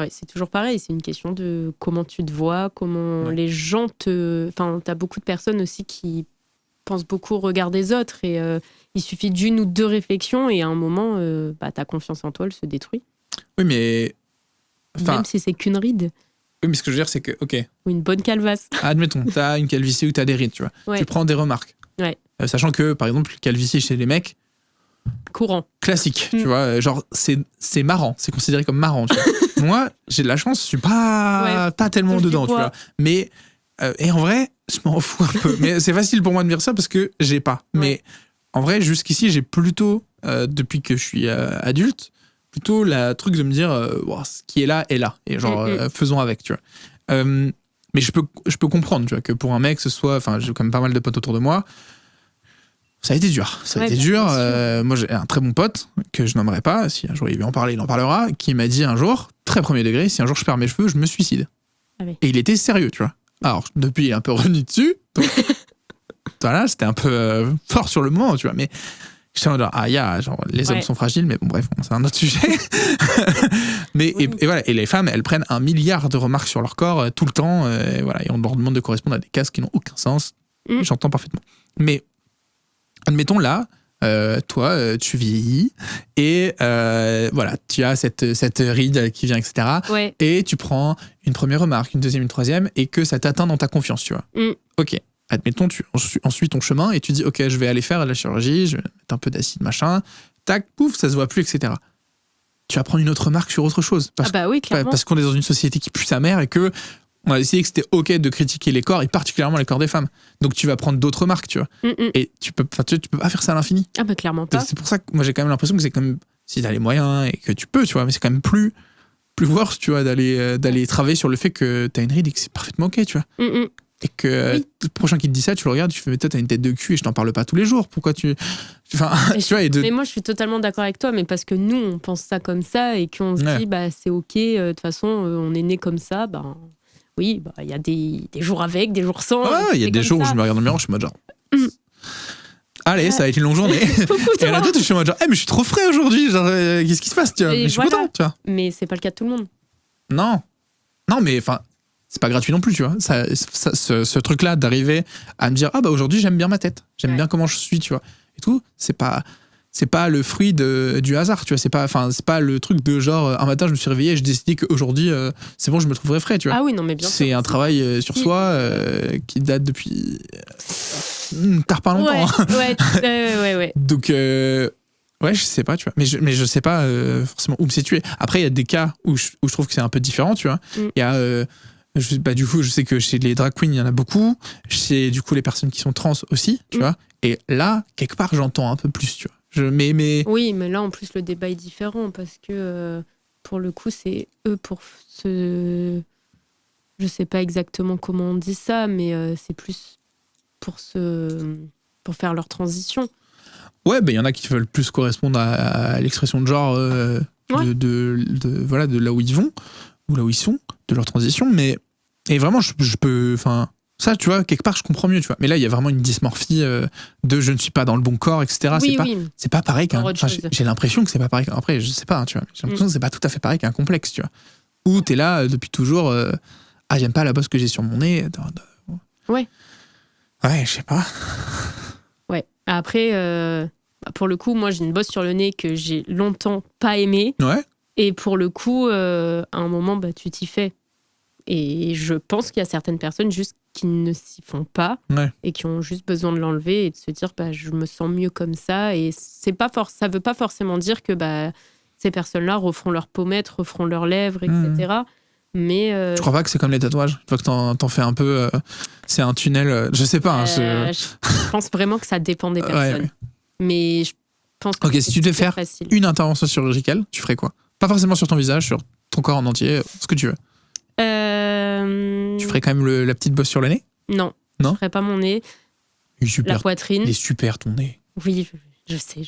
C'est toujours pareil, c'est une question de comment tu te vois, comment les gens t'as beaucoup de personnes aussi qui pensent beaucoup au regard des autres et il suffit d'une ou deux réflexions et à un moment, ta confiance en toi, elle se détruit. Oui, mais... Même si c'est qu'une ride. Oui, mais ce que je veux dire, c'est que, ok. Ou une bonne calvasse. Admettons, t'as une calvitie ou t'as des rides, tu vois. Tu prends des remarques. Sachant que, par exemple, calvitie chez les mecs... Courant. Classique, tu vois. Genre, c'est marrant. C'est considéré comme marrant, tu vois. Moi, j'ai de la chance, je suis pas tellement dedans, tu vois. Mais, et en vrai, je m'en fous un peu. Mais c'est facile pour moi de dire ça parce que j'ai pas. Mais en vrai, jusqu'ici, j'ai plutôt, depuis que je suis adulte, plutôt la truc de me dire ce qui est là est là et genre faisons avec, tu vois. Mais je peux comprendre, tu vois, que pour un mec ce soit, enfin j'ai quand même pas mal de potes autour de moi, Ça a été dur. Moi, j'ai un très bon pote, que je nommerai pas, si un jour il veut en parler, il en parlera, qui m'a dit un jour, très premier degré, si un jour je perds mes cheveux, je me suicide. Ah oui. Et il était sérieux, tu vois. Alors, depuis, il est un peu revenu dessus. Donc, voilà, c'était un peu fort sur le moment, tu vois. Mais j'étais en mode, les hommes sont fragiles, mais bon, bref, c'est un autre sujet. Mais, oui. et voilà, et les femmes, elles prennent 1 milliard de remarques sur leur corps tout le temps, et on leur demande de correspondre à des cases qui n'ont aucun sens. J'entends parfaitement. Mais, admettons là, toi, tu vieillis, et tu as cette ride qui vient, etc. Ouais. Et tu prends une première remarque, une deuxième, une troisième, et que ça t'atteint dans ta confiance, tu vois. Ok. Admettons, tu suis ton chemin et tu dis, ok, je vais aller faire la chirurgie, je vais mettre un peu d'acide, machin, tac, pouf, ça se voit plus, etc. Tu vas prendre une autre remarque sur autre chose. Oui, clairement. Parce qu'on est dans une société qui pue sa mère et que on a décidé que c'était ok de critiquer les corps, et particulièrement les corps des femmes. Donc tu vas prendre d'autres remarques, tu vois. Et tu peux pas faire ça à l'infini. Ah bah clairement pas. C'est pour ça que moi j'ai quand même l'impression que c'est quand même, si t'as les moyens et que tu peux, tu vois, mais c'est quand même plus worse, tu vois, d'aller travailler sur le fait que t'as une ride et que c'est parfaitement ok, tu vois. Et que le prochain qui te dit ça, tu le regardes, tu fais, mais toi, t'as une tête de cul et je t'en parle pas tous les jours. Pourquoi tu. Enfin, tu vois, Mais moi, je suis totalement d'accord avec toi, mais parce que nous, on pense ça comme ça et qu'on se dit, c'est ok, de toute façon, on est né comme ça, oui, il y a des jours avec, des jours sans. Il y a des jours où je me regarde dans le miroir, je suis en mode genre. Allez, ça va être une longue journée. Et à la d'autres, je suis en mode genre, mais je suis trop frais aujourd'hui, genre, qu'est-ce qui se passe, tu vois. Mais je suis content, tu vois. Mais c'est pas le cas de tout le monde. Non, mais enfin. C'est pas gratuit non plus, tu vois. Ce truc-là d'arriver à me dire, aujourd'hui, j'aime bien ma tête. J'aime bien comment je suis, tu vois. Et tout, c'est pas le fruit du hasard, tu vois. C'est pas le truc de genre, un matin, je me suis réveillé et j'ai décidé qu'aujourd'hui, c'est bon, je me trouverai frais, tu vois. Ah oui, non, mais bien sûr. C'est un travail sur soi qui date depuis tard pas longtemps. Ouais. Donc, je sais pas, tu vois. Mais je sais pas forcément où me situer. Après, il y a des cas où je trouve que c'est un peu différent, tu vois. Il y a... du coup, je sais que chez les drag queens, il y en a beaucoup. Chez, du coup, les personnes qui sont trans aussi, tu vois. Et là, quelque part, j'entends un peu plus, tu vois. Mais... Oui, mais là, en plus, le débat est différent parce que, pour le coup, c'est eux pour se... Je sais pas exactement comment on dit ça, mais c'est plus pour faire leur transition. Ouais, il y en a qui veulent plus correspondre à l'expression de genre de là où ils vont, ou là où ils sont, de leur transition, et vraiment je peux, enfin ça, tu vois, quelque part je comprends mieux, tu vois, mais là il y a vraiment une dysmorphie de je ne suis pas dans le bon corps, etc. C'est pas pareil j'ai l'impression que c'est pas pareil après, je sais pas, tu vois, j'ai l'impression que c'est pas tout à fait pareil qu'un complexe, tu vois, où t'es là depuis toujours, j'aime pas la bosse que j'ai sur mon nez, ouais, je sais pas, après pour le coup, moi j'ai une bosse sur le nez que j'ai longtemps pas aimée. Et pour le coup, à un moment, tu t'y fais. Et je pense qu'il y a certaines personnes juste qui ne s'y font pas et qui ont juste besoin de l'enlever et de se dire je me sens mieux comme ça. Et ça veut pas forcément dire que ces personnes-là referont leurs pommettes, referont leurs lèvres, etc. Mais je crois pas que c'est comme les tatouages. Une fois que t'en fais un peu, c'est un tunnel. Je sais pas. Je pense vraiment que ça dépend des personnes. Mais je pense que si tu devais faire une intervention chirurgicale, tu ferais quoi? Pas forcément sur ton visage, sur ton corps en entier, ce que tu veux. Tu ferais quand même la petite bosse sur le nez? Non. Je ferais pas mon nez. La poitrine. Il est super ton nez. Oui, je sais.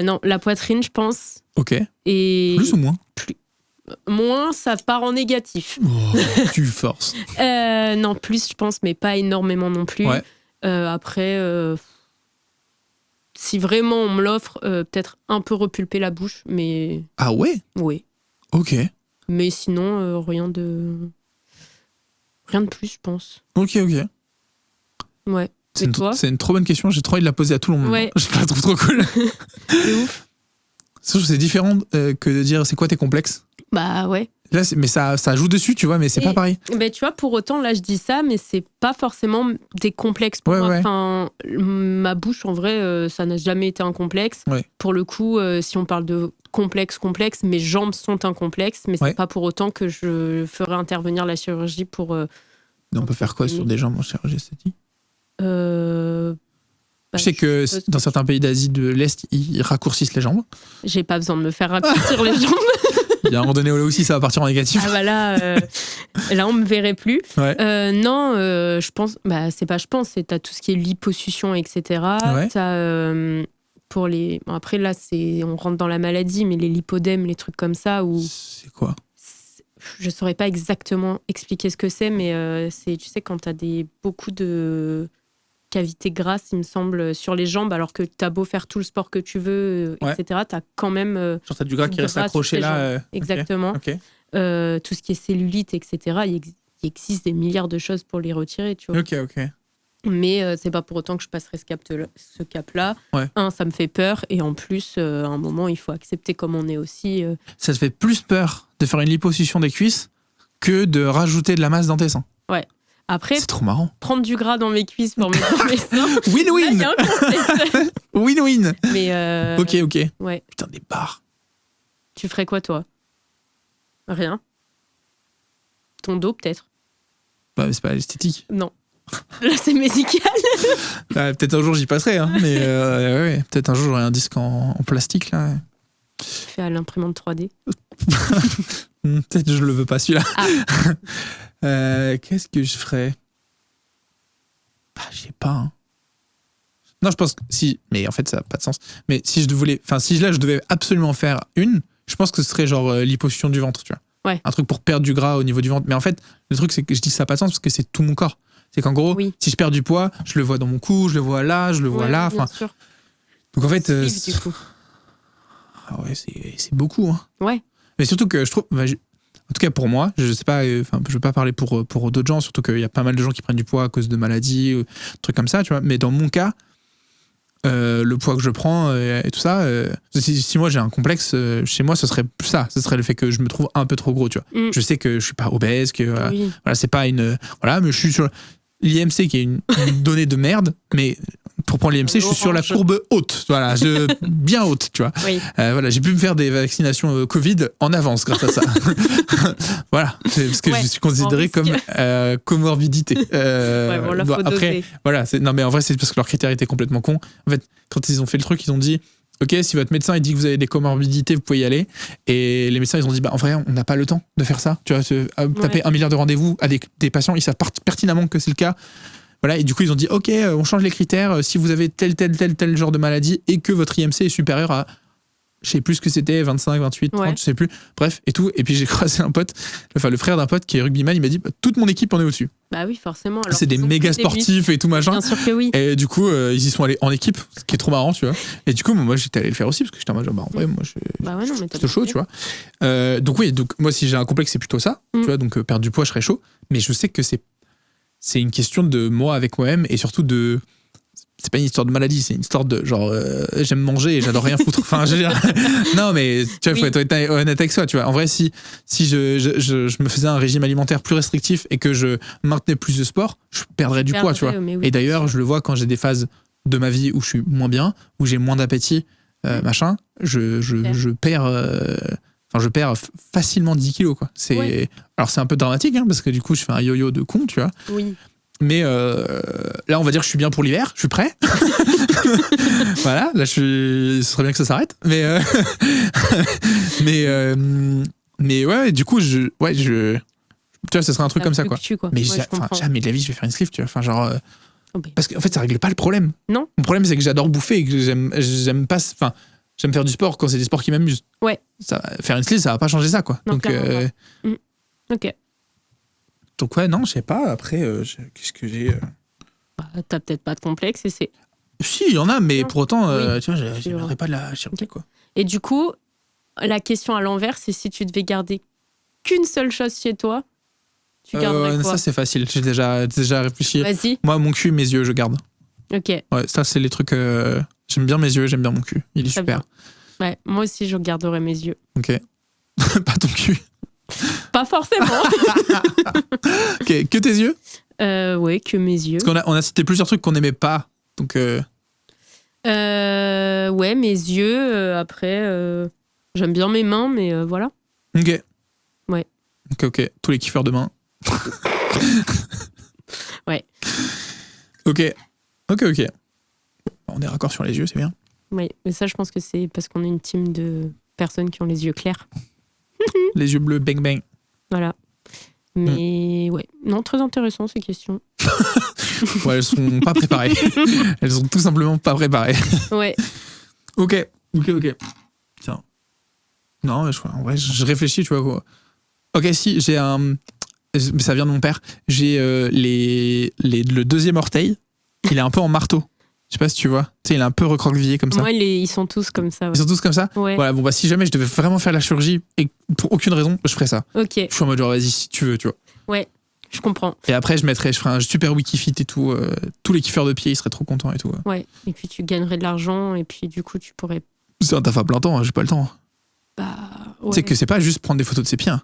Non, la poitrine, je pense. Ok. Et plus ou moins? Moins, ça part en négatif. Tu forces. Non, plus, je pense, mais pas énormément non plus. Après... si vraiment on me l'offre, peut-être un peu repulper la bouche, mais... Ah ouais? Oui. Ok. Mais sinon, rien de plus, je pense. Ok. Ouais. C'est une trop bonne question, j'ai trop envie de la poser à tout le monde. Ouais. Je la trouve trop cool. C'est ouf. C'est différent que de dire c'est quoi tes complexes. Ouais. Là, mais ça joue dessus, tu vois, mais c'est pas pareil. Tu vois, pour autant, là, je dis ça, mais c'est pas forcément des complexes pour moi. Enfin, ma bouche, en vrai, ça n'a jamais été un complexe. Pour le coup, si on parle de complexe, mes jambes sont un complexe, mais c'est pas pour autant que je ferai intervenir la chirurgie pour... on peut faire quoi sur des jambes en chirurgie esthétique? Je sais que dans certains pays d'Asie de l'Est, ils raccourcissent les jambes. J'ai pas besoin de me faire raccourcir les jambes. Il y a un moment donné, là aussi, ça va partir en négatif. Ah bah là, on me verrait plus. Ouais. Non, je pense, c'est t'as tout ce qui est liposuction, etc. Ouais. T'as pour les. Bon, après là, on rentre dans la maladie, mais les lipodèmes, les trucs comme ça où. C'est quoi? Je saurais pas exactement expliquer ce que c'est, mais c'est, tu sais, quand t'as beaucoup de cavités grasses, il me semble, sur les jambes, alors que t'as beau faire tout le sport que tu veux, etc. T'as quand même. Genre t'as du gras qui reste accroché là. Exactement. Okay. Tout ce qui est cellulite, etc. Il existe des milliards de choses pour les retirer, tu vois. Ok. Mais c'est pas pour autant que je passerai ce cap-là. Ouais. Ça me fait peur, et en plus, à un moment, il faut accepter comme on est aussi. Ça te fait plus peur de faire une liposuction des cuisses que de rajouter de la masse dans tes seins. Ouais. Après, c'est trop marrant. Prendre du gras dans mes cuisses pour mettre dans mes seins. Win-win. Il y a un concept. Win-win. Mais ok. Ouais. Putain, des barres. Tu ferais quoi, toi? Rien. Ton dos, peut-être? Bah, c'est pas esthétique. Non. Là, c'est médical. Peut-être un jour, j'y passerai. Hein, mais ouais, peut-être un jour, j'aurai un disque en plastique. Là. Fait à l'imprimante 3D. Peut-être que je le veux pas, celui-là. Ah. Qu'est-ce que je ferais? Je sais pas. Hein. Non, je pense que si... Mais en fait, ça n'a pas de sens. Mais si je devais absolument faire je pense que ce serait genre liposuction du ventre, tu vois. Ouais. Un truc pour perdre du gras au niveau du ventre. Mais en fait, le truc, c'est que je dis que ça n'a pas de sens parce que c'est tout mon corps. C'est qu'en gros, si je perds du poids, je le vois dans mon cou, je le vois là, je le vois là. Bien sûr. Donc en fait... du coup. Ah ouais, c'est beaucoup. Hein. Ouais. Mais surtout que je trouve... en tout cas pour moi, je sais pas, je veux pas parler pour d'autres gens, surtout qu'il y a pas mal de gens qui prennent du poids à cause de maladies, trucs comme ça, tu vois. Mais dans mon cas, le poids que je prends et tout ça, si moi j'ai un complexe, chez moi ce serait plus ça, ce serait le fait que je me trouve un peu trop gros, tu vois. Je sais que je suis pas obèse, que voilà, c'est pas une... Voilà, mais je suis sur l'IMC qui est une donnée de merde, mais... Pour prendre l'IMC, je suis sur la courbe haute, voilà, bien haute, tu vois. Oui. Voilà, j'ai pu me faire des vaccinations Covid en avance grâce à ça. Voilà, c'est parce que je suis considéré comme comorbidité. Après, voilà, non mais en vrai c'est parce que leurs critères étaient complètement cons. En fait, quand ils ont fait le truc, ils ont dit ok, si votre médecin il dit que vous avez des comorbidités, vous pouvez y aller. Et les médecins ils ont dit en vrai on n'a pas le temps de faire ça. Tu vois, taper 1 milliard de rendez-vous à des patients, ils savent pertinemment que c'est le cas. Voilà, et du coup, ils ont dit, OK, on change les critères. Si vous avez tel genre de maladie et que votre IMC est supérieur à, je sais plus ce que c'était, 25, 28, 30, je sais plus. Bref, et tout. Et puis, j'ai croisé un pote, le frère d'un pote qui est rugbyman, il m'a dit, toute mon équipe en est au-dessus. Bah oui, forcément. Alors c'est des méga sportifs et tout machin. Bien sûr que oui. Et du coup, ils y sont allés en équipe, ce qui est trop marrant, tu vois. Et du coup, moi, j'étais allé le faire aussi parce que j'étais en mode, en vrai, moi, je plutôt chaud, tu vois. Donc, moi, si j'ai un complexe, c'est plutôt ça, tu vois. Donc, perdre du poids, je serais chaud. Mais je sais que c'est une question de moi avec moi-même et surtout de... C'est pas une histoire de maladie, c'est une histoire de genre j'aime manger et j'adore rien foutre. Enfin, je veux dire, non mais tu vois, faut être honnête avec soi, tu vois. En vrai, si je me faisais un régime alimentaire plus restrictif et que je maintenais plus de sport, je perdrais du poids, tu vois. Oui, et d'ailleurs, je le vois quand j'ai des phases de ma vie où je suis moins bien, où j'ai moins d'appétit, machin, je perds... je perds facilement 10 kilos, quoi. Alors, c'est un peu dramatique, hein, parce que du coup, je fais un yo-yo de con, tu vois. Oui. Mais là, on va dire que je suis bien pour l'hiver, je suis prêt. Voilà, là, ce serait bien que ça s'arrête. Mais ouais, du coup, tu vois, ça serait un truc comme ça, quoi. Mais jamais de la vie, je vais faire une sleeve, tu vois. Enfin, genre... Parce qu'en fait, ça règle pas le problème. Non. Mon problème, c'est que j'adore bouffer et que j'aime pas... Enfin, j'aime faire du sport quand c'est des sports qui m'amusent. Ouais. Faire une sleeve, ça va pas changer ça, quoi. Non, donc, ok. Donc ouais, non, je sais pas. Après, qu'est-ce que j'ai T'as peut-être pas de complexe et c'est... Si, il y en a, mais pour autant, tu vois, j'aimerais pas de la chirurgie, quoi. Et du coup, la question à l'envers, c'est si tu devais garder qu'une seule chose chez toi, tu garderais quoi? Ça, c'est facile. J'ai déjà réfléchi. Vas-y. Moi, mon cul, mes yeux, je garde. Ok. Ouais, ça, c'est les trucs... J'aime bien mes yeux, j'aime bien mon cul. Il est très super. Bien. Ouais, moi aussi, je garderais mes yeux. Ok. Pas ton cul. Pas forcément. Okay. Que tes yeux? Ouais, que mes yeux. Parce qu'on a cité plusieurs trucs qu'on n'aimait pas. Donc ouais, mes yeux. Après, j'aime bien mes mains, mais voilà. Ok. Ouais. Ok. Tous les kiffeurs de mains. Ouais. Ok. On est raccord sur les yeux, c'est bien. Oui, mais ça, je pense que c'est parce qu'on est une team de personnes qui ont les yeux clairs. Les yeux bleus, bang bang. Voilà. Mais ouais, non, très intéressant ces questions. Ouais, elles sont pas préparées. Elles sont tout simplement pas préparées. Ouais. Ok. Tiens. Non, en vrai, je réfléchis, tu vois. Ok, si, j'ai un... Ça vient de mon père. J'ai le deuxième orteil, il est un peu en marteau. Je sais pas si tu vois. Tu sais, il est un peu recroquevillé comme ça. Moi, ils sont tous comme ça. Ouais. Ils sont tous comme ça. Ouais. Voilà, bon, bah, si jamais je devais vraiment faire la chirurgie et pour aucune raison, je ferais ça. Ok. Je suis en mode genre, vas-y, si tu veux, tu vois. Ouais, je comprends. Et après, je ferais un super Wikifit et tout. Tous les kiffeurs de pieds, ils seraient trop contents et tout. Ouais, et puis tu gagnerais de l'argent et puis du coup, tu pourrais. C'est un taf à plein temps, hein, j'ai pas le temps. Bah, ouais. Tu sais que c'est pas juste prendre des photos de ses pieds. Hein.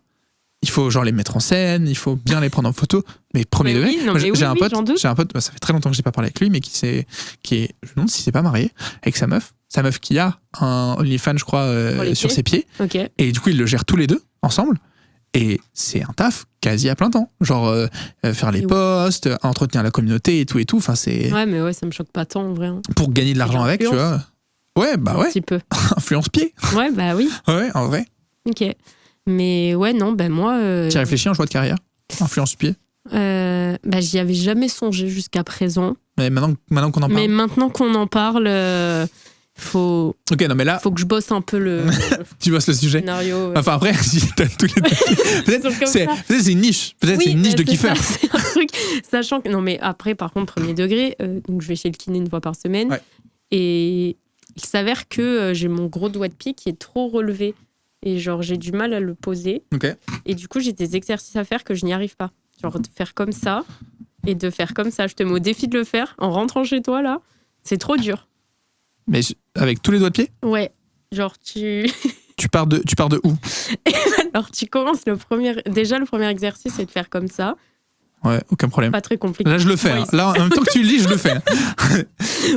Il faut genre les mettre en scène, il faut bien les prendre en photo. Mais premier degré, j'ai un pote, bah, ça fait très longtemps que j'ai pas parlé avec lui, mais qui est, je me demande si c'est pas marié avec sa meuf qui a un OnlyFans, je crois, sur ses pieds. Okay. Et du coup, ils le gèrent tous les deux ensemble. Et c'est un taf quasi à plein temps. Genre faire les posts, entretenir la communauté et tout. Enfin, c'est... Ouais, mais ouais, ça me choque pas tant en vrai. Hein. Pour gagner de l'argent avec, tu vois. Ouais, bah ouais. Un petit peu. Influence pied. Ouais, bah oui. Ouais, en vrai. Ok. Mais ouais, non, ben moi... Tu as réfléchi en choix de carrière? Influence pied? Bah, j'y avais jamais songé jusqu'à présent. Mais maintenant qu'on en parle. Mais maintenant qu'on en parle, faut... Ok, non mais là... Faut que je bosse un peu le... Tu bosses le sujet. Scénario. Enfin après, si t'as tous les... Peut-être c'est une niche. Peut-être c'est une niche de kiffeur. C'est un truc, sachant que... Non mais après, par contre, premier degré, donc je vais chez le kiné 1 fois par semaine. Ouais. Et il s'avère que j'ai mon gros doigt de pied qui est trop relevé. Et genre, j'ai du mal à le poser. Okay. Et du coup, j'ai des exercices à faire que je n'y arrive pas. Genre, de faire comme ça et de faire comme ça. Je te mets au défi de le faire en rentrant chez toi, là. C'est trop dur. Mais avec tous les doigts de pied? Ouais. Genre, tu pars de où? Alors, tu commences le premier exercice, c'est de faire comme ça. Ouais, aucun problème. Pas très compliqué. Là, je le fais. Hein. Là, en même temps que tu le lis, je le fais.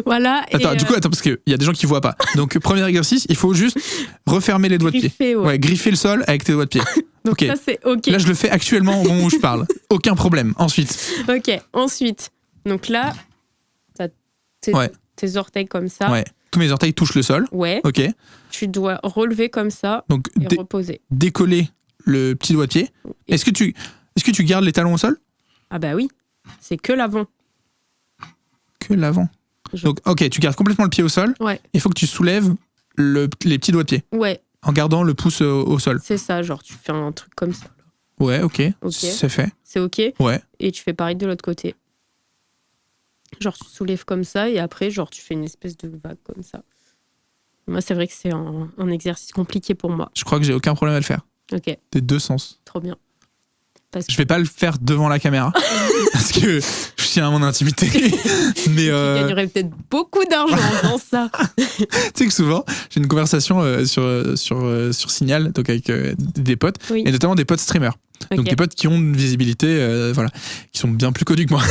Voilà. Attends, du coup, parce qu'il y a des gens qui voient pas. Donc, premier exercice, il faut juste refermer les doigts de pied. Ouais, griffer le sol avec tes doigts de pied. Donc ça, c'est OK. Là, je le fais actuellement au moment où je parle. Aucun problème. Ensuite. OK. Ensuite, donc là, t'as tes orteils comme ça. Ouais. Tous mes orteils touchent le sol. Ouais. OK. Tu dois relever comme ça. Donc, et reposer. Décoller le petit doigt de pied. Est-ce que tu gardes les talons au sol? Ah bah oui. C'est que l'avant. Que l'avant. Donc, OK, tu gardes complètement le pied au sol. Ouais. Il faut que tu soulèves les petits doigts de pied. Ouais. En gardant le pouce au sol. C'est ça, genre tu fais un truc comme ça. Ouais, ok. C'est fait. C'est OK. Ouais. Et tu fais pareil de l'autre côté. Genre tu soulèves comme ça et après, genre tu fais une espèce de vague comme ça. Moi, c'est vrai que c'est un exercice compliqué pour moi. Je crois que j'ai aucun problème à le faire. OK. Des deux sens. Trop bien. Je vais pas le faire devant la caméra parce que je tiens à mon intimité. Mais tu gagnerais peut-être beaucoup d'argent dans ça. Tu sais que souvent, j'ai une conversation sur Signal, donc avec des potes, oui. Et notamment des potes streamers. Okay. Donc des potes qui ont une visibilité, voilà, qui sont bien plus connus que moi.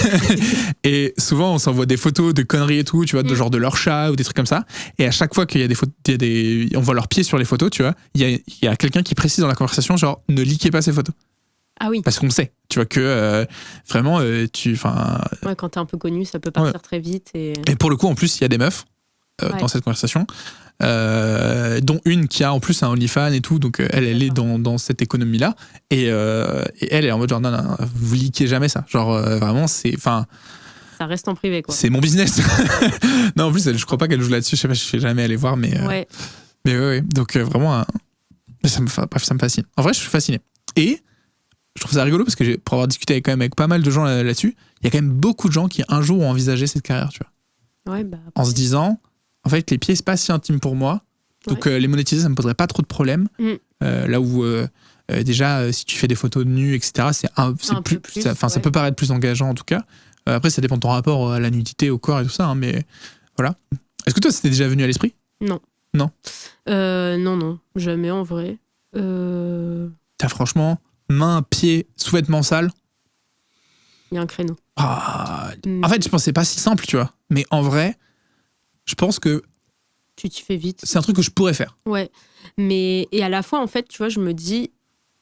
Et souvent, on s'envoie des photos de conneries et tout, tu vois, de genre de leur chat ou des trucs comme ça. Et à chaque fois qu'il y a des photos, on voit leurs pieds sur les photos, tu vois, il y a quelqu'un qui précise dans la conversation, genre, ne likez pas ces photos. Ah oui. Parce qu'on sait, tu vois, que vraiment, ouais, quand t'es un peu connu, ça peut partir très vite. Et pour le coup, en plus, il y a des meufs dans cette conversation, dont une qui a en plus un OnlyFans et tout, donc elle est dans cette économie-là. Et elle est en mode genre, non, vous liquez jamais ça. Genre, vraiment, c'est. Enfin. Ça reste en privé, quoi. C'est mon business. Non, en plus, je crois pas qu'elle joue là-dessus. Je sais pas, je suis jamais allé voir, mais. Ouais. Mais ouais. Donc, vraiment, ça me fascine. En vrai, je suis fasciné. Et. Je trouve ça rigolo parce que pour avoir discuté avec pas mal de gens là-dessus, il y a quand même beaucoup de gens qui un jour ont envisagé cette carrière, tu vois. Ouais, bah, en se disant, en fait, les pieds, c'est pas si intime pour moi. Donc, les monétiser, ça me poserait pas trop de problèmes. Là où, déjà, si tu fais des photos de nu, etc., ça peut paraître plus engageant en tout cas. Après, ça dépend de ton rapport à la nudité, au corps et tout ça, hein, mais voilà. Est-ce que toi, c'était déjà venu à l'esprit? Non. Non. Non, jamais en vrai. T'as franchement. Main, pied, sous-vêtements sales. Il y a un créneau. En fait, je pense que c'est pas si simple, tu vois. Mais en vrai, je pense que... Tu t'y fais vite. C'est un truc que je pourrais faire. Ouais. Et à la fois, en fait, tu vois, je me dis,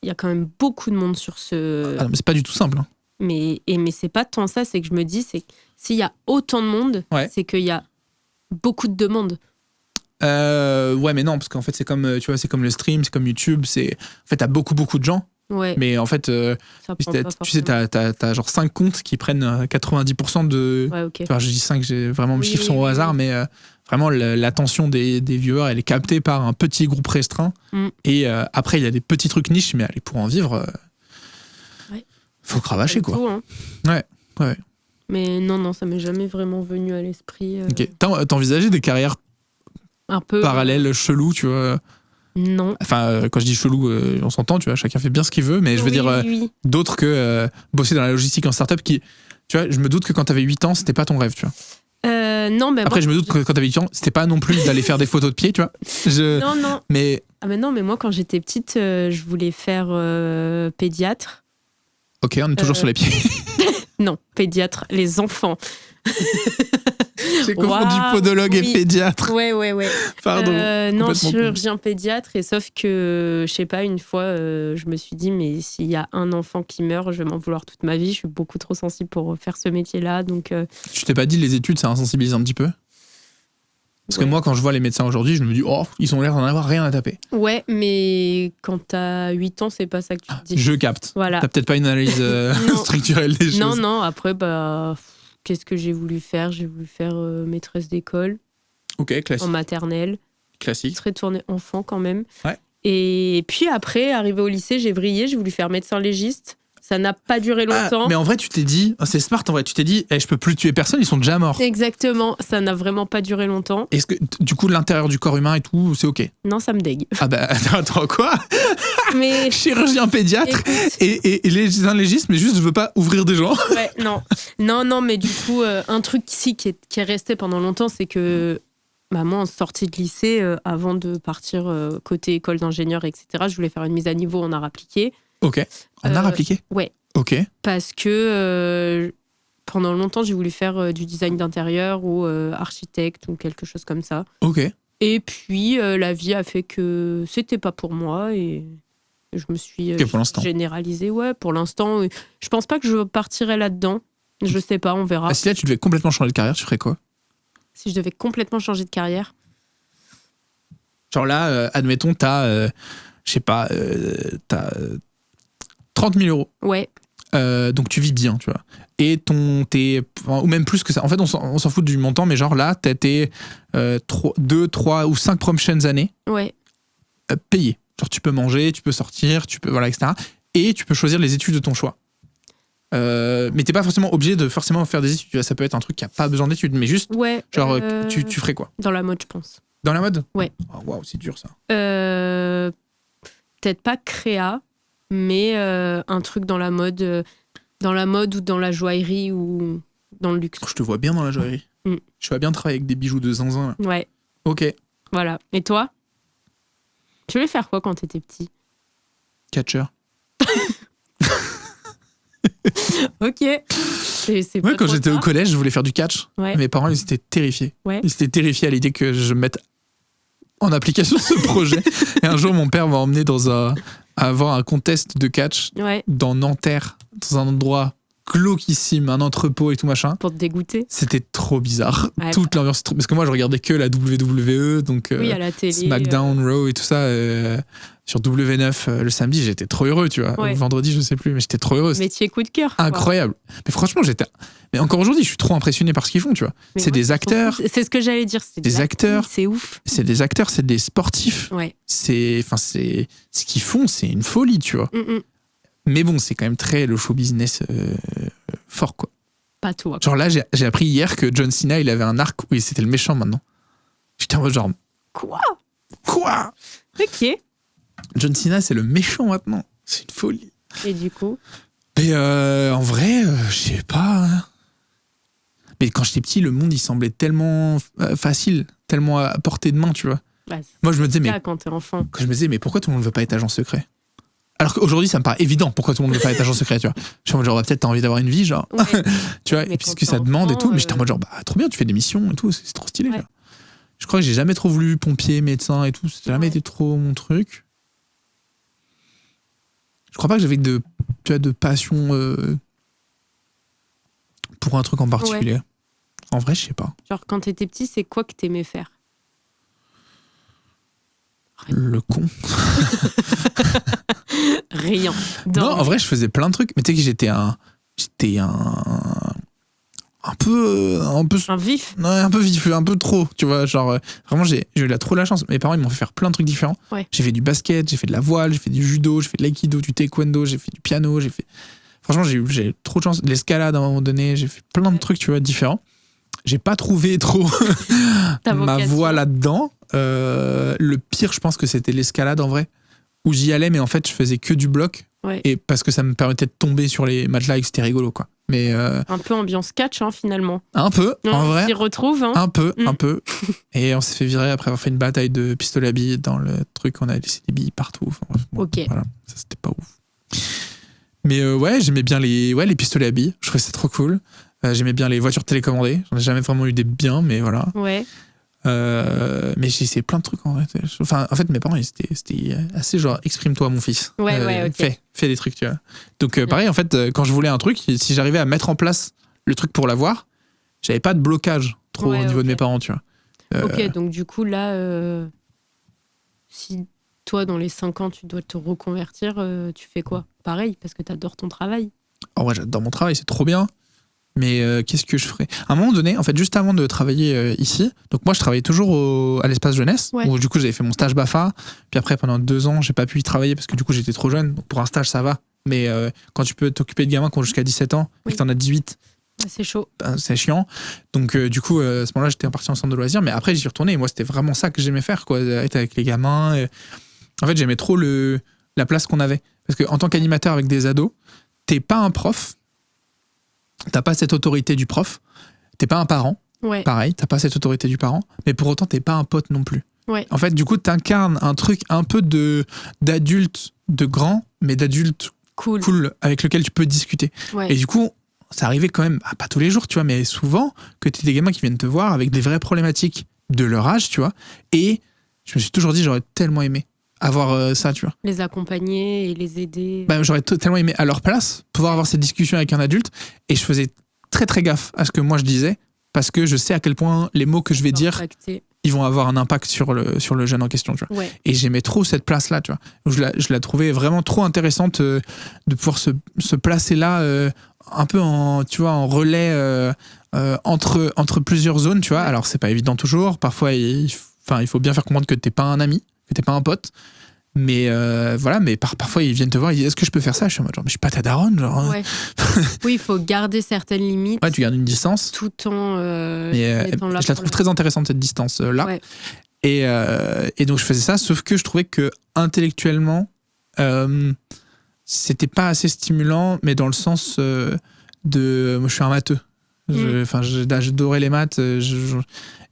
il y a quand même beaucoup de monde sur ce... Ah non, mais c'est pas du tout simple. Hein. Mais c'est pas tant ça, c'est que je me dis, c'est que s'il y a autant de monde, c'est qu'il y a beaucoup de demandes. Ouais, mais non, parce qu'en fait, c'est comme, tu vois, c'est comme le stream, c'est comme YouTube. En fait, t'as beaucoup de gens. Ouais. Mais en fait, tu sais, t'as genre 5 comptes qui prennent 90% de. Ouais, ok. Enfin, je dis 5, vraiment, mes chiffres sont au hasard, mais vraiment, l'attention des viewers, elle est captée par un petit groupe restreint. Et après, il y a des petits trucs niches, mais allez, pour en vivre, faut cravacher, quoi. Tout, hein. Ouais. Mais non, ça m'est jamais vraiment venu à l'esprit. Ok. T'as envisagé des carrières un peu parallèles, cheloues, tu vois? Non. Enfin, quand je dis chelou, on s'entend, tu vois, chacun fait bien ce qu'il veut, mais je veux dire d'autres que bosser dans la logistique en start-up qui, tu vois, je me doute que quand t'avais 8 ans, c'était pas ton rêve, tu vois. Non, mais après, je me doute que quand t'avais 8 ans, c'était pas non plus d'aller faire des photos de pied, tu vois. Non. Mais... Ah, mais non, mais moi, quand j'étais petite, je voulais faire pédiatre. Ok, on est toujours sur les pieds. Non, pédiatre, les enfants. J'ai confondu podologue et pédiatre. Ouais. Pardon. Non, chirurgien pédiatre. Et sauf que, je sais pas, une fois, je me suis dit, mais s'il y a un enfant qui meurt, je vais m'en vouloir toute ma vie. Je suis beaucoup trop sensible pour faire ce métier-là. Donc, Tu t'es pas dit, les études, ça insensibilise un petit peu? Parce que moi, quand je vois les médecins aujourd'hui, je me dis, oh, ils ont l'air d'en avoir rien à taper. Ouais, mais quand t'as 8 ans, c'est pas ça que tu te dis. Je capte. Voilà. T'as peut-être pas une analyse structurelle des choses. Non, après, qu'est-ce que j'ai voulu faire? J'ai voulu faire maîtresse d'école. Ok, classique. En maternelle. Classique. Très tournée enfant quand même. Ouais. Et puis après, arrivé au lycée, j'ai vrillé, j'ai voulu faire médecin légiste. Ça n'a pas duré longtemps. Mais en vrai, tu t'es dit, c'est smart en vrai, tu t'es dit, je peux plus tuer personne, ils sont déjà morts. Exactement, ça n'a vraiment pas duré longtemps. Est-ce que, du coup, l'intérieur du corps humain et tout, c'est ok? Non, ça me dégue. Ah bah, attends, quoi? Mais... Chirurgien pédiatre et un légiste, mais juste, je veux pas ouvrir des gens. Ouais, non, mais du coup, un truc ici qui est resté pendant longtemps, c'est que moi, en sortie de lycée, avant de partir côté école d'ingénieur, etc., je voulais faire une mise à niveau en art appliqué. Ok. En art appliqué? Ouais. Ok. Parce que pendant longtemps, j'ai voulu faire du design d'intérieur ou architecte ou quelque chose comme ça. Ok. Et puis, la vie a fait que c'était pas pour moi et je me suis généralisée. Ouais, pour l'instant, je pense pas que je partirais là-dedans. Je sais pas, on verra. Si là, tu devais complètement changer de carrière, tu ferais quoi? Si je devais complètement changer de carrière? Genre là, admettons, t'as, je sais pas, t'as 30 000 euros. Ouais. Donc tu vis bien, tu vois. Et ou même plus que ça. En fait, on s'en fout du montant, mais genre là, t'as tes 2, 3 ou 5 prochaines années payées. Genre tu peux manger, tu peux sortir, voilà, etc. Et tu peux choisir les études de ton choix. Mais t'es pas forcément obligé de forcément faire des études. Ça peut être un truc qui a pas besoin d'études, mais juste, genre, tu ferais quoi? Dans la mode, je pense. Dans la mode? Ouais. Oh, waouh, c'est dur ça. Peut-être pas créa, mais un truc dans la mode ou dans la joaillerie ou dans le luxe. Je te vois bien dans la joaillerie. Je vois bien travailler avec des bijoux de zinzin. Là. Ouais. Ok. Voilà. Et toi? Tu voulais faire quoi quand t'étais petit? Catcher. Ok. Ouais, quand j'étais au collège, je voulais faire du catch. Ouais. Mes parents, ils étaient terrifiés. Ouais. Ils étaient terrifiés à l'idée que je mette en application ce projet. Et un jour, mon père m'a emmené à avoir un contest de catch dans Nanterre, dans un endroit glauquissime, un entrepôt et tout machin. Pour te dégoûter. C'était trop bizarre. Ouais, toute l'ambiance. Parce que moi, je regardais que la WWE, donc à la télé, SmackDown, Raw et tout ça. Sur W9 le samedi, j'étais trop heureux, tu vois. Ouais. Le vendredi, je sais plus, mais j'étais trop heureux. Métier coup de cœur. Incroyable. Quoi. Mais franchement, mais encore aujourd'hui, je suis trop impressionné par ce qu'ils font, tu vois. Mais c'est des acteurs. C'est ce que j'allais dire. C'est des acteurs. C'est ouf. C'est des acteurs, c'est des sportifs. Ouais. Ce qu'ils font, c'est une folie, tu vois. Mais bon, c'est quand même très le show business fort, quoi. Pas toi. Genre là, j'ai appris hier que John Cena, il avait un arc où c'était le méchant maintenant. J'étais en mode genre... Quoi? Ok. John Cena, c'est le méchant maintenant. C'est une folie. Et du coup? Mais en vrai, je sais pas. Hein. Mais quand j'étais petit, le monde, il semblait tellement facile, tellement à portée de main, tu vois. Ouais, moi, je me disais, quand t'es enfant. Je me disais, mais pourquoi tout le monde veut pas être agent secret? Alors qu'aujourd'hui, ça me paraît évident pourquoi tout le monde veut pas être agent secret, tu vois. Je suis en mode genre, peut-être t'as envie d'avoir une vie, genre. Ouais. Tu vois, et puis ce que ça demande et tout. Mais j'étais en mode genre, trop bien, tu fais des missions et tout, c'est trop stylé. Ouais. Je crois que j'ai jamais trop voulu pompier, médecin et tout. Ça n'a jamais été trop mon truc. Je crois pas que j'avais de passion pour un truc en particulier. En vrai, je sais pas. Genre, quand t'étais petit, c'est quoi que t'aimais faire? Le con. Rien. Non, en vrai, je faisais plein de trucs. Mais tu sais que j'étais un peu un vif. Ouais, un peu vif, un peu trop, tu vois, genre vraiment j'ai eu trop la chance. Mes parents ils m'ont fait faire plein de trucs différents. Ouais. J'ai fait du basket, j'ai fait de la voile, j'ai fait du judo, j'ai fait de l'aïkido, du taekwondo, j'ai fait du piano, franchement j'ai trop de chance, de l'escalade à un moment donné, j'ai fait plein de trucs, tu vois, différents. J'ai pas trouvé trop ma voie là-dedans. Le pire, je pense que c'était l'escalade en vrai, où j'y allais mais en fait je faisais que du bloc. Ouais. Et parce que ça me permettait de tomber sur les matelas et que c'était rigolo, quoi. Mais un peu ambiance catch, finalement. Un peu, en vrai. On s'y retrouve. Un peu. Et on s'est fait virer après avoir fait une bataille de pistolet à billes dans le truc. On a laissé des billes partout. Enfin, bref, ok. Voilà, ça c'était pas ouf. Mais ouais, j'aimais bien les pistolets à billes. Je trouvais ça trop cool. J'aimais bien les voitures télécommandées. J'en ai jamais vraiment eu des biens, mais voilà. Ouais. Mais j'ai essayé plein de trucs en vrai. Enfin, en fait, mes parents, c'était assez genre exprime-toi, mon fils. Ok. Fais des trucs, tu vois. Donc, pareil, en fait, quand je voulais un truc, si j'arrivais à mettre en place le truc pour l'avoir, j'avais pas de blocage trop au niveau de mes parents, tu vois. Ok, donc du coup, là, si toi, dans les 5 ans, tu dois te reconvertir, tu fais quoi? Pareil, parce que t'adores ton travail. Oh ouais, j'adore mon travail, c'est trop bien. Mais qu'est-ce que je ferais? À un moment donné, en fait, juste avant de travailler ici, donc moi je travaillais toujours à l'espace jeunesse, où du coup j'avais fait mon stage BAFA, puis après pendant 2 ans j'ai pas pu y travailler parce que du coup j'étais trop jeune, donc pour un stage ça va, mais quand tu peux t'occuper de gamins qui ont jusqu'à 17 ans et que t'en as 18, c'est chaud. C'est chiant. Donc du coup à ce moment-là j'étais parti en centre de loisirs, mais après j'y suis retourné et moi c'était vraiment ça que j'aimais faire, quoi, être avec les gamins. En fait j'aimais trop la place qu'on avait, parce qu'en tant qu'animateur avec des ados, t'es pas un prof. T'as pas cette autorité du prof, t'es pas un parent, pareil, t'as pas cette autorité du parent, mais pour autant t'es pas un pote non plus. Ouais. En fait, du coup, t'incarnes un truc un peu d'adulte, de grand, mais d'adulte cool avec lequel tu peux discuter. Ouais. Et du coup, ça arrivait quand même, pas tous les jours, tu vois, mais souvent, que t'es des gamins qui viennent te voir avec des vraies problématiques de leur âge, tu vois. Et je me suis toujours dit, j'aurais tellement aimé avoir ça, tu vois. Les accompagner et les aider. J'aurais tellement aimé à leur place pouvoir avoir cette discussion avec un adulte, et je faisais très très gaffe à ce que moi je disais, parce que je sais à quel point les mots que je vais dire, ils vont avoir un impact sur le jeune en question, tu vois. Ouais. Et j'aimais trop cette place là, tu vois. Je la trouvais vraiment trop intéressante de pouvoir se placer là, un peu en relais entre plusieurs zones, tu vois. Alors c'est pas évident toujours, parfois il faut bien faire comprendre que t'es pas un ami, que t'es pas un pote, mais voilà, mais parfois ils viennent te voir, ils disent est-ce que je peux faire ça? Je suis en mode genre, mais je suis pas ta daronne, genre. Ouais. Oui, il faut garder certaines limites. Ouais, tu gardes une distance. Tout en mais je la trouve très intéressante, cette distance là. Ouais. Et donc je faisais ça, sauf que je trouvais que intellectuellement c'était pas assez stimulant, mais dans le sens moi je suis un matheux. J'adorais les maths,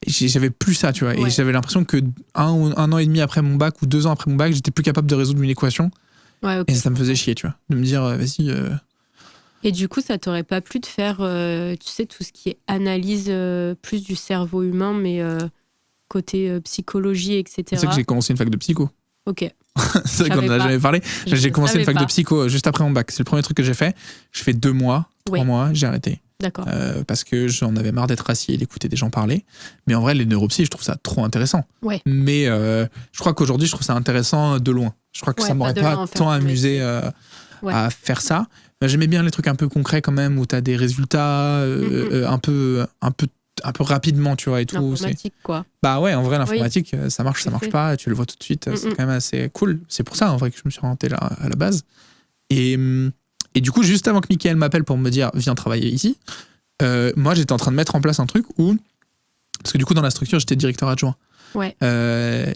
j'avais plus ça, tu vois. Ouais. Et j'avais l'impression que un an et demi après mon bac ou 2 ans après mon bac, j'étais plus capable de résoudre une équation. Ouais, okay. Et ça me faisait chier, tu vois, de me dire vas-y. Et du coup, ça t'aurait pas plu de faire, tu sais, tout ce qui est analyse plus du cerveau humain, mais côté psychologie, etc. C'est ça que j'ai commencé une fac de psycho. Ok. C'est vrai qu'on en a jamais parlé. J'ai commencé une fac de psycho juste après mon bac. C'est le premier truc que j'ai fait. J'ai fait 2 mois, 3 mois, j'ai arrêté. D'accord. Parce que j'en avais marre d'être assis et d'écouter des gens parler. Mais en vrai, les neuropsy, je trouve ça trop intéressant. Ouais. Mais je crois qu'aujourd'hui, je trouve ça intéressant de loin. Je crois que ça m'aurait pas tant amusé à faire ça. J'aimais bien les trucs un peu concrets quand même, où tu as des résultats un peu rapidement, tu vois, et tout. L'informatique, quoi. Bah ouais, en vrai, l'informatique, ça marche pas, tu le vois tout de suite, c'est quand même assez cool. C'est pour ça, en vrai, que je me suis orienté là, à la base. Et du coup, juste avant que Mickaël m'appelle pour me dire « Viens travailler ici », moi, j'étais en train de mettre en place un truc où... Parce que du coup, dans la structure, j'étais directeur adjoint. Ouais.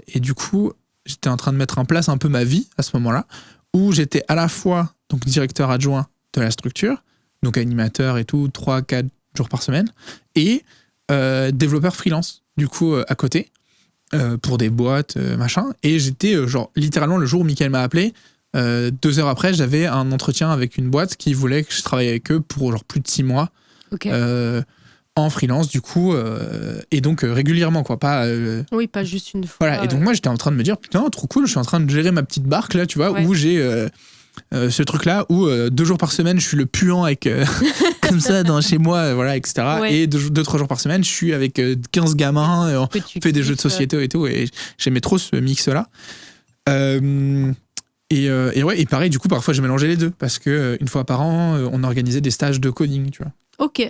Et du coup, j'étais en train de mettre en place un peu ma vie à ce moment-là, où j'étais à la fois donc, directeur adjoint de la structure, donc animateur et tout, 3-4 jours par semaine, et développeur freelance, du coup, à côté, pour des boîtes, machin. Et j'étais, genre, littéralement, le jour où Mickaël m'a appelé, 2 heures après, j'avais un entretien avec une boîte qui voulait que je travaille avec eux pour genre plus de 6 mois. Okay. En freelance, du coup, et donc régulièrement, quoi. Oui, pas juste une fois. Voilà, et donc moi, j'étais en train de me dire, putain, trop cool, je suis en train de gérer ma petite barque, là, tu vois, où j'ai ce truc-là où 2 jours par semaine, je suis le puant avec comme ça chez moi, voilà, etc. Ouais. Et 2-3 jours par semaine, je suis avec 15 gamins, on fait des jeux de société et tout. Et j'aimais trop ce mix-là. Et pareil, du coup, parfois, je mélangeais les deux parce que une fois par an, on organisait des stages de coding, tu vois. Ok.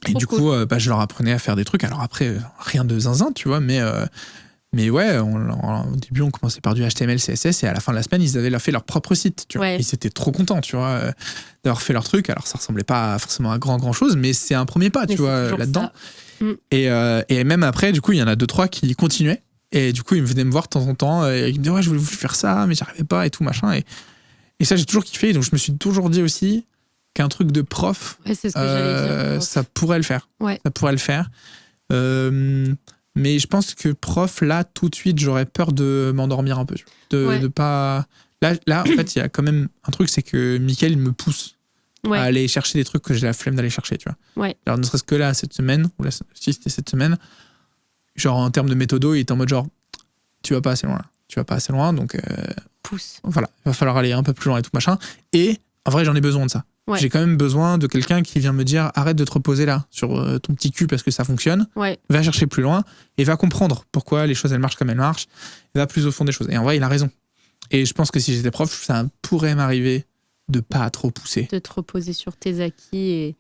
Et du coup, je leur apprenais à faire des trucs. Alors après, rien de zinzin, tu vois, mais ouais, au début, on commençait par du HTML, CSS, et à la fin de la semaine, ils avaient fait leur propre site, tu vois. Ouais. Ils étaient trop contents, tu vois, d'avoir fait leur truc. Alors, ça ressemblait pas forcément à grand chose, mais c'est un premier pas, tu vois, là-dedans. Et même après, du coup, il y en a 2-3 qui continuaient. Et du coup, ils venaient me voir de temps en temps. Et ils me disaient, ouais, je voulais faire ça, mais j'arrivais pas et tout, machin. Et ça, j'ai toujours kiffé. Donc, je me suis toujours dit aussi qu'un truc de prof, c'est ce que j'allais dire, ça pourrait le faire. Ouais. Ça pourrait le faire. Mais je pense que prof, là, tout de suite, j'aurais peur de m'endormir un peu. De pas... Là, en fait, il y a quand même un truc, c'est que Mickaël, il me pousse à aller chercher des trucs que j'ai la flemme d'aller chercher, tu vois. Ouais. Alors, ne serait-ce que là, cette semaine, ou si c'était cette semaine, genre, en termes de méthodo, il est en mode genre, tu vas pas assez loin, là. Tu vas pas assez loin, donc... pousse. Voilà, il va falloir aller un peu plus loin et tout, machin. Et, en vrai, j'en ai besoin de ça. Ouais. J'ai quand même besoin de quelqu'un qui vient me dire arrête de te reposer là sur ton petit cul parce que ça fonctionne, va chercher plus loin et va comprendre pourquoi les choses elles marchent comme elles marchent, et va plus au fond des choses. Et en vrai il a raison. Et je pense que si j'étais prof, ça pourrait m'arriver de pas trop pousser. De te reposer sur tes acquis et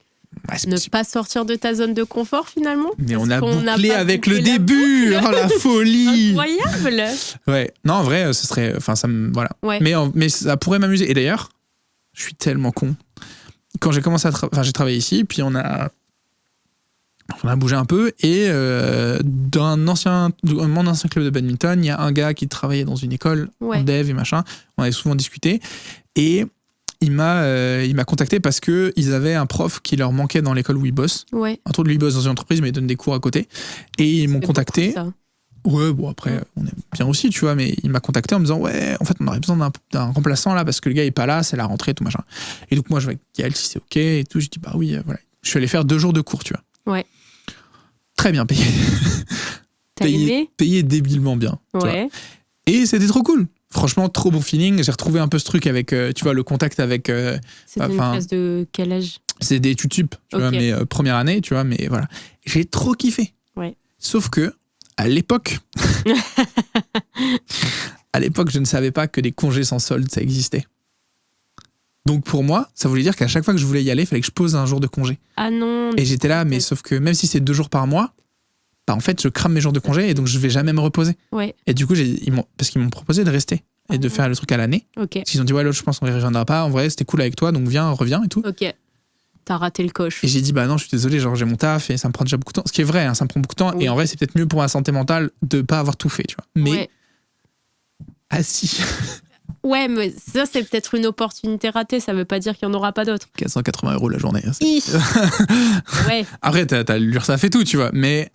ne pas sortir de ta zone de confort finalement. Mais on a bouclé avec le début, oh la folie. Incroyable. Ouais, non en vrai ce serait, enfin ça me, voilà. Ouais. Mais ça pourrait m'amuser. Et d'ailleurs, je suis tellement con. Quand j'ai commencé j'ai travaillé ici, puis on a bougé un peu, et dans mon ancien club de badminton, il y a un gars qui travaillait dans une école en dev et machin. On avait souvent discuté, et il m'a contacté parce que ils avaient un prof qui leur manquait dans l'école où ils bossent. Ouais. Un truc, lui il bosse dans une entreprise, mais il donne des cours à côté, et ils m'ont contacté. Ouais, bon après, on est bien aussi, tu vois, mais il m'a contacté en me disant, ouais, en fait, on aurait besoin d'un remplaçant là, parce que le gars est pas là, c'est la rentrée, tout machin. Et donc, moi, je vais avec Gaël, si c'est OK, et tout, je dis, bah oui, voilà. Je suis allé faire 2 jours de cours, tu vois. Ouais. Très bien payé. Payé débilement bien. Ouais. Tu vois. Et c'était trop cool. Franchement, trop bon feeling. J'ai retrouvé un peu ce truc avec, tu vois, le contact avec. C'était une classe de quel âge? C'est des études sup, tu vois, mais première année, tu vois, mais voilà. J'ai trop kiffé. Ouais. Sauf que, à l'époque, je ne savais pas que des congés sans solde, ça existait. Donc pour moi, ça voulait dire qu'à chaque fois que je voulais y aller, il fallait que je pose un jour de congé. Ah non. Et j'étais là, mais sauf que même si c'est 2 jours par mois, bah en fait, je crame mes jours de congé et donc je vais jamais me reposer. Ouais. Et du coup, parce qu'ils m'ont proposé de rester et de faire le truc à l'année. Okay. Parce qu'ils ont dit, ouais, l'autre, je pense qu'on ne reviendra pas. En vrai, c'était cool avec toi, donc reviens et tout. Ok. T'as raté le coche. Et j'ai dit, bah non, je suis désolé, genre j'ai mon taf et ça me prend déjà beaucoup de temps. Ce qui est vrai, hein, ça me prend beaucoup de temps. Oui. Et en vrai, c'est peut-être mieux pour ma santé mentale de pas avoir tout fait, tu vois. Mais, ah si. Ouais, mais ça, c'est peut-être une opportunité ratée. Ça veut pas dire qu'il n'y en aura pas d'autres. 480 € la journée. Ouais. Après, t'as l'URSSAF et tout, tu vois. Mais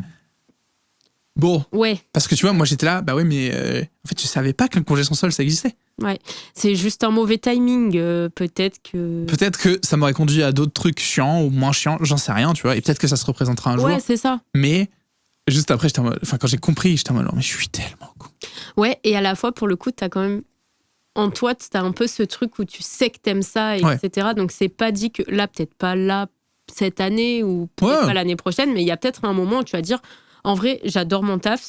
bon. Ouais. Parce que tu vois, moi j'étais là, bah ouais, mais en fait, je savais pas qu'un congé sans solde, ça existait. Ouais. C'est juste un mauvais timing. Peut-être que ça m'aurait conduit à d'autres trucs chiants ou moins chiants, j'en sais rien, tu vois. Et peut-être que ça se représentera un jour. Ouais, c'est ça. Mais juste après, quand j'ai compris, j'étais en mode, mais je suis tellement con. Ouais, et à la fois, pour le coup, t'as quand même. En toi, t'as un peu ce truc où tu sais que t'aimes ça, etc. Donc, c'est pas dit que là, peut-être pas là cette année ou peut-être pas l'année prochaine, mais il y a peut-être un moment où tu vas dire, en vrai, j'adore mon taf,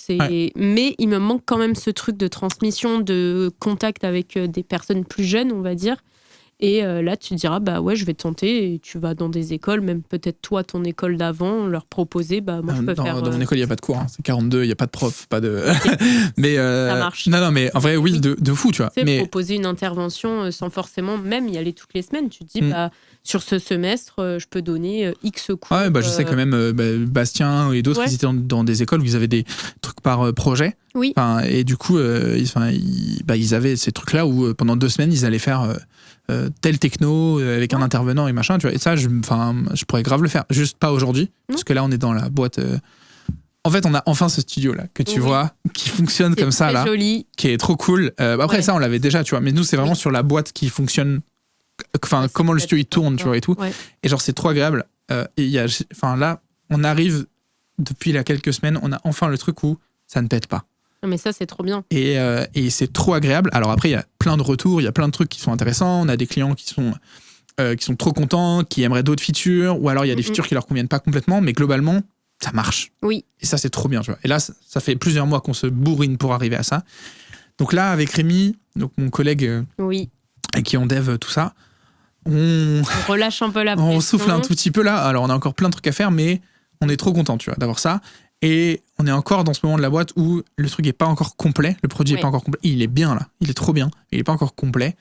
mais il me manque quand même ce truc de transmission, de contact avec des personnes plus jeunes, on va dire. Et là, tu te diras, bah ouais, je vais tenter. Et tu vas dans des écoles, même peut-être toi, ton école d'avant, leur proposer, bah moi, je peux faire... Dans mon école, il n'y a pas de cours. Hein. C'est 42, il n'y a pas de prof, pas de... mais ça marche. Non, mais en vrai, oui, de fou, tu vois. C'est proposer une intervention sans forcément même y aller toutes les semaines. Tu te dis, bah, sur ce semestre, je peux donner X cours. Ouais, bah, je sais quand même, Bastien et d'autres, ils étaient dans des écoles où ils avaient des trucs par projet. Oui. Et du coup, ils avaient ces trucs-là où pendant 2 semaines, ils allaient faire... tel techno avec un intervenant et machin, tu vois. Et ça, je pourrais grave le faire. Juste pas aujourd'hui, parce que là, on est dans la boîte. En fait, on a enfin ce studio là que tu vois, qui fonctionne comme ça là, joli. Qui est trop cool. Après ça, on l'avait déjà, tu vois. Mais nous, c'est vraiment sur la boîte qui fonctionne. Enfin, comment le studio il tourne, tu vois et tout. Ouais. Et genre, c'est trop agréable. Et là, on arrive depuis quelques semaines, on a enfin le truc où ça ne pète pas. Mais ça, c'est trop bien. Et c'est trop agréable. Alors après, il y a plein de retours, il y a plein de trucs qui sont intéressants. On a des clients qui sont trop contents, qui aimeraient d'autres features, ou alors il y a des features qui leur conviennent pas complètement, mais globalement, ça marche. Oui. Et ça, c'est trop bien, tu vois. Et là, ça fait plusieurs mois qu'on se bourrine pour arriver à ça. Donc là, avec Rémi, donc mon collègue avec qui on dev tout ça, on relâche un peu la pression. On souffle un tout petit peu là. Alors, on a encore plein de trucs à faire, mais on est trop content, tu vois, d'avoir ça. Et on est encore dans ce moment de la boîte où le truc n'est pas encore complet, le produit n'est pas encore complet. Il est bien là, il est trop bien, il n'est pas encore complet.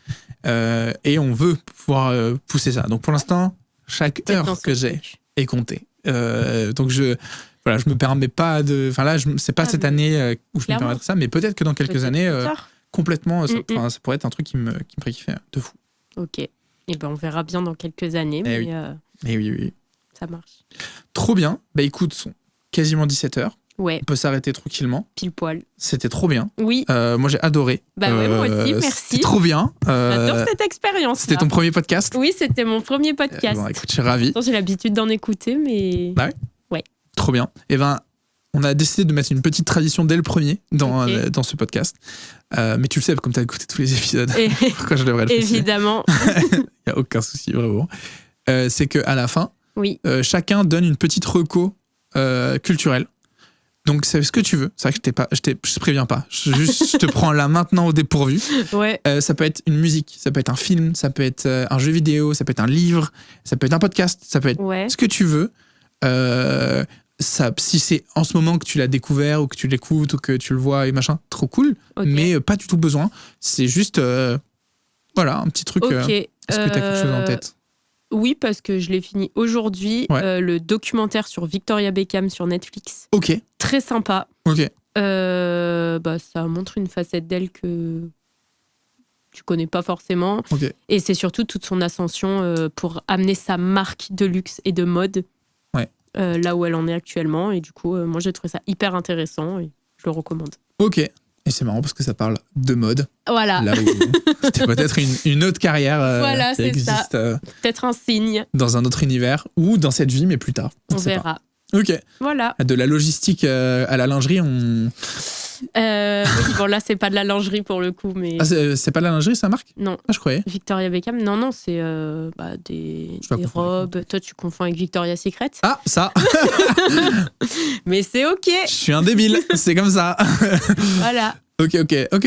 Et on veut pouvoir pousser ça. Donc pour l'instant, chaque heure que j'ai est comptée. Donc je me permets pas de... Enfin là, c'est pas cette année où je me permettrai ça, mais peut-être que dans quelques années, complètement, ça pourrait être un truc qui me ferait kiffer de fou. Ok. Et ben on verra bien dans quelques années. Mais oui. Ça marche. Trop bien. Bah écoute, quasiment 17h. Ouais. On peut s'arrêter tranquillement. Pile poil. C'était trop bien. Oui. Moi, j'ai adoré. Bah ouais, moi aussi, merci. C'était trop bien. J'adore cette expérience. C'était ton premier podcast ? Oui, c'était mon premier podcast. Bon, écoute, je suis ravi. J'ai l'habitude d'en écouter, mais... Bah ouais. Trop bien. Et ben, on a décidé de mettre une petite tradition dès le premier dans ce podcast. Mais tu le sais, comme tu as écouté tous les épisodes, pourquoi je devrais le faire ? Évidemment. Il n'y a aucun souci, vraiment. C'est qu'à la fin, chacun donne une petite reco culturelle. Donc, c'est ce que tu veux. C'est vrai que je te préviens pas. Je te prends là maintenant au dépourvu. Ouais. Ça peut être une musique, ça peut être un film, ça peut être un jeu vidéo, ça peut être un livre, ça peut être un podcast, ça peut être ce que tu veux. Si c'est en ce moment que tu l'as découvert ou que tu l'écoutes ou que tu le vois et machin, trop cool. Mais pas du tout besoin. C'est juste, un petit truc. Est-ce que tu as quelque chose en tête ? Oui, parce que je l'ai fini aujourd'hui, le documentaire sur Victoria Beckham sur Netflix. Ok. Très sympa. Ok. Ça montre une facette d'elle que tu connais pas forcément. Okay. Et c'est surtout toute son ascension pour amener sa marque de luxe et de mode là où elle en est actuellement. Et du coup, moi, j'ai trouvé ça hyper intéressant et je le recommande. Ok. Et c'est marrant parce que ça parle de mode. Voilà. Là où c'était peut-être une autre carrière qui existe. Peut-être un signe. Dans un autre univers ou dans cette vie, mais plus tard. On verra. Ok. Voilà. De la logistique à la lingerie, oui, bon, là, c'est pas de la lingerie pour le coup, mais... Ah, c'est pas de la lingerie, ça, Marc ? Non. Ah, je croyais. Victoria Beckham, non, c'est des robes. Toi, tu confonds avec Victoria's Secret. Ah, ça. Mais c'est ok. Je suis un débile, c'est comme ça. Voilà. Ok,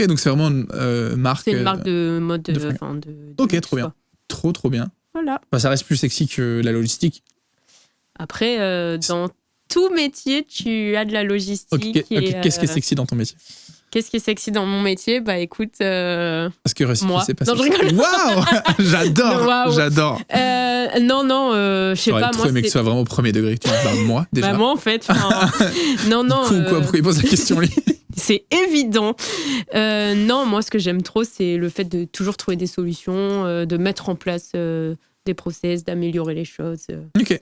donc c'est vraiment une marque... C'est une marque de mode. Ok, trop bien. Trop bien. Voilà. Bah, ça reste plus sexy que la logistique. Après, dans tout métier, tu as de la logistique. Qu'est-ce qui est sexy dans ton métier ? Qu'est-ce qui est sexy dans mon métier ? Bah écoute, est-ce que recycler, c'est pas sexy ? Non, je rigole. Waouh. J'adore. Non, je sais pas. J'aurais trop aimé que ce soit vraiment au premier degré que tu me parles moi, déjà. Bah moi, en fait. Non. Pourquoi il pose la question, lui ? C'est évident. Non, moi, ce que j'aime trop, c'est le fait de toujours trouver des solutions, de mettre en place des process, d'améliorer les choses. Ok.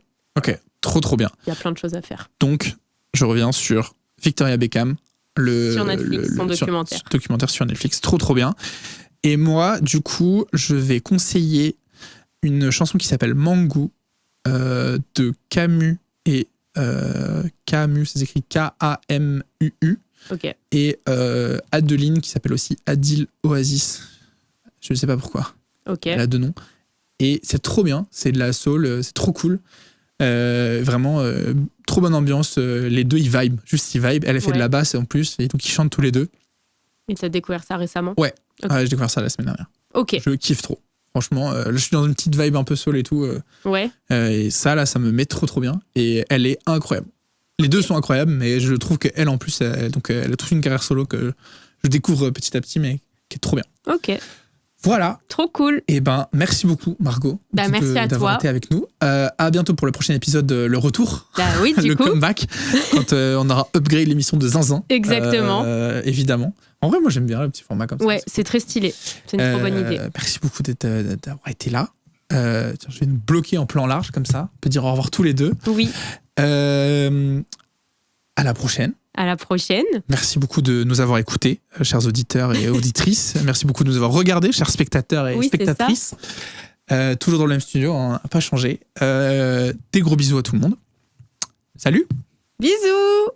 Trop bien. Il y a plein de choses à faire. Donc, je reviens sur Victoria Beckham. Sur Netflix, son documentaire. Documentaire sur Netflix, trop bien. Et moi, du coup, je vais conseiller une chanson qui s'appelle Mangou de Camus et Camus, ça s'écrit K-A-M-U-U. Ok. Et Adeline qui s'appelle aussi Adil Oasis. Je ne sais pas pourquoi. Ok. Elle a 2 noms. Et c'est trop bien, c'est de la soul, c'est trop cool. Vraiment, trop bonne ambiance. Les deux, ils vibent. Elle a fait de la basse en plus, et donc ils chantent tous les deux. Et tu as découvert ça récemment ? Ouais, j'ai découvert ça la semaine dernière. Ok. Je kiffe trop. Franchement, là, je suis dans une petite vibe un peu soul et tout. Et ça, là, ça me met trop bien. Et elle est incroyable. Les deux sont incroyables, mais je trouve qu'elle, en plus, elle a toute une carrière solo que je découvre petit à petit, mais qui est trop bien. Ok. Voilà. Trop cool. Et merci beaucoup, Margot. Merci à d'avoir toi. été avec nous. À bientôt pour le prochain épisode, le retour. Oui, le comeback. Quand on aura upgrade l'émission de Zinzin. Exactement. Évidemment. En vrai, moi, j'aime bien le petit format comme ça. Ouais, c'est très stylé. C'est une trop bonne idée. Merci beaucoup d'avoir été là. Je vais nous bloquer en plan large, comme ça. On peut dire au revoir tous les deux. Oui. À la prochaine. À la prochaine. Merci beaucoup de nous avoir écoutés, chers auditeurs et auditrices. Merci beaucoup de nous avoir regardés, chers spectateurs et spectatrices. Toujours dans le même studio, hein, pas changé. Des gros bisous à tout le monde. Salut. Bisous.